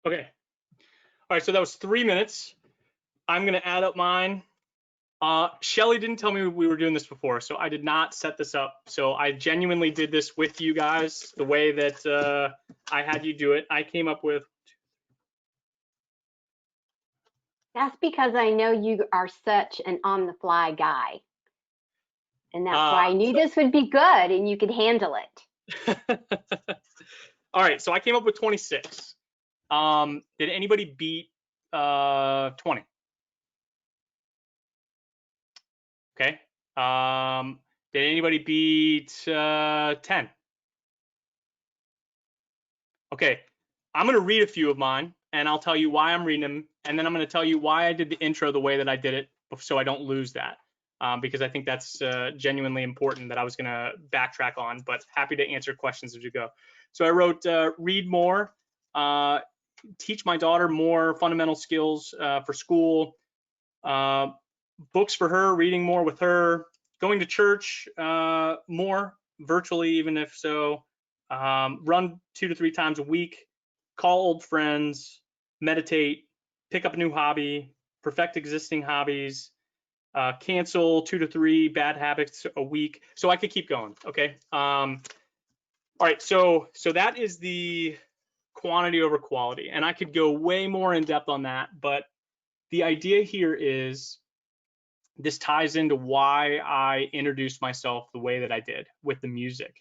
Okay. All right. So that was 3 minutes. I'm going to add up mine. Shelly didn't tell me we were doing this before, so I did not set this up. So I genuinely did this with you guys the way that I had you do it. I came up with. That's because I know you are such an on-the-fly guy. And that's why I knew this would be good and you could handle it. All right, so I came up with 26. Did anybody beat 20? Okay. Did anybody beat 10? Okay, I'm going to read a few of mine, and I'll tell you why I'm reading them, and then I'm going to tell you why I did the intro the way that I did it, so I don't lose that, because I think that's genuinely important that I was going to backtrack on, but happy to answer questions as you go. So I wrote read more, teach my daughter more fundamental skills for school, books for her, reading more with her, going to church more, virtually even if so, run 2 to 3 times a week, call old friends, meditate, pick up a new hobby, perfect existing hobbies, cancel 2 to 3 bad habits a week. So I could keep going. Okay. All right. So that is the quantity over quality, and I could go way more in depth on that, but the idea here is this ties into why I introduced myself the way that I did with the music.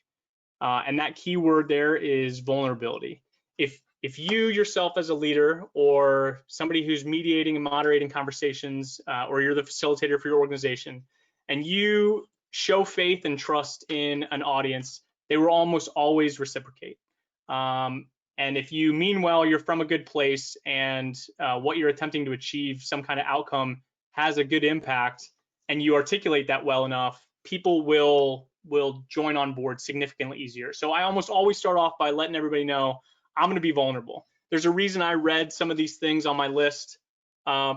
And that key word there is vulnerability. If you yourself as a leader or somebody who's mediating and moderating conversations, or you're the facilitator for your organization, and you show faith and trust in an audience, they will almost always reciprocate. And if you mean well, you're from a good place, and what you're attempting to achieve, some kind of outcome, has a good impact, and you articulate that well enough, people will join on board significantly easier. So I almost always start off by letting everybody know I'm going to be vulnerable. There's a reason I read some of these things on my list,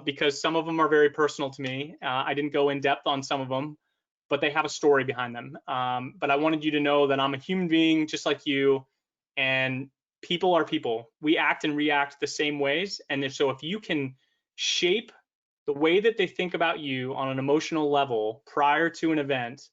because some of them are very personal to me. I didn't go in depth on some of them, but they have a story behind them. But I wanted you to know that I'm a human being just like you, and people are people. We act and react the same ways. And so if you can shape the way that they think about you on an emotional level prior to an event,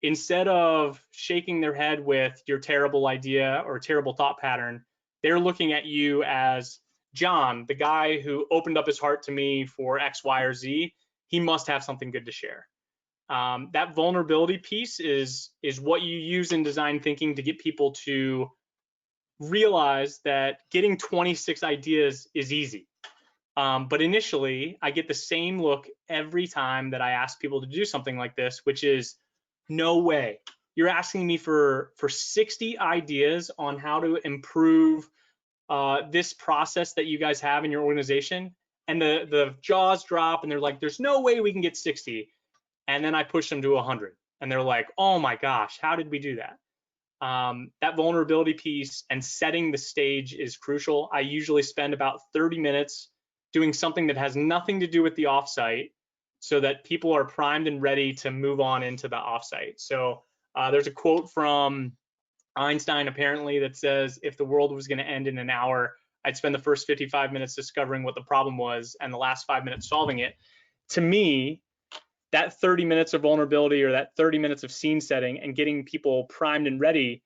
instead of shaking their head with your terrible idea or terrible thought pattern, they're looking at you as John, the guy who opened up his heart to me for X, Y, or Z. He must have something good to share. That vulnerability piece is what you use in design thinking to get people to realize that getting 26 ideas is easy. But initially, I get the same look every time that I ask people to do something like this, which is, no way. You're asking me for 60 ideas on how to improve this process that you guys have in your organization. And the jaws drop and they're like, there's no way we can get 60. And then I push them to 100. And they're like, oh my gosh, how did we do that? That vulnerability piece and setting the stage is crucial. I usually spend about 30 minutes doing something that has nothing to do with the offsite so that people are primed and ready to move on into the offsite. So there's a quote from Einstein apparently that says, if the world was going to end in an hour, I'd spend the first 55 minutes discovering what the problem was and the last 5 minutes solving it. To me, that 30 minutes of vulnerability or that 30 minutes of scene setting and getting people primed and ready,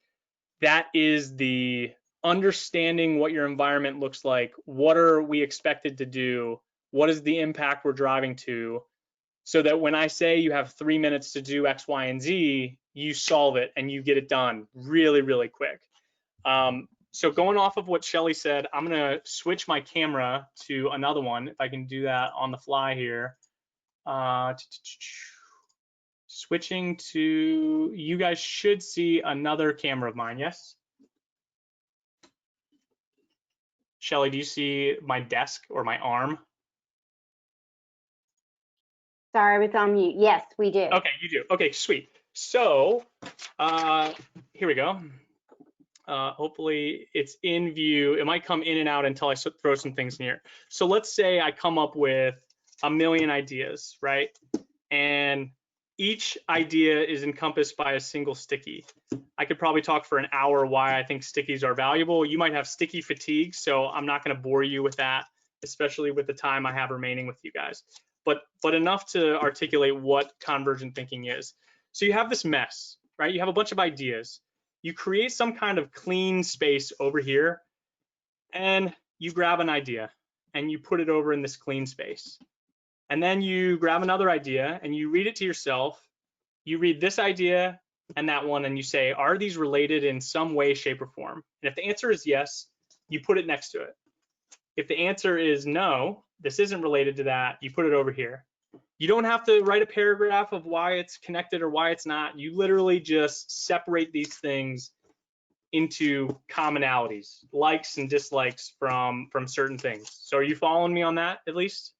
that is the understanding what your environment looks like. What are we expected to do? What is the impact we're driving to? So that when I say you have 3 minutes to do X, Y, and Z, you solve it and you get it done really, really quick. So going off of what Shelly said, I'm gonna switch my camera to another one, if I can do that on the fly here. Switching to, you guys should see another camera of mine, yes? Shelly, do you see my desk or my arm? Sorry, I was on mute. Yes, we do. Okay, you do. Okay, sweet. So here we go. Hopefully it's in view. It might come in and out until I throw some things in here. So let's say I come up with a million ideas, right? And each idea is encompassed by a single sticky. I could probably talk for an hour why I think stickies are valuable. You might have sticky fatigue, so I'm not going to bore you with that, especially with the time I have remaining with you guys. But enough to articulate what convergent thinking is. So you have this mess, right? You have a bunch of ideas. You create some kind of clean space over here, and you grab an idea and you put it over in this clean space. And then you grab another idea and you read it to yourself. You read this idea and that one, and you say, are these related in some way, shape, or form? And if the answer is yes, you put it next to it. If the answer is no, this isn't related to that, you put it over here. You don't have to write a paragraph of why it's connected or why it's not. You literally just separate these things into commonalities, likes and dislikes from certain things. So are you following me on that at least?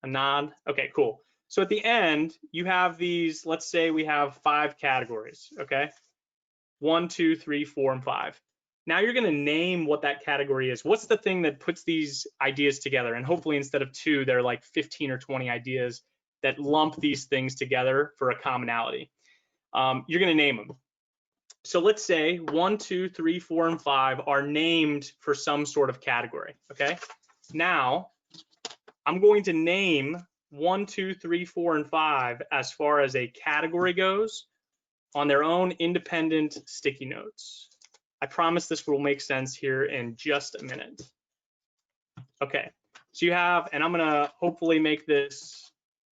A nod? Okay, cool. So at the end, you have these, let's say we have 5 categories, okay? 1, 2, 3, 4, and 5. Now you're gonna name what that category is. What's the thing that puts these ideas together? And hopefully instead of 2, there are like 15 or 20 ideas that lump these things together for a commonality. You're gonna name them. So let's say 1, 2, 3, 4, and 5 are named for some sort of category, okay? Now, I'm going to name 1, 2, 3, 4, and 5 as far as a category goes on their own independent sticky notes. I promise this will make sense here in just a minute. Okay, so you have, and I'm gonna hopefully make this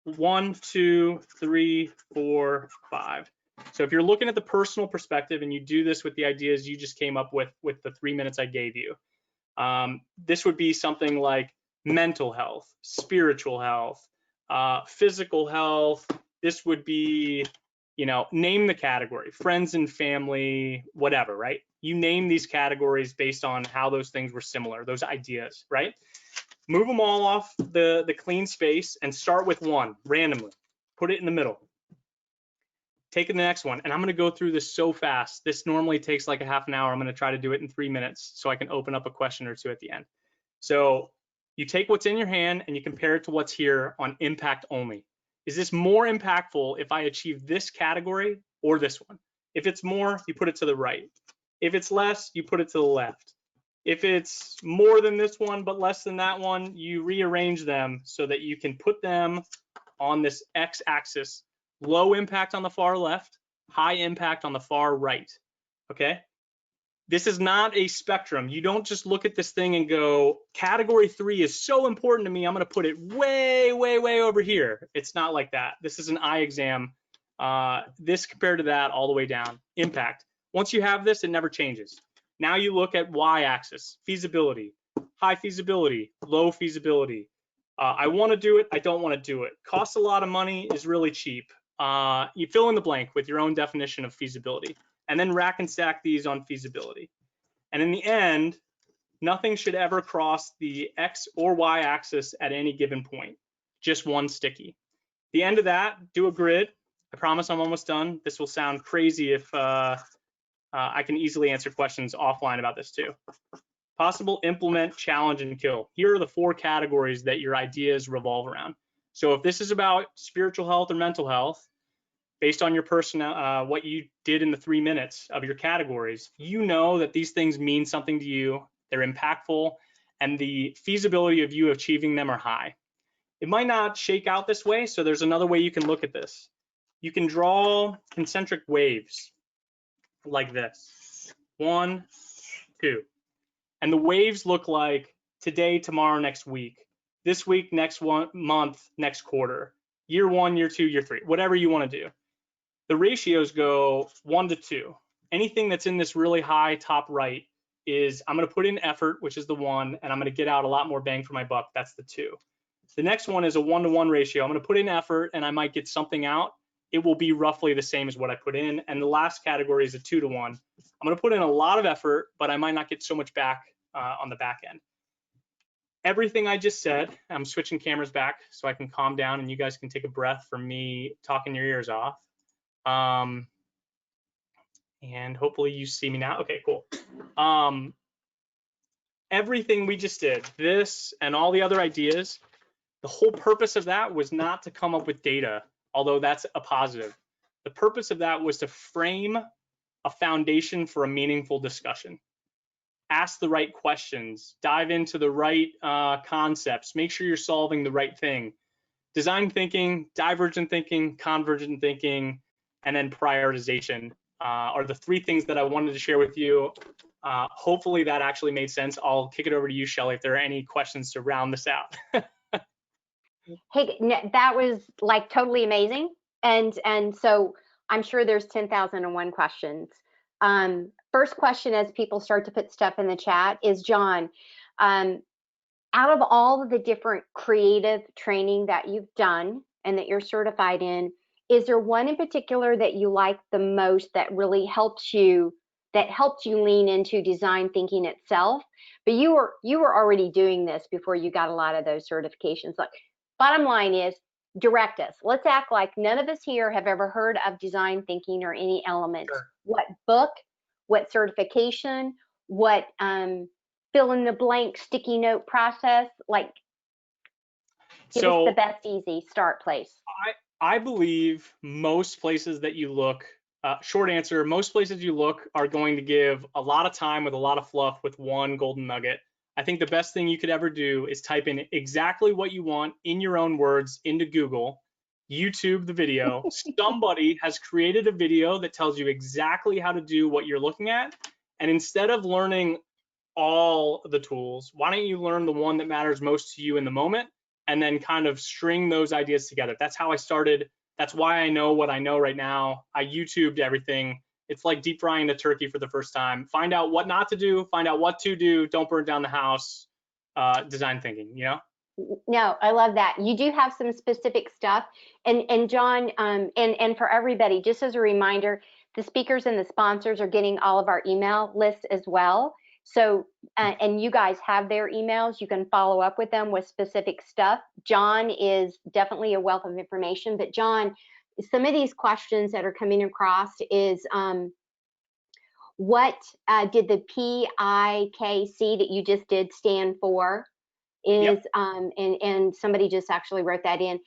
1, 2, 3, 4, 5. So if you're looking at the personal perspective and you do this with the ideas you just came up with the 3 minutes I gave you, this would be something like mental health, spiritual health, physical health. This would be, you know, name the category, friends and family, whatever, right? You name these categories based on how those things were similar, those ideas, right? Move them all off the clean space and start with one randomly. Put it in the middle. Take the next one, and I'm gonna go through this so fast. This normally takes like a half an hour. I'm gonna try to do it in 3 minutes so I can open up a question or two at the end. So you take what's in your hand and you compare it to what's here on impact only. Is this more impactful if I achieve this category or this one? If it's more, you put it to the right. If it's less, you put it to the left. If it's more than this one but less than that one, you rearrange them so that you can put them on this x-axis. Low impact on the far left, high impact on the far right, okay? This is not a spectrum. You don't just look at this thing and go, category 3 is so important to me, I'm gonna put it way, way, way over here. It's not like that. This is an eye exam. This compared to that all the way down. Impact. Once you have this, it never changes. Now you look at y-axis, feasibility. high feasibility, low feasibility. I want to do it, I don't want to do it. Costs a lot of money, is really cheap. You fill in the blank with your own definition of feasibility, and then rack and stack these on feasibility. And in the end, nothing should ever cross the X or Y axis at any given point, just one sticky. At the end of that, do a grid. I promise I'm almost done. This will sound crazy if I can easily answer questions offline about this too. Possible, implement, challenge, and kill. Here are the 4 categories that your ideas revolve around. So if this is about spiritual health or mental health, based on your what you did in the 3 minutes of your categories, you know that these things mean something to you, they're impactful, and the feasibility of you achieving them are high. It might not shake out this way, so there's another way you can look at this. You can draw concentric waves like this. 1, 2. And the waves look like today, tomorrow, next week, this week, next month, next quarter, year 1, year 2, year 3, whatever you want to do. The ratios go 1 to 2. Anything that's in this really high top right is I'm going to put in effort, which is the 1, and I'm going to get out a lot more bang for my buck. That's the 2. The next one is a 1-to-1 ratio. I'm going to put in effort and I might get something out. It will be roughly the same as what I put in. And the last category is a 2-to-1. I'm going to put in a lot of effort, but I might not get so much back on the back end. Everything I just said, I'm switching cameras back so I can calm down and you guys can take a breath from me talking your ears off. And hopefully you see me now. Okay, cool. Everything we just did, this and all the other ideas, the whole purpose of that was not to come up with data, although that's a positive. The purpose of that was to frame a foundation for a meaningful discussion. Ask the right questions, dive into the right concepts, make sure you're solving the right thing. Design thinking, divergent thinking, convergent thinking, and then prioritization are the 3 things that I wanted to share with you. Hopefully that actually made sense. I'll kick it over to you, Shelly, if there are any questions to round this out. Hey, that was like totally amazing. And so I'm sure there's 10,001 questions. First question as people start to put stuff in the chat is, John, out of all of the different creative training that you've done and that you're certified in, is there one in particular that you like the most that really helped you lean into design thinking itself? But you were already doing this before you got a lot of those certifications. Like, bottom line is, direct us. Let's act like none of us here have ever heard of design thinking or any elements. Sure. What book, what certification, what fill in the blank sticky note process, like give us the best easy start place. I believe most places that you look, short answer, most places you look are going to give a lot of time with a lot of fluff with one golden nugget. I think the best thing you could ever do is type in exactly what you want in your own words into Google, YouTube the video. Somebody has created a video that tells you exactly how to do what you're looking at. And instead of learning all the tools, why don't you learn the one that matters most to you in the moment and then kind of string those ideas together. That's how I started. That's why I know what I know right now. I YouTubed everything. It's like deep frying a turkey for the first time. Find out what not to do, find out what to do, don't burn down the house, design thinking, you know? No, I love that. You do have some specific stuff. And John, and for everybody, just as a reminder, the speakers and the sponsors are getting all of our email lists as well. So, and you guys have their emails. You can follow up with them with specific stuff. John is definitely a wealth of information. But John, some of these questions that are coming across is, what did the PIKC that you just did stand for? Is yep. And somebody just actually wrote that in.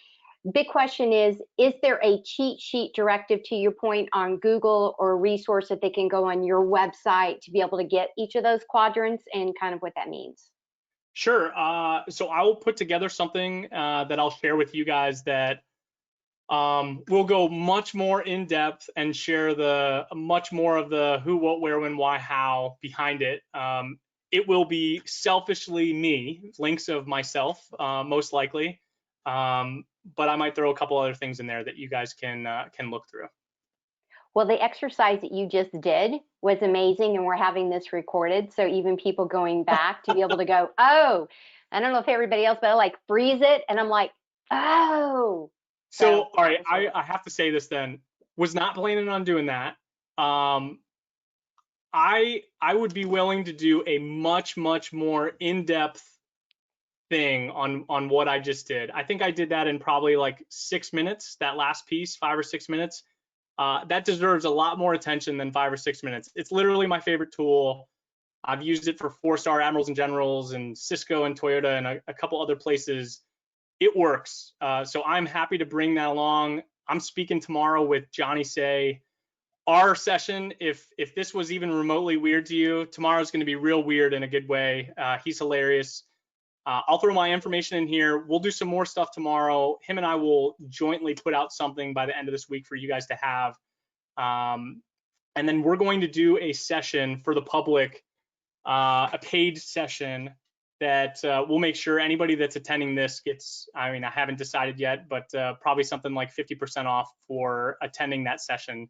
Big question is there a cheat sheet directive, to your point, on Google or a resource that they can go on your website to be able to get each of those quadrants and kind of what that means? Sure. So I will put together something that I'll share with you guys that will go much more in depth and share the much more of the who, what, where, when, why, how behind it. It will be selfishly me, links of myself, most likely. But I might throw a couple other things in there that you guys can look through. Well, the exercise that you just did was amazing, and we're having this recorded. So even people going back to be able to go, oh, I don't know if everybody else, but I like freeze it. And I'm like, oh. So, all right, I have to say this then. Was not planning on doing that. I would be willing to do a much more in-depth thing on what I just did. I think I did that in probably like 6 minutes, that last piece, 5 or 6 minutes. That deserves a lot more attention than 5 or 6 minutes. It's literally my favorite tool. I've used it for 4-star admirals and generals and Cisco and Toyota and a couple other places. It works. So I'm happy to bring that along. I'm speaking tomorrow with Johnny Say. Our session, if this was even remotely weird to you, tomorrow's going to be real weird in a good way. He's hilarious. I'll throw my information in here. We'll do some more stuff tomorrow. Him and I will jointly put out something by the end of this week for you guys to have. And then we're going to do a session for the public, a paid session that we'll make sure anybody that's attending this gets, I mean, I haven't decided yet, but probably something like 50% off for attending that session,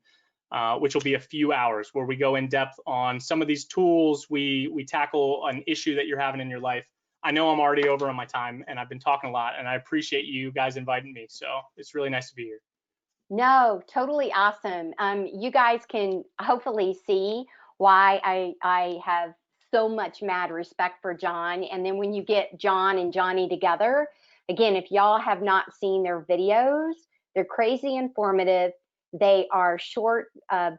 which will be a few hours where we go in depth on some of these tools. We tackle an issue that you're having in your life. I know I'm already over on my time and I've been talking a lot, and I appreciate you guys inviting me. So it's really nice to be here. No, totally awesome. You guys can hopefully see why I have so much mad respect for John. And then when you get John and Johnny together, again, if y'all have not seen their videos, they're crazy informative. They are short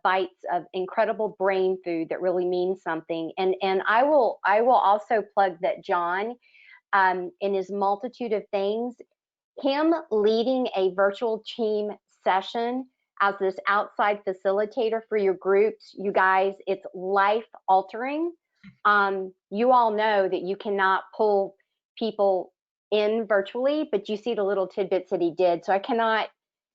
bites of incredible brain food that really means something. And I will also plug that John, in his multitude of things, him leading a virtual team session as this outside facilitator for your groups, you guys, it's life altering. You all know that you cannot pull people in virtually, but you see the little tidbits that he did. So I cannot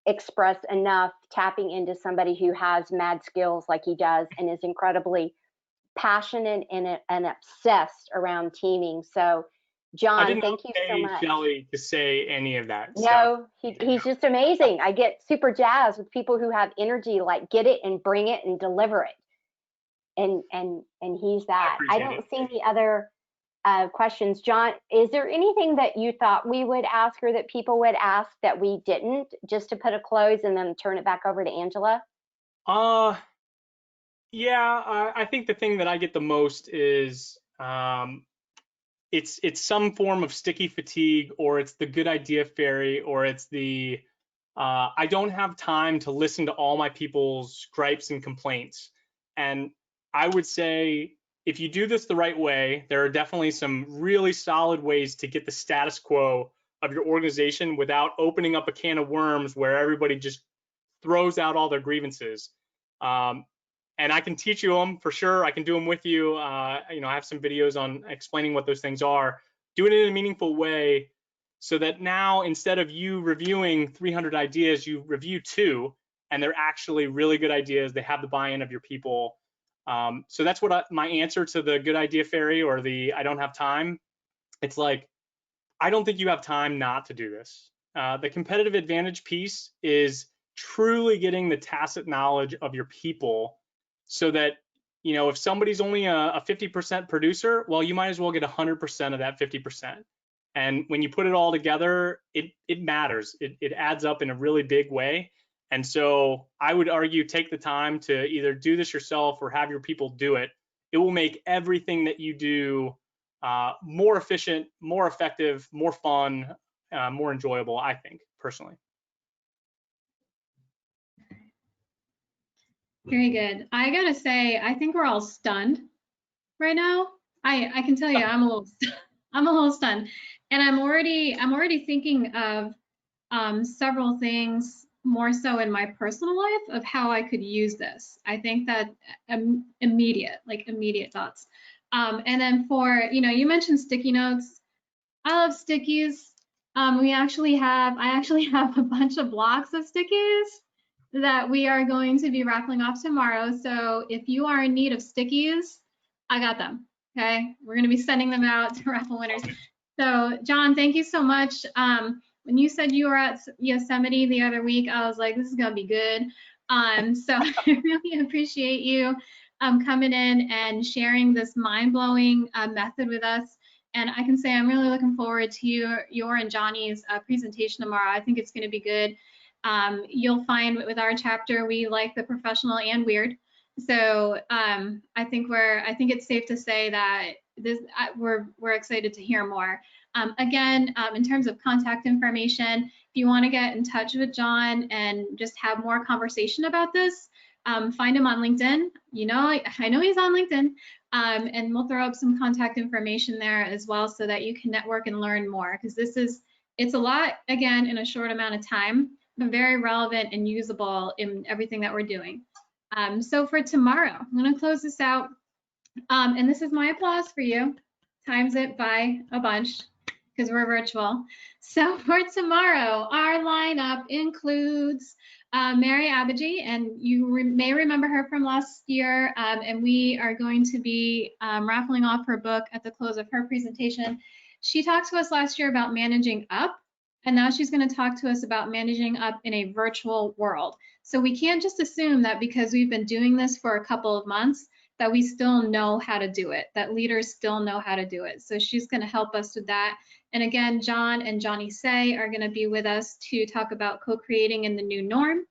express enough tapping into somebody who has mad skills like he does and is incredibly passionate and obsessed around teaming. So John, thank you so much. Shelly, to say any of that. No, he's just amazing. I get super jazzed with people who have energy, like get it and bring it and deliver it. And he's that. I don't see any other questions. John, is there anything that you thought we would ask or that people would ask that we didn't, just to put a close and then turn it back over to Angela? Yeah, I think the thing that I get the most is it's some form of sticky fatigue, or it's the good idea fairy, or it's the I don't have time to listen to all my people's gripes and complaints. And I would say, if you do this the right way, there are definitely some really solid ways to get the status quo of your organization without opening up a can of worms where everybody just throws out all their grievances. And I can teach you them for sure. I can do them with you. I have some videos on explaining what those things are. Do it in a meaningful way so that now, instead of you reviewing 300 ideas, you review 2, and they're actually really good ideas. They have the buy-in of your people. So that's what my answer to the good idea fairy or the I don't have time. It's like, I don't think you have time not to do this. The competitive advantage piece is truly getting the tacit knowledge of your people, so that, if somebody's only a 50% producer, well, you might as well get 100% of that 50%. And when you put it all together, it matters. It adds up in a really big way. And so I would argue, take the time to either do this yourself or have your people do it. It will make everything that you do more efficient, more effective, more fun, more enjoyable, I think, personally. Very good. I gotta say, I think we're all stunned right now. I can tell you, I'm a little stunned, and I'm already thinking of several things more so in my personal life of how I could use this. I think that immediate thoughts. And then you mentioned sticky notes. I love stickies. I actually have a bunch of blocks of stickies that we are going to be raffling off tomorrow. So if you are in need of stickies, I got them. Okay, we're going to be sending them out to raffle winners. So John, thank you so much. When you said you were at Yosemite the other week, I was like, this is going to be good. So I really appreciate you coming in and sharing this mind-blowing method with us. And I can say I'm really looking forward to your and Johnny's presentation tomorrow. I think it's going to be good. You'll find with our chapter, we like the professional and weird. So I think it's safe to say that we're excited to hear more. Again, in terms of contact information, if you want to get in touch with John and just have more conversation about this, find him on LinkedIn. You know, I know he's on LinkedIn, and we'll throw up some contact information there as well so that you can network and learn more, because it's a lot, again, in a short amount of time, but very relevant and usable in everything that we're doing. So for tomorrow, I'm going to close this out. And this is my applause for you. Times it by a bunch because we're virtual. So for tomorrow, our lineup includes Mary Abaji, and you may remember her from last year, and we are going to be raffling off her book at the close of her presentation. She talked to us last year about managing up, and now she's going to talk to us about managing up in a virtual world. So we can't just assume that because we've been doing this for a couple of months that we still know how to do it, that leaders still know how to do it. So she's going to help us with that. And again, John and Johnny Say are going to be with us to talk about co-creating in the new norm.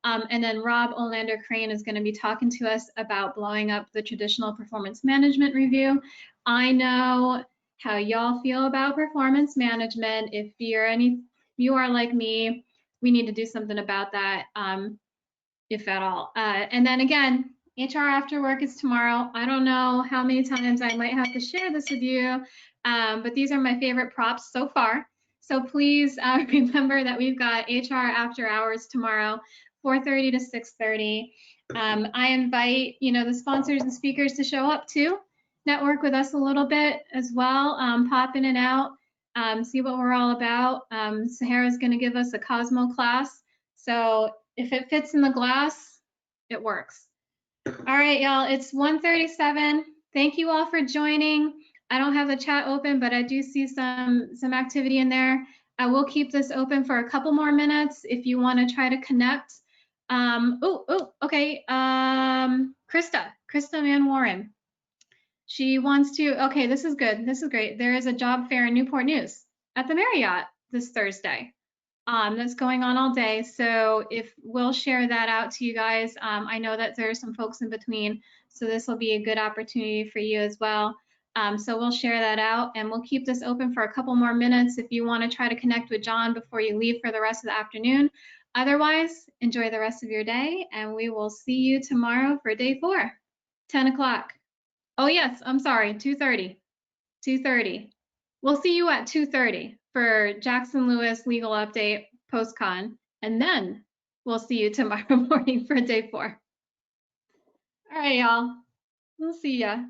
And then Rob Olander Crane is going to be talking to us about blowing up the traditional performance management review. I know how y'all feel about performance management. If you are like me, we need to do something about that, if at all. And then again, HR After Work is tomorrow. I don't know how many times I might have to share this with you, but these are my favorite props so far. So please remember that we've got HR After Hours tomorrow, 4:30 to 6:30. I invite the sponsors and speakers to show up too, network with us a little bit as well, pop in and out, see what we're all about. Sahara's going to give us a Cosmo class. So if it fits in the glass, it works. All right, y'all, it's 1:37. Thank you all for joining. I don't have the chat open, but I do see some activity in there. I will keep this open for a couple more minutes if you want to try to connect. Okay. Krista Van Warren. She wants to, okay, this is good. This is great. There is a job fair in Newport News at the Marriott this Thursday. That's going on all day. So if we'll share that out to you guys, I know that there are some folks in between, so this will be a good opportunity for you as well. So we'll share that out, and we'll keep this open for a couple more minutes if you want to try to connect with John before you leave for the rest of the afternoon. Otherwise, enjoy the rest of your day, and we will see you tomorrow for day 4, 10 o'clock. Oh yes, I'm sorry, 2:30. 2:30. We'll see you at 2:30 for Jackson Lewis legal update post-con, and then we'll see you tomorrow morning for day 4. All right, y'all. We'll see ya.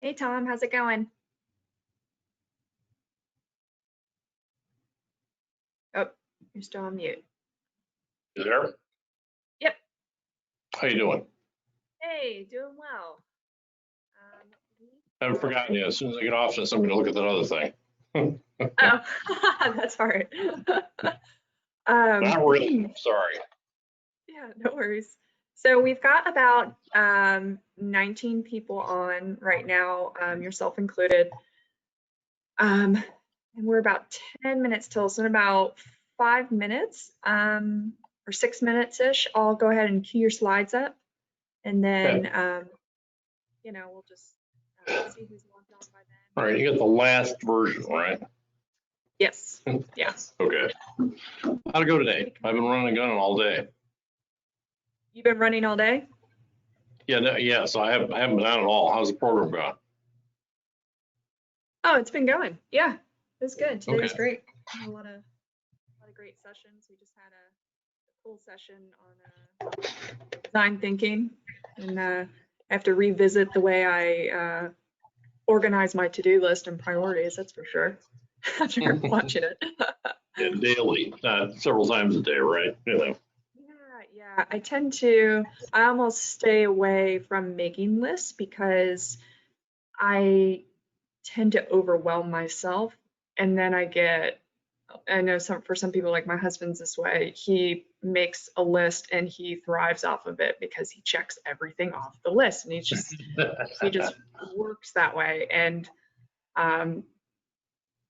Hey, Tom, how's it going? Oh, you're still on mute. You there? Yep. How you doing? Hey, doing well. I haven't forgotten you. As soon as I get off this, I'm going to look at that other thing. Oh, that's all right. Not really. Sorry. Yeah, no worries. So we've got about 19 people on right now, yourself included. And we're about 10 minutes till, so in about 5 minutes or 6 minutes-ish, I'll go ahead and cue your slides up. And then, you know, we'll just see who's logged on by then. All right, you got the last version, right? Yes. Yeah. Okay. How'd it go today? I've been running a gun all day. You've been running all day? Yeah, no, yes, I haven't been out at all. How's the program going? Oh, it's been going. Yeah, it was good. Today was Okay. great. A lot of great sessions. We just had a cool session on design thinking, and I have to revisit the way I organize my to-do list and priorities. That's for sure. After watching it. Yeah, daily, several times a day, right? You know. Yeah. I almost stay away from making lists because I tend to overwhelm myself, and then I know for some people, like my husband's this way, he makes a list and he thrives off of it because he checks everything off the list, and he just works that way. And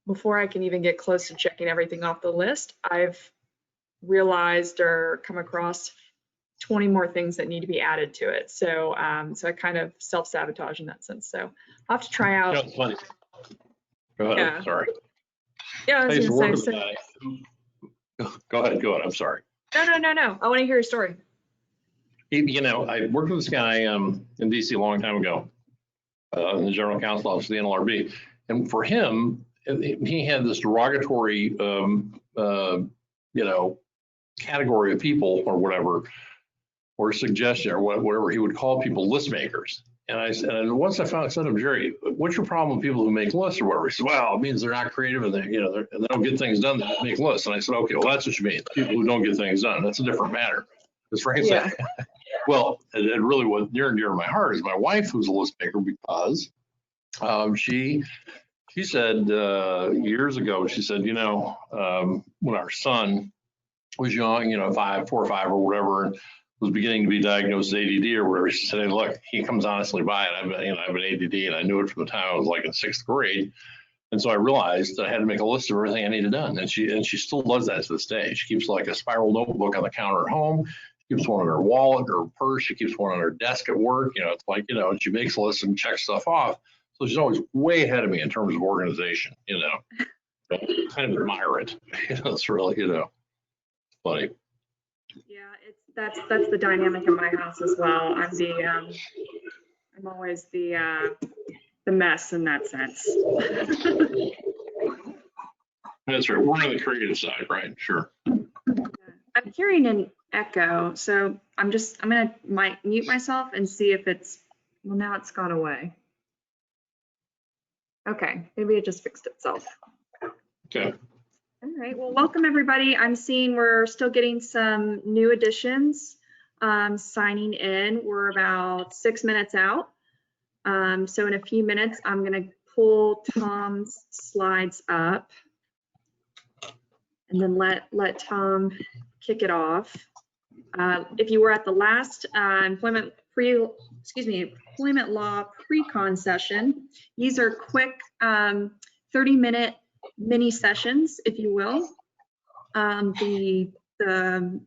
before I can even get close to checking everything off the list, I've realized or come across 20 more things that need to be added to it. So I kind of self-sabotage in that sense. So I'll have to try out. You know, it's funny. Go ahead. Yeah. Sorry. Yeah, I was used to going work to say. with a guy. Go ahead. I'm sorry. No. I want to hear your story. You know, I worked with this guy in DC a long time ago, in the general counsel office of the NLRB. And for him, he had this derogatory, you know, category of people or whatever, or suggestion or whatever he would call people list makers. And I said, once I said to him, Jerry, what's your problem with people who make lists or whatever? He said, well, it means they're not creative and they don't get things done. They make lists. And I said, okay, well, that's what you mean. People who don't get things done. That's a different matter. Because frankly, Yeah. well, it really was near and dear to my heart is my wife, who's a list maker, because she said years ago, she said, you know, when our son was young, you know, 4 or 5 or whatever, and was beginning to be diagnosed with ADD or whatever, she said, hey, look, he comes honestly by it. I have an ADD, and I knew it from the time I was like in 6th grade. And so I realized that I had to make a list of everything I needed done. And she still does that to this day. She keeps like a spiral notebook on the counter at home. She keeps one in her wallet or purse. She keeps one on her desk at work. You know, it's like, you know, she makes lists and checks stuff off. So she's always way ahead of me in terms of organization, you know. So I kind of admire it. You know, it's really, you know, funny. Yeah, that's the dynamic in my house as well. I'm always the mess in that sense. That's right. We're on the creative side, right? Sure. I'm hearing an echo, so I'm gonna mute myself and see if well, now it's gone away. Okay, maybe it just fixed itself. Okay. All right, well, welcome everybody. I'm seeing we're still getting some new additions signing in. We're about 6 minutes out. So in a few minutes, I'm gonna pull Tom's slides up and then let Tom kick it off. If you were at the last employment law pre-con session, these are quick 30-minute mini sessions, if you will. The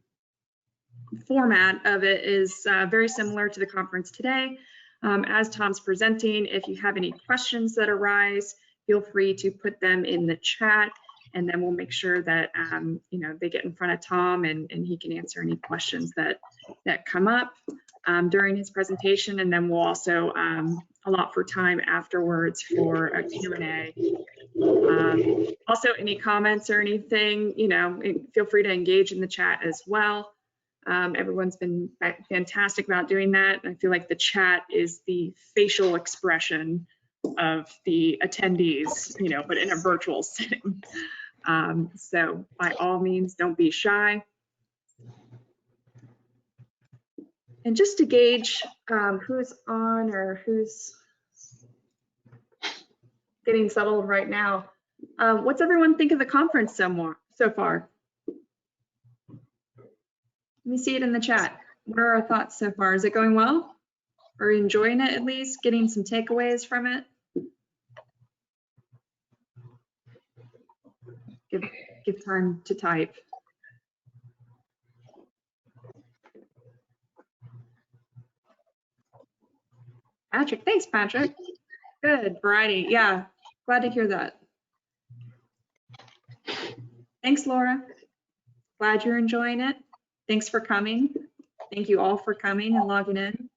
format of it is very similar to the conference today. As Tom's presenting, if you have any questions that arise, feel free to put them in the chat, and then we'll make sure that you know, they get in front of Tom and he can answer any questions that come up during his presentation. And then we'll also allot for time afterwards for a Q&A. Also, any comments or anything, you know, feel free to engage in the chat as well. Everyone's been fantastic about doing that. I feel like the chat is the facial expression of the attendees, you know, but in a virtual setting. So by all means, don't be shy. And just to gauge who's on or who's getting settled right now, what's everyone think of the conference so far? Let me see it in the chat. What are our thoughts so far? Is it going well? Are you enjoying it at least? Getting some takeaways from it? Give time to type. Patrick, thanks, Patrick. Good, variety. Yeah, glad to hear that. Thanks, Laura. Glad you're enjoying it. Thanks for coming. Thank you all for coming and logging in.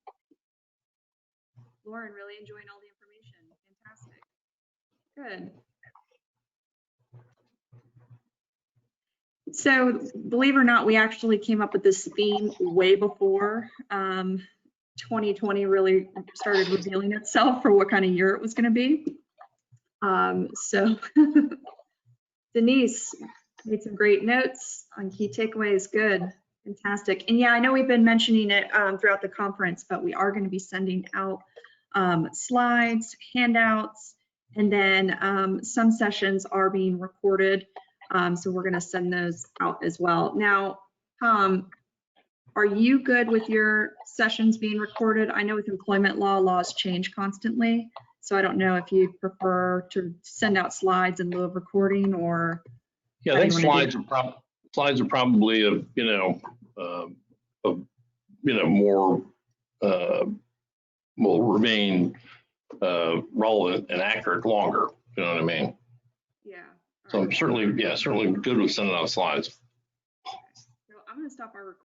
Lauren, really enjoying all the information. Fantastic. Good. So believe it or not, we actually came up with this theme way before 2020 really started revealing itself for what kind of year it was going to be. So Denise made some great notes on key takeaways. Good. Fantastic. And yeah, I know we've been mentioning it throughout the conference, but we are going to be sending out slides, handouts, and then some sessions are being recorded. So we're going to send those out as well. Now, Tom, are you good with your sessions being recorded? I know with employment laws change constantly. So I don't know if you prefer to send out slides in lieu of recording, or. Yeah, I think slides are probably more will remain relevant and accurate longer. You know what I mean? Yeah. So I'm certainly good with sending out slides. So I'm going to stop our recording.